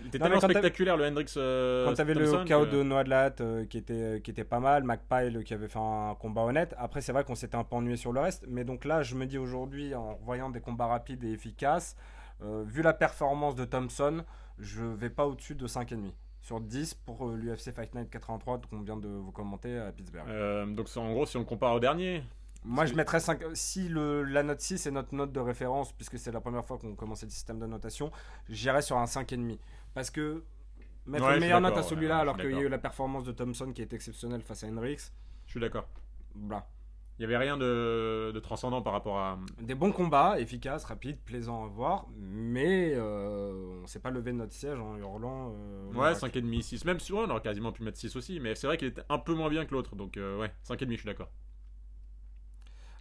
Il était tellement spectaculaire le Hendricks. Quand tu avais le KO de Noah Dlat qui était pas mal, McPile qui avait fait un combat honnête. Après, c'est vrai qu'on s'était un peu ennuyé sur le reste. Mais donc là, je me dis aujourd'hui, en voyant des combats rapides et efficaces, vu la performance de Thompson, je vais pas au-dessus de 5,5 sur 10 pour l'UFC Fight Night 83 qu'on vient de vous commenter à Pittsburgh. Donc en gros, si on le compare au dernier. Moi, je mettrais 5. Si la note 6 est notre note de référence, puisque c'est la première fois qu'on commençait le système de notation, j'irais sur un 5,5. Parce que mettre une meilleure note à celui-là, alors qu'il y a eu la performance de Thompson qui est exceptionnelle face à Hendricks. Je suis d'accord. Voilà. Il n'y avait rien de transcendant par rapport à. Des bons combats, efficaces, rapides, plaisants à voir, mais on ne s'est pas levé de notre siège en hurlant. Ouais, 5,5, 6. Même si on aurait quasiment pu mettre 6 aussi, mais c'est vrai qu'il était un peu moins bien que l'autre. Donc, ouais, 5,5, je suis d'accord.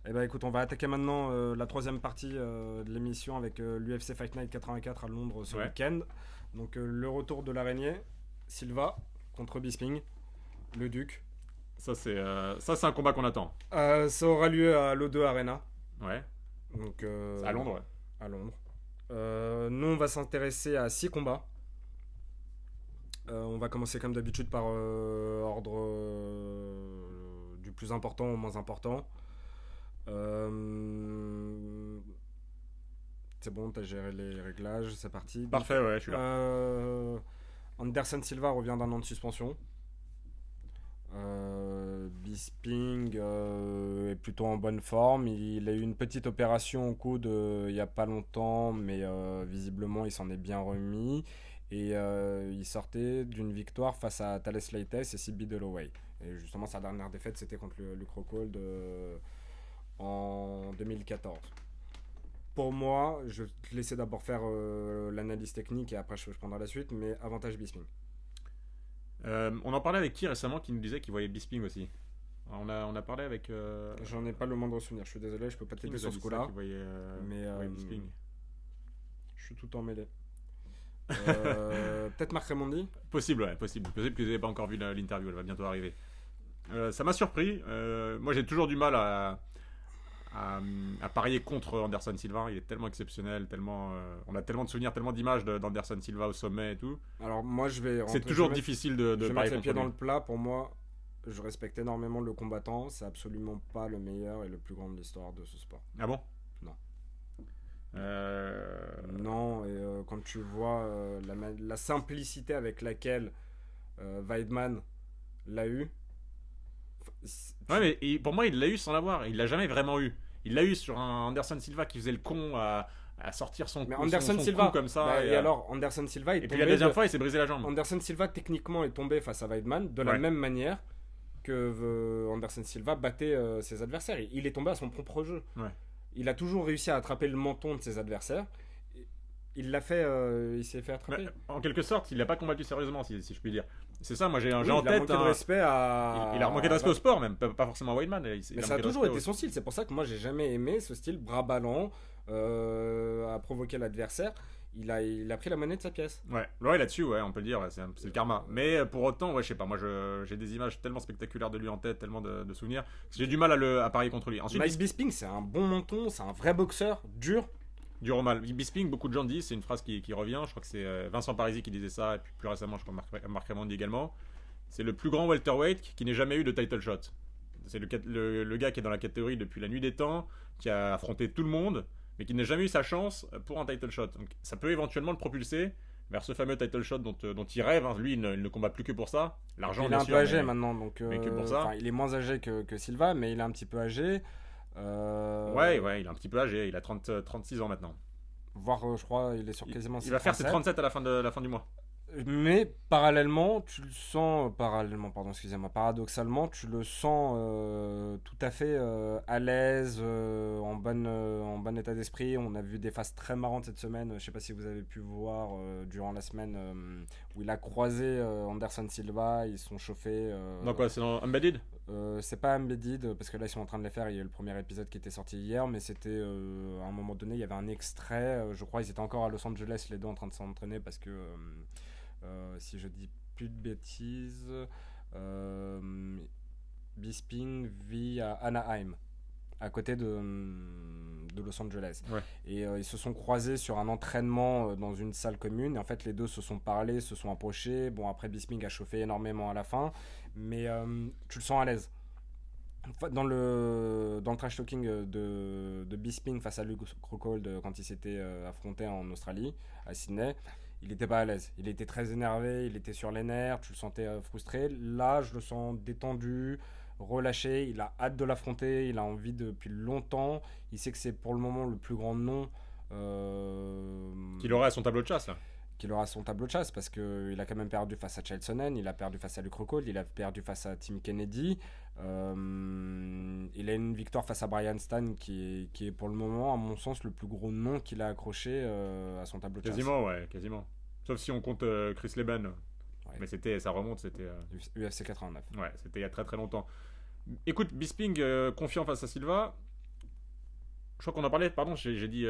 Eh ben écoute, on va attaquer maintenant la troisième partie de l'émission avec l'UFC Fight Night 84 à Londres ce week-end. Donc le retour de l'araignée, Silva contre Bisping, le Duc. Ça c'est un combat qu'on attend. Ça aura lieu à l'O2 Arena. Ouais. Donc à Londres. Ouais. À Londres. Nous on va s'intéresser à 6 combats. On va commencer comme d'habitude par ordre du plus important au moins important. C'est bon, t'as géré les réglages, c'est parti. Parfait, ouais, je suis là. Anderson Silva revient d'un an de suspension. Bisping est plutôt en bonne forme. Il a eu une petite opération au coude il n'y a pas longtemps, mais visiblement il s'en est bien remis. Et il sortait d'une victoire face à Thales Leites et CB Dalloway. Et justement, sa dernière défaite, c'était contre Luke Rockhold en 2014. Pour moi, je vais te laisser d'abord faire l'analyse technique et après je prendrai la suite, mais avantage Bisping. On en parlait avec qui récemment qui nous disait qu'il voyait Bisping aussi. On a parlé avec. J'en ai pas le moindre souvenir, je suis désolé, je peux pas t'aider sur ce coup-là. Mais Bisping. Je suis tout emmêlé. Peut-être Marc Raimondi. Possible, ouais, possible que vous n'ayez pas encore vu l'interview, elle va bientôt arriver. Ça m'a surpris. Moi, j'ai toujours du mal à parier contre Anderson Silva. Il est tellement exceptionnel, on a tellement de souvenirs, tellement d'images d'Anderson Silva au sommet et tout. Alors moi, c'est toujours difficile de parier contre lui. Je vais mettre les pieds dans le plat. Pour moi, je respecte énormément le combattant. C'est absolument pas le meilleur et le plus grand de l'histoire de ce sport. Ah bon? Non. Non, et quand tu vois la simplicité avec laquelle Weidman l'a eu. Ouais, mais pour moi, il l'a eu sans l'avoir. Il l'a jamais vraiment eu. Il l'a eu sur un Anderson Silva qui faisait le con à sortir son coup, Anderson son Silva coup comme ça. Et alors, Anderson Silva est tombé. Et puis la deuxième fois, il s'est brisé la jambe. Anderson Silva, techniquement, est tombé face à Weidman de la même manière que Anderson Silva battait ses adversaires. Il est tombé à son propre jeu. Ouais. Il a toujours réussi à attraper le menton de ses adversaires. Il l'a fait, il s'est fait attraper. Mais, en quelque sorte, il n'a pas combattu sérieusement, si je puis dire. C'est ça, moi j'ai en tête. Il a manqué de respect à. Il a manqué de respect au sport, même, pas forcément à Weidman. Mais ça a toujours été son style. C'est pour ça que moi j'ai jamais aimé ce style bras ballants à provoquer l'adversaire. Il a pris la monnaie de sa pièce. Ouais, là-dessus, ouais, on peut le dire, c'est le karma. Mais pour autant, ouais, je sais pas, moi j'ai des images tellement spectaculaires de lui en tête, tellement de souvenirs. J'ai du mal à parier contre lui. Ensuite, Mike Bisping, c'est un bon menton, c'est un vrai boxeur, dur. Dur au mal. Bisping, beaucoup de gens disent, c'est une phrase qui revient, je crois que c'est Vincent Parisi qui disait ça, et puis plus récemment, je crois Marc Raimondi également. C'est le plus grand welterweight qui n'ait jamais eu de title shot. C'est le gars qui est dans la catégorie depuis la nuit des temps, qui a affronté tout le monde, mais qui n'a jamais eu sa chance pour un title shot. Donc, ça peut éventuellement le propulser vers ce fameux title shot dont il rêve. Hein. Lui, il ne combat plus que pour ça. L'argent, il est un peu âgé maintenant, donc mais que pour ça. Il est moins âgé que Silva, mais il est un petit peu âgé. Ouais, il est un petit peu âgé. Il a 36 ans maintenant. Voire, je crois, il est sur quasiment. Il va faire ses 37 à la fin du mois. Mais paradoxalement, paradoxalement, tu le sens tout à fait à l'aise, en bon état d'esprit. On a vu des phases très marrantes cette semaine. Je sais pas si vous avez pu voir durant la semaine où il a croisé Anderson Silva, ils se sont chauffés. Dans quoi, c'est dans Embedded? C'est pas Embedded parce que là ils sont en train de les faire. Il y a eu le premier épisode qui était sorti hier, mais c'était à un moment donné, il y avait un extrait. Je crois ils étaient encore à Los Angeles les deux en train de s'entraîner parce que si je dis plus de bêtises, Bisping vit à Anaheim, à côté de Los Angeles. Ouais. Et ils se sont croisés sur un entraînement dans une salle commune. Et en fait, les deux se sont parlé, se sont approchés. Bon, après, Bisping a chauffé énormément à la fin, mais tu le sens à l'aise. Dans le trash talking de Bisping face à Luke Rockhold quand il s'était affronté en Australie, à Sydney, il n'était pas à l'aise. Il était très énervé, il était sur les nerfs, tu le sentais frustré. Là, je le sens détendu, relâché, il a hâte de l'affronter, il a envie depuis longtemps. Il sait que c'est pour le moment le plus grand nom qu'il aura à son tableau de chasse là. Qu'il aura son tableau de chasse parce qu'il a quand même perdu face à Chael Sonnen, il a perdu face à Luke Rockhold, il a perdu face à Tim Kennedy, il a une victoire face à Brian Stann qui est pour le moment à mon sens le plus gros nom qu'il a accroché à son tableau de chasse. Quasiment. Sauf si on compte Chris Leben. Ouais. Mais ça remonte, c'était UFC 89. Ouais, c'était il y a très très longtemps. Écoute, Bisping confiant face à Silva. Je crois qu'on en parlait, pardon, j'ai dit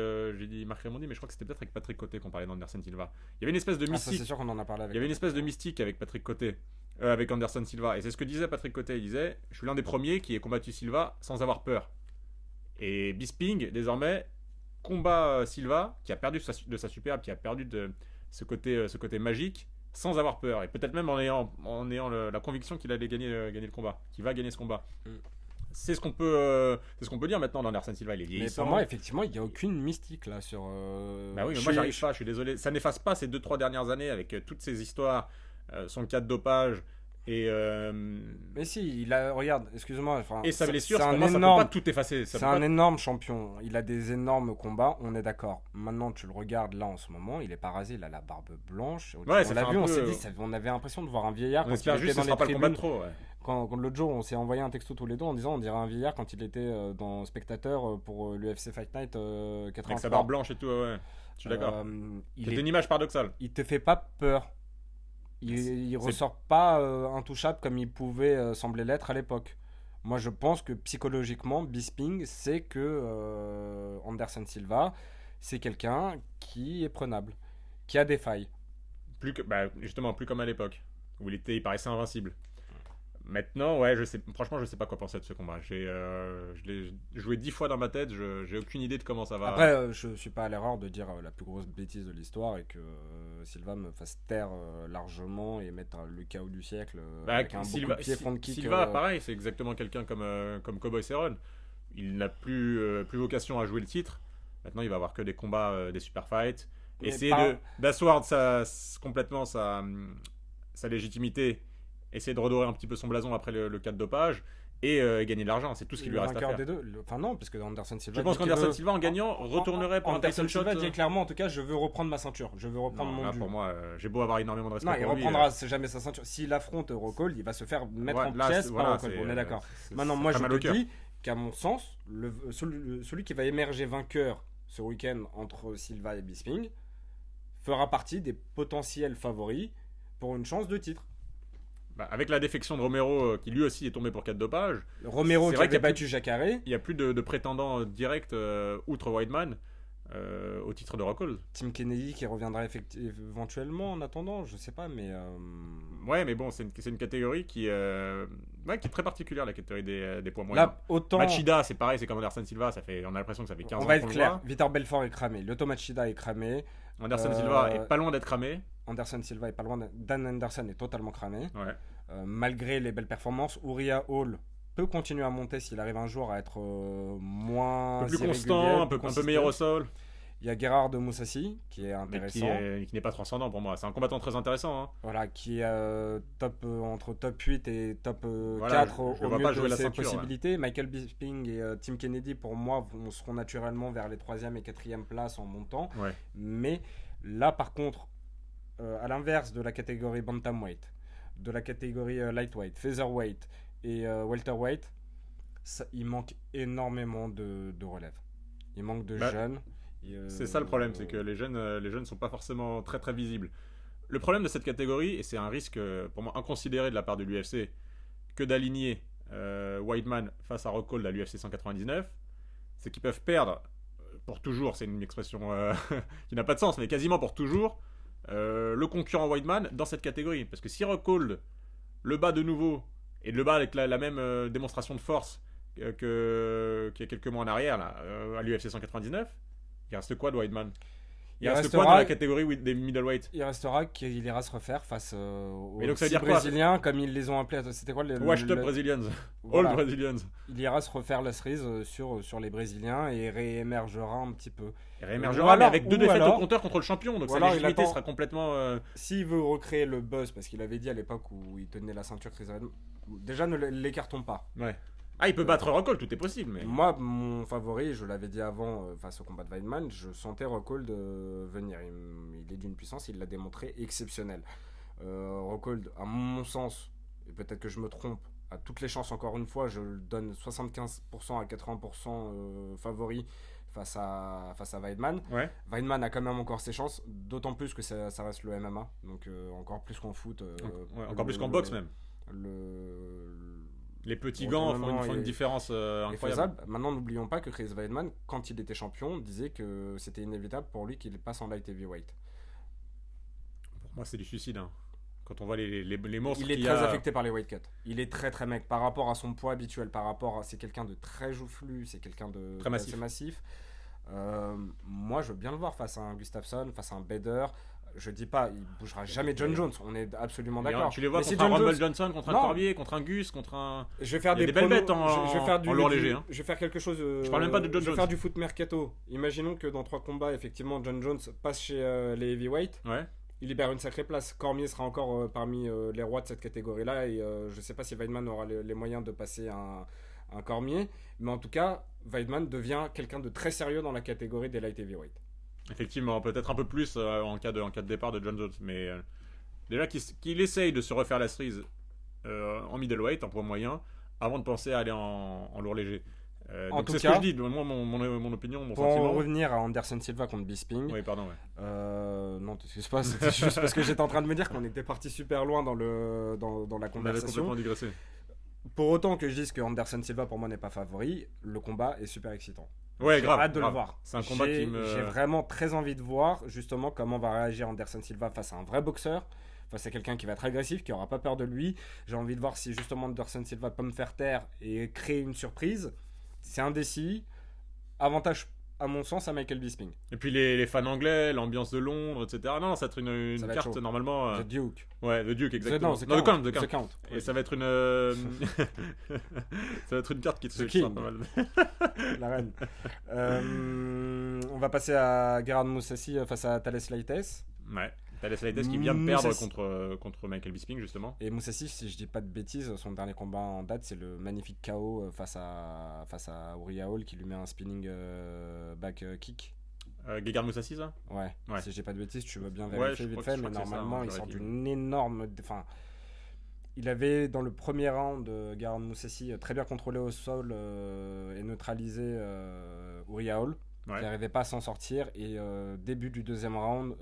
Marc Raimondi, mais je crois que c'était peut-être avec Patrick Coté qu'on parlait d'Anderson Silva. Il y avait une espèce de mystique. C'est sûr qu'on en a parlé avec. Il y avait une espèce de mystique avec Patrick Coté, avec Anderson Silva. Et c'est ce que disait Patrick Coté. Il disait, je suis l'un des premiers qui ait combattu Silva sans avoir peur. Et Bisping, désormais, combat Silva, qui a perdu de sa superbe, qui a perdu de ce côté magique, sans avoir peur. Et peut-être même en ayant la conviction qu'il allait gagner le combat, qu'il va gagner ce combat. C'est ce qu'on peut dire maintenant d'Anderson Silva. Il est vieillissant. Mais pour moi, effectivement, il n'y a aucune mystique là sur. Bah oui, mais moi j'arrive pas. Je suis désolé. Ça n'efface pas ces 2-3 dernières années avec toutes ces histoires, son cas de dopage et. Mais si, regarde, excuse-moi. Et sa blessure, pour moi, ça peut pas tout effacer. C'est un énorme champion. Il a des énormes combats. On est d'accord. Maintenant, tu le regardes là en ce moment. Il est pas rasé. Il a la barbe blanche. Ouais, on l'a vu. On s'est dit, on avait l'impression de voir un vieillard. On espère juste que ce sera pas le combat de trop. Ouais. Quand l'autre jour, on s'est envoyé un texto tous les deux en disant on dirait un vieillard quand il était dans Spectateur pour l'UFC Fight Night 83. Avec sa barbe blanche et tout, ouais. Je suis d'accord. C'est une image paradoxale. Il te fait pas peur. Il ressort pas intouchable comme il pouvait sembler l'être à l'époque. Moi, je pense que psychologiquement, Bisping sait que Anderson Silva, c'est quelqu'un qui est prenable, qui a des failles. Justement, plus comme à l'époque, où il paraissait invincible. Maintenant, ouais, franchement, je sais pas quoi penser de ce combat. Je l'ai joué 10 fois dans ma tête, j'ai aucune idée de comment ça va. Après, je suis pas à l'erreur de dire la plus grosse bêtise de l'histoire et que Silva me fasse taire largement et mettre le KO du siècle avec un beaucoup de pied front kick. Silva, pareil, c'est exactement quelqu'un comme Cowboy Cerrone. Il n'a plus vocation à jouer le titre. Maintenant, il va avoir que des combats, des super fights. Essayer d'asseoir complètement sa légitimité. Essayer de redorer un petit peu son blason après le cas de dopage et gagner de l'argent, c'est tout ce qui lui reste à faire. Des deux. Enfin non, parce que Anderson Silva. Je pense qu'Anderson Silva en gagnant retournerait pour un title shot. Silva dit clairement, en tout cas, je veux reprendre ma ceinture, je veux reprendre mon dû. Pour moi, j'ai beau avoir énormément de respect. Non, il reprendra jamais sa ceinture. S'il affronte Rockhold, il va se faire mettre en pièces par Rockhold. On est d'accord. Maintenant, moi, je te dis qu'à mon sens, celui qui va émerger vainqueur ce week-end entre Silva et Bisping fera partie des potentiels favoris pour une chance de titre. Avec la défection de Romero, qui lui aussi est tombé pour cas de dopage. Romero qui avait battu Jacare. Il n'y a plus de prétendants directs outre Weidman au titre de Rockhold. Tim Kennedy qui reviendra éventuellement en attendant, je sais pas, mais. Ouais, mais bon, c'est une catégorie qui est très particulière, la catégorie des poids moyens. Là, autant. Machida, c'est pareil, c'est comme Anderson Silva, on a l'impression que ça fait 15 ans. On va être clair, Vitor Belfort est cramé, Lyoto Machida est cramé. Anderson Silva est pas loin d'être cramé. Anderson Silva est pas loin. Dan Anderson est totalement cramé. Ouais. Malgré les belles performances, Uriah Hall peut continuer à monter s'il arrive un jour à être moins Un peu plus irrégulier, constant, un peu consistant. meilleur au sol. Il y a Gerard de Moussassi qui est Mais intéressant. qui n'est pas transcendant pour moi. C'est un combattant très intéressant. Hein. Voilà, qui est entre top 8 et top Voilà, 4 je au le vois mieux pas de jouer la ses ceinture, possibilités. Michael Bisping et Tim Kennedy, pour moi, seront naturellement vers les 3e et 4e places en montant. Ouais. Mais là, par contre, à l'inverse de la catégorie bantamweight, de la catégorie lightweight, featherweight et welterweight, il manque énormément de relève. Il manque de jeunes. C'est ça le problème, c'est que les jeunes sont pas forcément très très visibles. Le problème de cette catégorie, et c'est un risque pour moi inconsidéré de la part de l'UFC, que d'aligner Weidman face à Rockhold à l'UFC 199, c'est qu'ils peuvent perdre pour toujours, c'est une expression qui n'a pas de sens, mais quasiment pour toujours, le concurrent Weidman dans cette catégorie. Parce que si Rockhold le bat de nouveau, et le bat avec la même démonstration de force qu'il y a quelques mois en arrière là, à l'UFC 199, il reste quoi de Weidman? Il reste quoi dans la catégorie des middleweight? Il restera qu'il ira se refaire face aux donc ça veut dire Brésiliens, comme ils les ont appelés. C'était quoi Washed up Brazilians. Voilà. All Brazilians. Il ira se refaire la cerise sur les Brésiliens et réémergera un petit peu. Il réémergera, mais avec 2 défaites au compteur contre le champion. Donc sa légitimité sera complètement... S'il veut recréer le buzz, parce qu'il avait dit à l'époque où il tenait la ceinture Chris Weidman, déjà ne l'écartons pas. Ouais. Ah, il peut battre Rockhold, tout est possible. Mais... Moi, mon favori, je l'avais dit avant, face au combat de Weidman, je sentais Rockhold venir. Il est d'une puissance, il l'a démontré, exceptionnelle. Rockhold, à mon sens, et peut-être que je me trompe, a toutes les chances, encore une fois, je le donne 75% à 80% favori face à Weidman. Ouais. Weidman a quand même encore ses chances, d'autant plus que ça reste le MMA, donc encore plus qu'en foot. Encore plus qu'en boxe même. Les petits gants font une différence incroyable. Maintenant, n'oublions pas que Chris Weidman, quand il était champion, disait que c'était inévitable pour lui qu'il passe en light heavyweight. Pour moi, c'est du suicide. Hein. Quand on voit les monstres il est très affecté par les weight cuts. Il est très mec par rapport à son poids habituel, c'est quelqu'un de très joufflu, c'est quelqu'un de très assez massif. Moi, je veux bien le voir face à un Gustafsson, face à un Bader. Je dis pas, il bougera jamais John Jones, on est absolument d'accord. Tu les vois contre un Rumble Johnson, contre un Cormier, contre un Gus, contre un... Je vais faire des belles bêtes en lourd léger. Je vais faire quelque chose... je parle même pas de John Jones. Je vais faire du foot mercato. Imaginons que dans 3 combats, effectivement, John Jones passe chez les heavyweight. Ouais. Il libère une sacrée place. Cormier sera encore parmi les rois de cette catégorie-là. Et je sais pas si Weidman aura les moyens de passer un Cormier. Mais en tout cas, Weidman devient quelqu'un de très sérieux dans la catégorie des light heavyweight. Effectivement, peut-être un peu plus en cas de départ de John Jones, mais déjà qu'il essaye de se refaire la cerise en middleweight, en poids moyen, avant de penser à aller en lourd léger. Donc c'est ce que je dis, moi mon opinion, mon sentiment. Pour revenir à Anderson Silva contre Bisping. Oui, pardon. Ouais. Non, t'excuses pas, c'était juste parce que j'étais en train de me dire qu'on était parti super loin dans la conversation. On avait complètement digressé. Pour autant que je dise que Anderson Silva pour moi n'est pas favori, le combat est super excitant. Ouais, grave. J'ai hâte de le voir. C'est un combat qui me... J'ai vraiment très envie de voir justement comment va réagir Anderson Silva face à un vrai boxeur, face à quelqu'un qui va être agressif, qui n'aura pas peur de lui. J'ai envie de voir si justement Anderson Silva peut me faire taire et créer une surprise. C'est indécis. Avantage à mon sens à Michael Bisping. Et puis les fans anglais, l'ambiance de Londres, etc. Non, ça va être une carte chaud. Normalement. The Duke. Ouais, The Duke, exactement. The Count. Et ça va être une. Ça va être une carte qui te fait pas mal. La reine. On va passer à Gerard Moussassi face à Thales Leites. Ouais. Thales Leites qui vient de perdre contre Michael Bisping justement. Et Moussassi, si je dis pas de bêtises, son dernier combat en date, c'est le magnifique KO face à Uriah Hall qui lui met un spinning back kick. Gegard Moussassi, ça? Ouais. Si je dis pas de bêtises, tu veux bien vérifier vite fait, mais normalement il sort d'une énorme... Enfin, il avait dans le premier round Gerard Moussassi très bien contrôlé au sol et neutralisé Uriah Hall. Ouais. Qui n'arrivait pas à s'en sortir et début du deuxième round,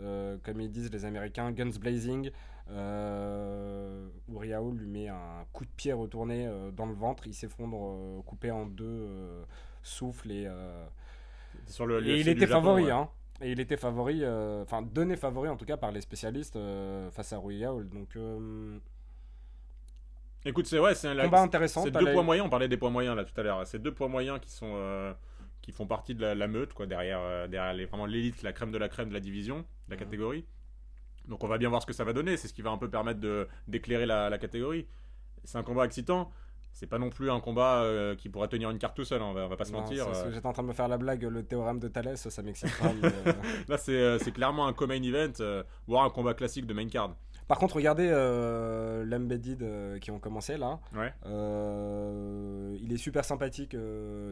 comme ils disent les Américains, guns blazing, Uriah Hall lui met un coup de pied retourné dans le ventre, il s'effondre coupé en deux, souffle et il était favori, ouais. Hein. Et il était favori, donné favori en tout cas par les spécialistes face à Uriah Hall. Donc écoute, c'est un combat intéressant. C'est 2 poids moyens, on parlait des poids moyens là tout à l'heure. C'est 2 poids moyens qui font partie de la meute, quoi, derrière vraiment l'élite, la crème de la division, de la catégorie. Donc on va bien voir ce que ça va donner, c'est ce qui va un peu permettre d'éclairer la catégorie. C'est un combat excitant. c'est pas non plus un combat qui pourrait tenir une carte tout seul, hein, on va pas se Non, mentir. c'est ce que j'étais en train de me faire la blague, le théorème de Thalès, ça m'excite pas. Mais, Là, c'est clairement un co-main event, voire un combat classique de main card. Par contre, regardez l'Embedded qui ont commencé là. Ouais. Il est super sympathique,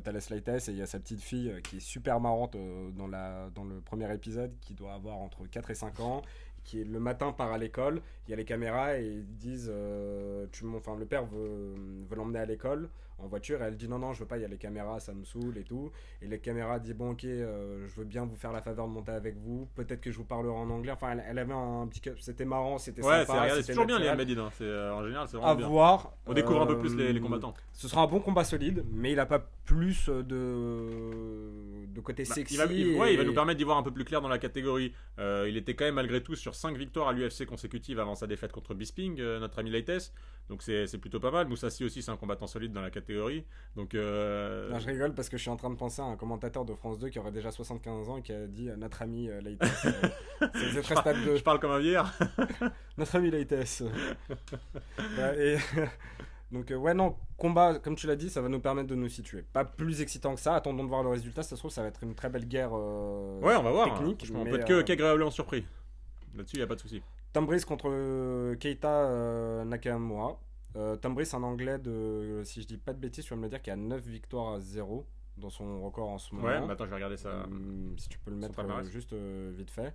Thales Leites, et il y a sa petite fille qui est super marrante dans le premier épisode, qui doit avoir entre 4 et 5 ans, qui le matin part à l'école, il y a les caméras et ils disent le père veut l'emmener à l'école en voiture, et elle dit non, je veux pas, il y a les caméras, ça me saoule et tout, et les caméras disent bon ok, je veux bien vous faire la faveur de monter avec vous, peut-être que je vous parlerai en anglais. Enfin, elle avait un petit, c'était marrant, c'était Ouais, sympa, c'est toujours bien les naturel. Embedded, hein. En général c'est À vraiment bien. voir. On découvre un peu plus les combattants. Ce sera un bon combat solide, mais il a pas plus de côté sexy. Il va nous permettre d'y voir un peu plus clair dans la catégorie. Il était quand même malgré tout sur 5 victoires à l'UFC consécutives avant sa défaite contre Bisping, notre ami Leites. Donc c'est plutôt pas mal. Mousasi aussi, c'est un combattant solide dans la catégorie. Donc Non, je rigole parce que je suis en train de penser à un commentateur de France 2 qui aurait déjà 75 ans et qui a dit notre ami Leites. C'est très stade 2. je parle comme un vieillard. Notre ami Leites. Et donc ouais, non, combat, comme tu l'as dit, ça va nous permettre de nous situer. Pas plus excitant que ça, attendons de voir le résultat. Ça se trouve, ça va être une très belle guerre ouais, on va voir. technique. On mais, peut être qu'agréablement surpris. Là-dessus, il n'y a pas de souci. Tom Breeze contre Keita Nakamura. Tom Breeze, un anglais si je dis pas de bêtises, tu vas me le dire, qui a 9 victoires à 0 dans son record en ce moment. Ouais, mais attends, je vais regarder ça. Si tu peux le mettre palmarès. juste vite fait.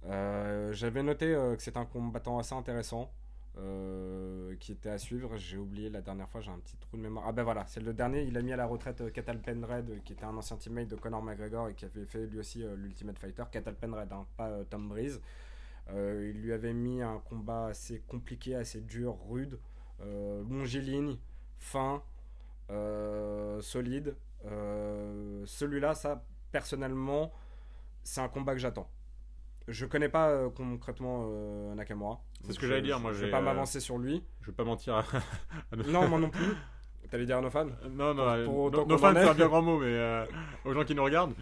J'avais noté que c'est un combattant assez intéressant qui était à suivre. J'ai oublié la dernière fois, j'ai un petit trou de mémoire. Ah ben voilà, c'est le dernier. Il a mis à la retraite Cathal Penred, qui était un ancien teammate de Conor McGregor et qui avait fait lui aussi l'Ultimate Fighter. Cathal Penred, hein, pas Tom Breeze. Il lui avait mis un combat assez compliqué, assez dur, rude, longiligne, fin, solide. Celui-là, ça, personnellement, c'est un combat que j'attends. Je connais pas concrètement Nakamura. C'est ce que j'allais dire. Moi, je vais pas m'avancer sur lui. Je vais pas mentir à Non, moi non plus. T'allais dire à nos fans? Non, Pour nos fans, c'est un bien grand mot, mais aux gens qui nous regardent.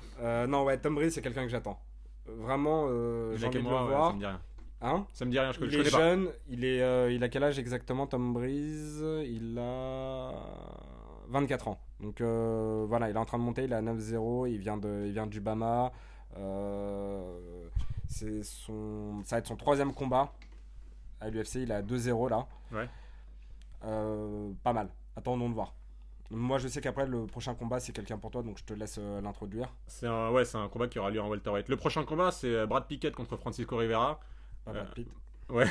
Non, ouais, Tom Breeze, c'est quelqu'un que j'attends. Vraiment, j'ai envie de le voir. Ça me dit rien. Hein? Ça me dit rien, je Il connais est pas. jeune, il a quel âge exactement, Tom Breeze? Il a 24 ans. Donc voilà, il est en train de monter, il est à 9-0, il vient du Bama. Ça va être son 3e combat à l'UFC, il est à 2-0 là. Ouais. Pas mal, attendons de voir. Moi je sais qu'après le prochain combat c'est quelqu'un pour toi, donc je te laisse l'introduire. C'est un combat qui aura lieu en welterweight. Le prochain combat c'est Brad Pickett contre Francisco Rivera. Pas Brad Pitt. Ouais,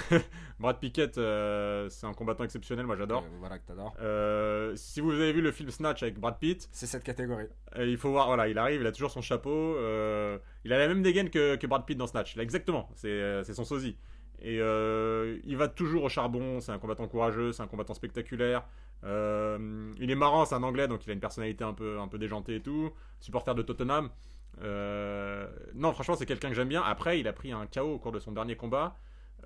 Brad Pickett, c'est un combattant exceptionnel, moi j'adore. Voilà que t'adores. Si vous avez vu le film Snatch avec Brad Pitt, c'est cette catégorie. Il faut voir, voilà, il arrive, il a toujours son chapeau, il a la même dégaine que Brad Pitt dans Snatch, là, exactement, c'est son sosie. Et il va toujours au charbon, c'est un combattant courageux, c'est un combattant spectaculaire. Il est marrant, c'est un anglais, donc il a une personnalité un peu déjantée et tout. Supporter de Tottenham. Non, franchement, c'est quelqu'un que j'aime bien. Après, il a pris un KO au cours de son dernier combat.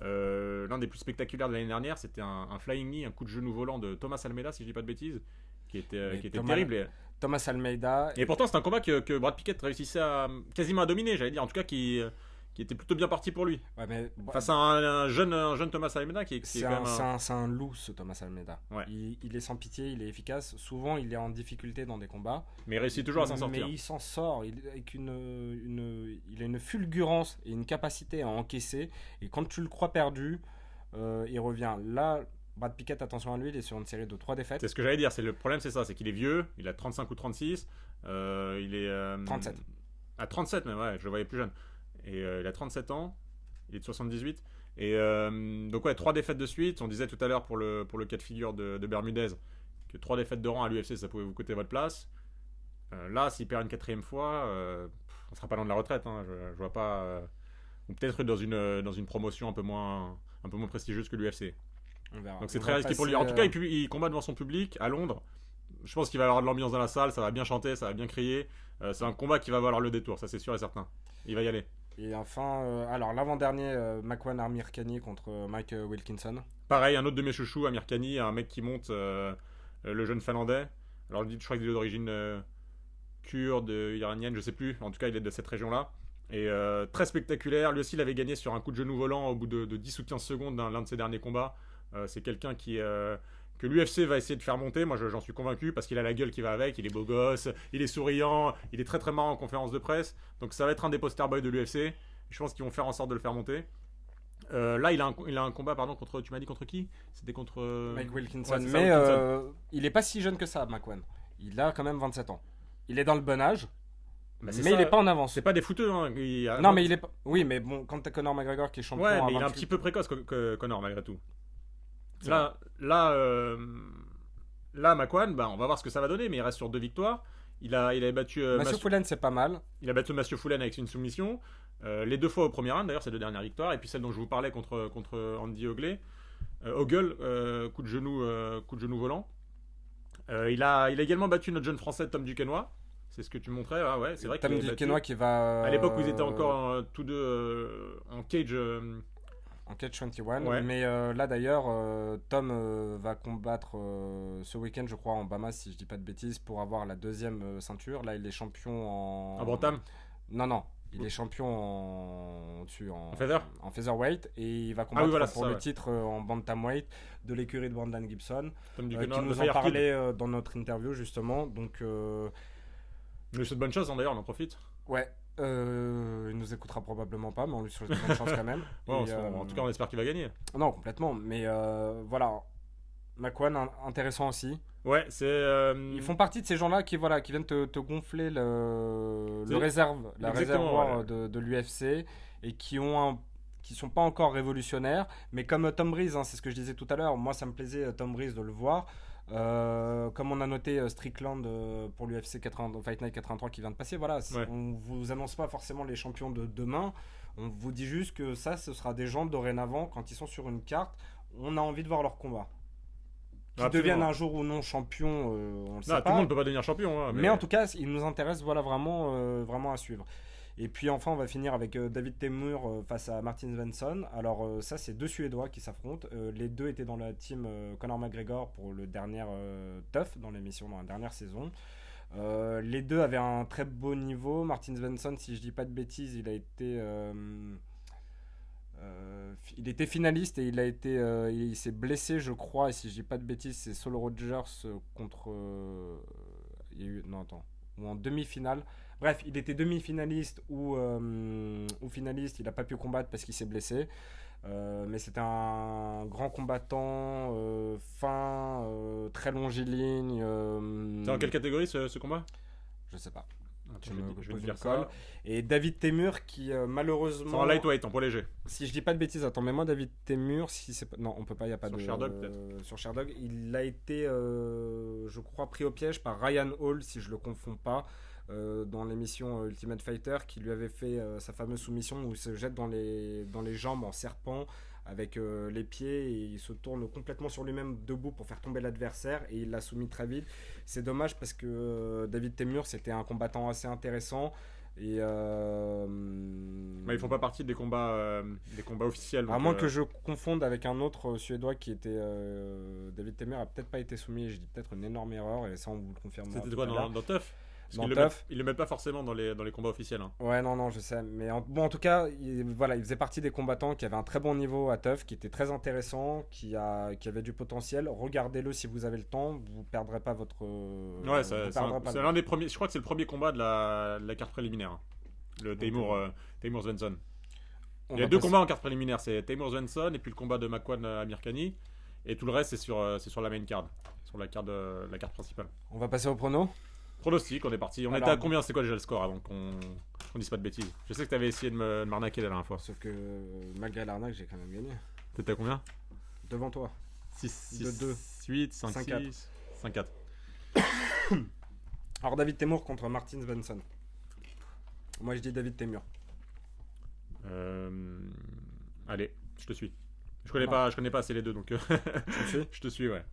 L'un des plus spectaculaires de l'année dernière, c'était un flying knee, un coup de genou volant de Thomas Almeida, si je dis pas de bêtises, qui était terrible. Thomas Almeida. Et pourtant, c'est un combat que Brad Pickett réussissait quasiment à dominer, j'allais dire. En tout cas, qui était plutôt bien parti pour lui. Ouais, mais face à un jeune Thomas Almeida qui est quand même c'est un loup, ce Thomas Almeida. Ouais. Il est sans pitié, il est efficace. Souvent, il est en difficulté dans des combats. Mais il réussit toujours à s'en sortir. Mais il s'en sort. Il a une fulgurance et une capacité à encaisser. Et quand tu le crois perdu, il revient. Là, Brad Pickett, attention à lui, il est sur une série de 3 défaites. C'est ce que j'allais dire. Le problème, c'est ça. C'est qu'il est vieux. Il a 35 ou 36. Il est... 37. À 37 même, ouais. Je le voyais plus jeune. Et il a 37 ans, il est de 78. Et donc ouais, 3 défaites de suite. On disait tout à l'heure pour le cas de figure de Bermudez que 3 défaites de rang à l'UFC, ça pouvait vous coûter votre place. Là, s'il perd une 4e fois, on sera pas loin de la retraite. Hein. Je vois pas. Ou peut-être dans une promotion un peu moins prestigieuse que l'UFC. Donc c'est très risqué pour lui. En tout cas, il combat devant son public à Londres. Je pense qu'il va y avoir de l'ambiance dans la salle, ça va bien chanter, ça va bien crier. C'est un combat qui va valoir le détour, ça c'est sûr et certain. Il va y aller. Et enfin, alors l'avant-dernier, Makwan Amirkhani contre Mike Wilkinson. Pareil, un autre de mes chouchous, Amirkhani, un mec qui monte, le jeune finlandais. Alors je crois qu'il est d'origine kurde, iranienne, je sais plus. En tout cas, il est de cette région-là. Et très spectaculaire. Lui aussi, il avait gagné sur un coup de genou volant au bout de 10 ou 15 secondes l'un de ses derniers combats. C'est quelqu'un qui que l'UFC va essayer de faire monter. Moi, j'en suis convaincu parce qu'il a la gueule qui va avec, il est beau gosse, il est souriant, il est très très marrant en conférence de presse. Donc ça va être un des poster boys de l'UFC. Je pense qu'ils vont faire en sorte de le faire monter. Là, il a un combat, pardon, contre. Tu m'as dit contre qui? C'était contre. Mike Wilkinson. Ouais, c'est ça, mais Wilkinson. il est pas si jeune que ça, McWan. Il a quand même 27 ans. Il est dans le bon âge, Bah, mais il est pas en avance. C'est pas des fouteux. Hein. Non, mais il est pas. Oui, mais bon, quand t'as Conor McGregor qui est champion. Ouais, à mais il est un 28. petit peu précoce que Conor malgré tout. C'est Là, Makwan, bah, on va voir ce que ça va donner, mais il reste sur 2 victoires. Il avait battu Mathieu Fullen, c'est pas mal. il a battu Mathieu Fullen avec une soumission. Les 2 fois au premier round, d'ailleurs, ces 2 dernières victoires. Et puis celle dont je vous parlais contre Andy Ogle. Ogle, coup de genou volant. Il a également battu notre jeune français Tom Duquesnoy. C'est ce que tu montrais. Ah ouais, c'est vrai qu'il Tom avait battu. Duquesnoy qui va. À l'époque où ils étaient encore tous deux en cage. En catch 21. Ouais. Mais là d'ailleurs, Tom va combattre ce week-end, je crois, en Bahamas, si je dis pas de bêtises, pour avoir la 2e ceinture. Là, il est champion en. En bantam. Non. Il est champion en feather featherweight et il va combattre voilà, pour ça, le ouais. titre en bantamweight de l'écurie de Brandon Gibson, Tom qui Duquesnoy, le nous en Fire Kid. parlait dans notre interview justement. Donc Je lui souhaite bonne chance, hein, d'ailleurs, on en profite. ouais, il nous écoutera probablement pas, mais on lui souhaite bonne chance quand même. Ouais, Et, en tout cas, on espère qu'il va gagner. non, complètement. Mais voilà, Makwan intéressant aussi. Ouais, c'est. Ils font partie de ces gens-là qui viennent te gonfler le C'est- réservoir Exactement, de l'UFC et qui sont pas encore révolutionnaires, mais comme Tom Breeze, hein, c'est ce que je disais tout à l'heure. Moi, ça me plaisait Tom Breeze de le voir. Comme on a noté Strickland pour l'UFC Fight Night 83 qui vient de passer, voilà, Ouais. on vous annonce pas forcément les champions de demain. On vous dit juste que ça, ce sera des gens dorénavant quand ils sont sur une carte. On a envie de voir leur combat. Qu'ils Absolument. deviennent un jour ou non champions, on le sait Non, pas. tout le monde peut pas devenir champion. Hein, Mais en tout cas, il nous intéresse voilà, vraiment à suivre. Et puis enfin, on va finir avec David Temur face à Martin Svensson. Alors ça, c'est 2 Suédois qui s'affrontent. Les 2 étaient dans la team Conor McGregor pour le dernier Tough dans l'émission, dans la dernière saison. Les 2 avaient un très beau niveau. Martin Svensson, si je dis pas de bêtises, il était finaliste et il s'est blessé, je crois, et si je dis pas de bêtises, c'est Saul Rogers contre. Il y a eu, non, attends. Ou en demi-finale. Bref, il était demi-finaliste ou finaliste. Il n'a pas pu combattre parce qu'il s'est blessé. Mais c'était un grand combattant, fin, très longiligne. C'est en quelle catégorie ce combat? Je sais pas. Je vais te poses dire une colle. ça. Et David Temur qui C'est malheureusement. en lightweight, en poids léger. Si je dis pas de bêtises, attends, mais moi David Temur, si c'est pas... non, on peut pas, il y a pas Sur de Sherdog, peut-être. sur Sherdog, il a été, je crois, pris au piège par Ryan Hall, si je le confonds pas, dans l'émission Ultimate Fighter, qui lui avait fait sa fameuse soumission où il se jette dans les jambes en serpent avec les pieds et il se tourne complètement sur lui-même debout pour faire tomber l'adversaire et il l'a soumis très vite. C'est dommage parce que David Temur, c'était un combattant assez intéressant. Et Ils font pas partie des combats officiels. à donc, moins que je confonde avec un autre Suédois qui était David Temur a peut-être pas été soumis, je dis peut-être une énorme erreur et ça on vous le confirmera. C'était tout quoi à l'heure. dans Tough? Parce Dans qu'ils Tough. le mettent pas forcément dans les combats officiels. Hein. Ouais, non, je sais. Mais en tout cas, il faisait partie des combattants qui avaient un très bon niveau à Tough, qui était très intéressant, qui avait du potentiel. Regardez-le si vous avez le temps, vous perdrez pas votre. Ouais, c'est l'un des premiers. Je crois que c'est le premier combat de la carte préliminaire. Hein. Le Temur Svensson. Il y a 2 combats en carte préliminaire, c'est Temur Svensson et puis le combat de Makwan Amirkhani. Et tout le reste, c'est sur la main card, sur la carte principale. On va passer au prono. Pronostic, on est parti. On Alors, était à combien? C'est quoi déjà le score avant qu'on dise pas de bêtises? Je sais que tu avais essayé de m'arnaquer la dernière fois. Sauf que malgré l'arnaque, j'ai quand même gagné. T'étais à combien? Devant toi. 6, 2, 8, 5, 5-4. 6, 5-4. Alors David Temur contre Martin Svensson. Moi je dis David Temur. Allez, je te suis. Je connais pas assez les deux, donc Tu me suis? je te suis, ouais.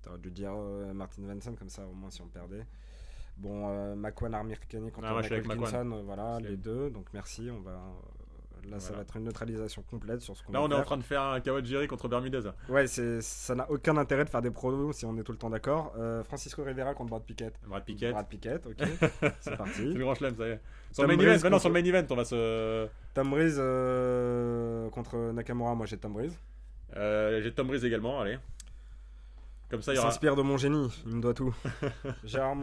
T'aurais dû dire Martin Svensson comme ça au moins si on perdait. Bon, Makwan Amirkhani contre moi, je suis avec Wilkinson, voilà, Je les l'ai. deux. Donc merci, on va. Là, ça Voilà. va être une neutralisation complète sur ce qu'on Là, va on est en faire. train de faire un Kawajiri contre Bermudez. Ouais, ça n'a aucun intérêt de faire des pronos si on est tout le temps d'accord. Francisco Rivera contre Brad Pickett. Brad Pickett. Brad Pickett, ok. C'est C'est parti. le grand chelem, ça y est. Sur Tom le main Breeze event, maintenant contre- sur le main event, on va se. Tom Breeze contre Nakamura, moi j'ai Tom Breeze. J'ai Tom Breeze également, allez. Comme ça, Il il y aura. s'inspire de mon génie, il me doit tout. Gerard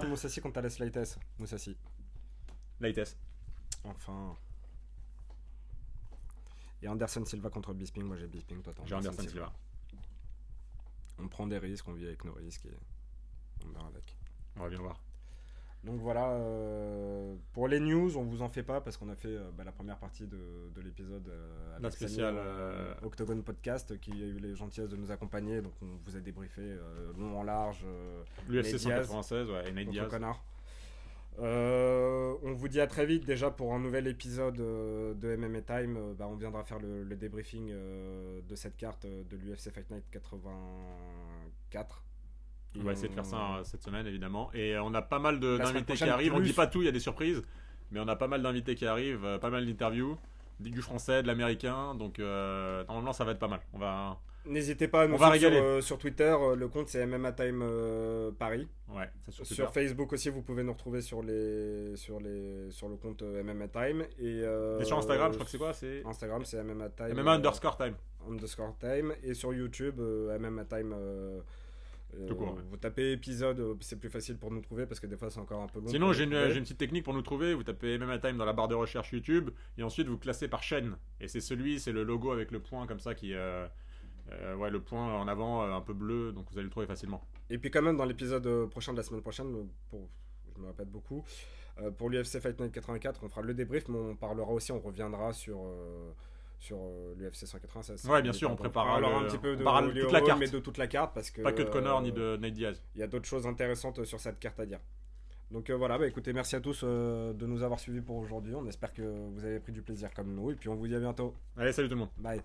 Moussassi contre Alex Leites. Moussassi. Leites. Enfin. Et Anderson Silva contre Bisping. Moi j'ai Bisping, toi t'as J'ai Anderson Silva. On prend des risques, on vit avec nos risques et on meurt avec. On va bien voir. Donc voilà, pour les news, on vous en fait pas parce qu'on a fait la première partie de l'épisode La spéciale Octogone Podcast qui a eu les gentillesses de nous accompagner. Donc on vous a débriefé long en large. L'UFC 196, ouais, et Nate Diaz. Connard. On vous dit à très vite déjà pour un nouvel épisode de MMA Time. On viendra faire le débriefing de cette carte de l'UFC Fight Night 84. On va essayer de faire ça cette semaine évidemment. Et on a pas mal d'invités qui prochaine, arrivent. On plus. dit pas tout, il y a des surprises. Mais on a pas mal d'invités qui arrivent, pas mal d'interviews. Du français, de l'américain. Donc normalement ça va être pas mal. N'hésitez pas à nous suivre sur Twitter. Le compte c'est MMA Time Paris. Ouais, ça sur Facebook aussi, vous pouvez nous retrouver sur le compte MMA Time. Et sur Instagram, je crois que c'est quoi Instagram, c'est MMA Time. MMA _ Time. _ Time. Et sur YouTube, MMA Time. Vous tapez épisode, c'est plus facile pour nous trouver parce que des fois c'est encore un peu long. Sinon, j'ai une petite technique pour nous trouver. Vous tapez MMA Time dans la barre de recherche YouTube et ensuite vous classez par chaîne. Et c'est le logo avec le point comme ça qui. Le point en avant un peu bleu, donc vous allez le trouver facilement. Et puis quand même dans l'épisode prochain de la semaine prochaine, je me répète beaucoup, pour l'UFC Fight Night 84, on fera le débrief, mais on reviendra sur l'UFC 196. Ouais, bien sûr, on préparera un petit peu de toute la carte, mais de toute la carte parce que pas que de Conor ni de Nate Diaz. Il y a d'autres choses intéressantes sur cette carte à dire. Donc voilà, écoutez, merci à tous de nous avoir suivis pour aujourd'hui. On espère que vous avez pris du plaisir comme nous et puis on vous dit à bientôt. Allez, salut tout le monde. Bye.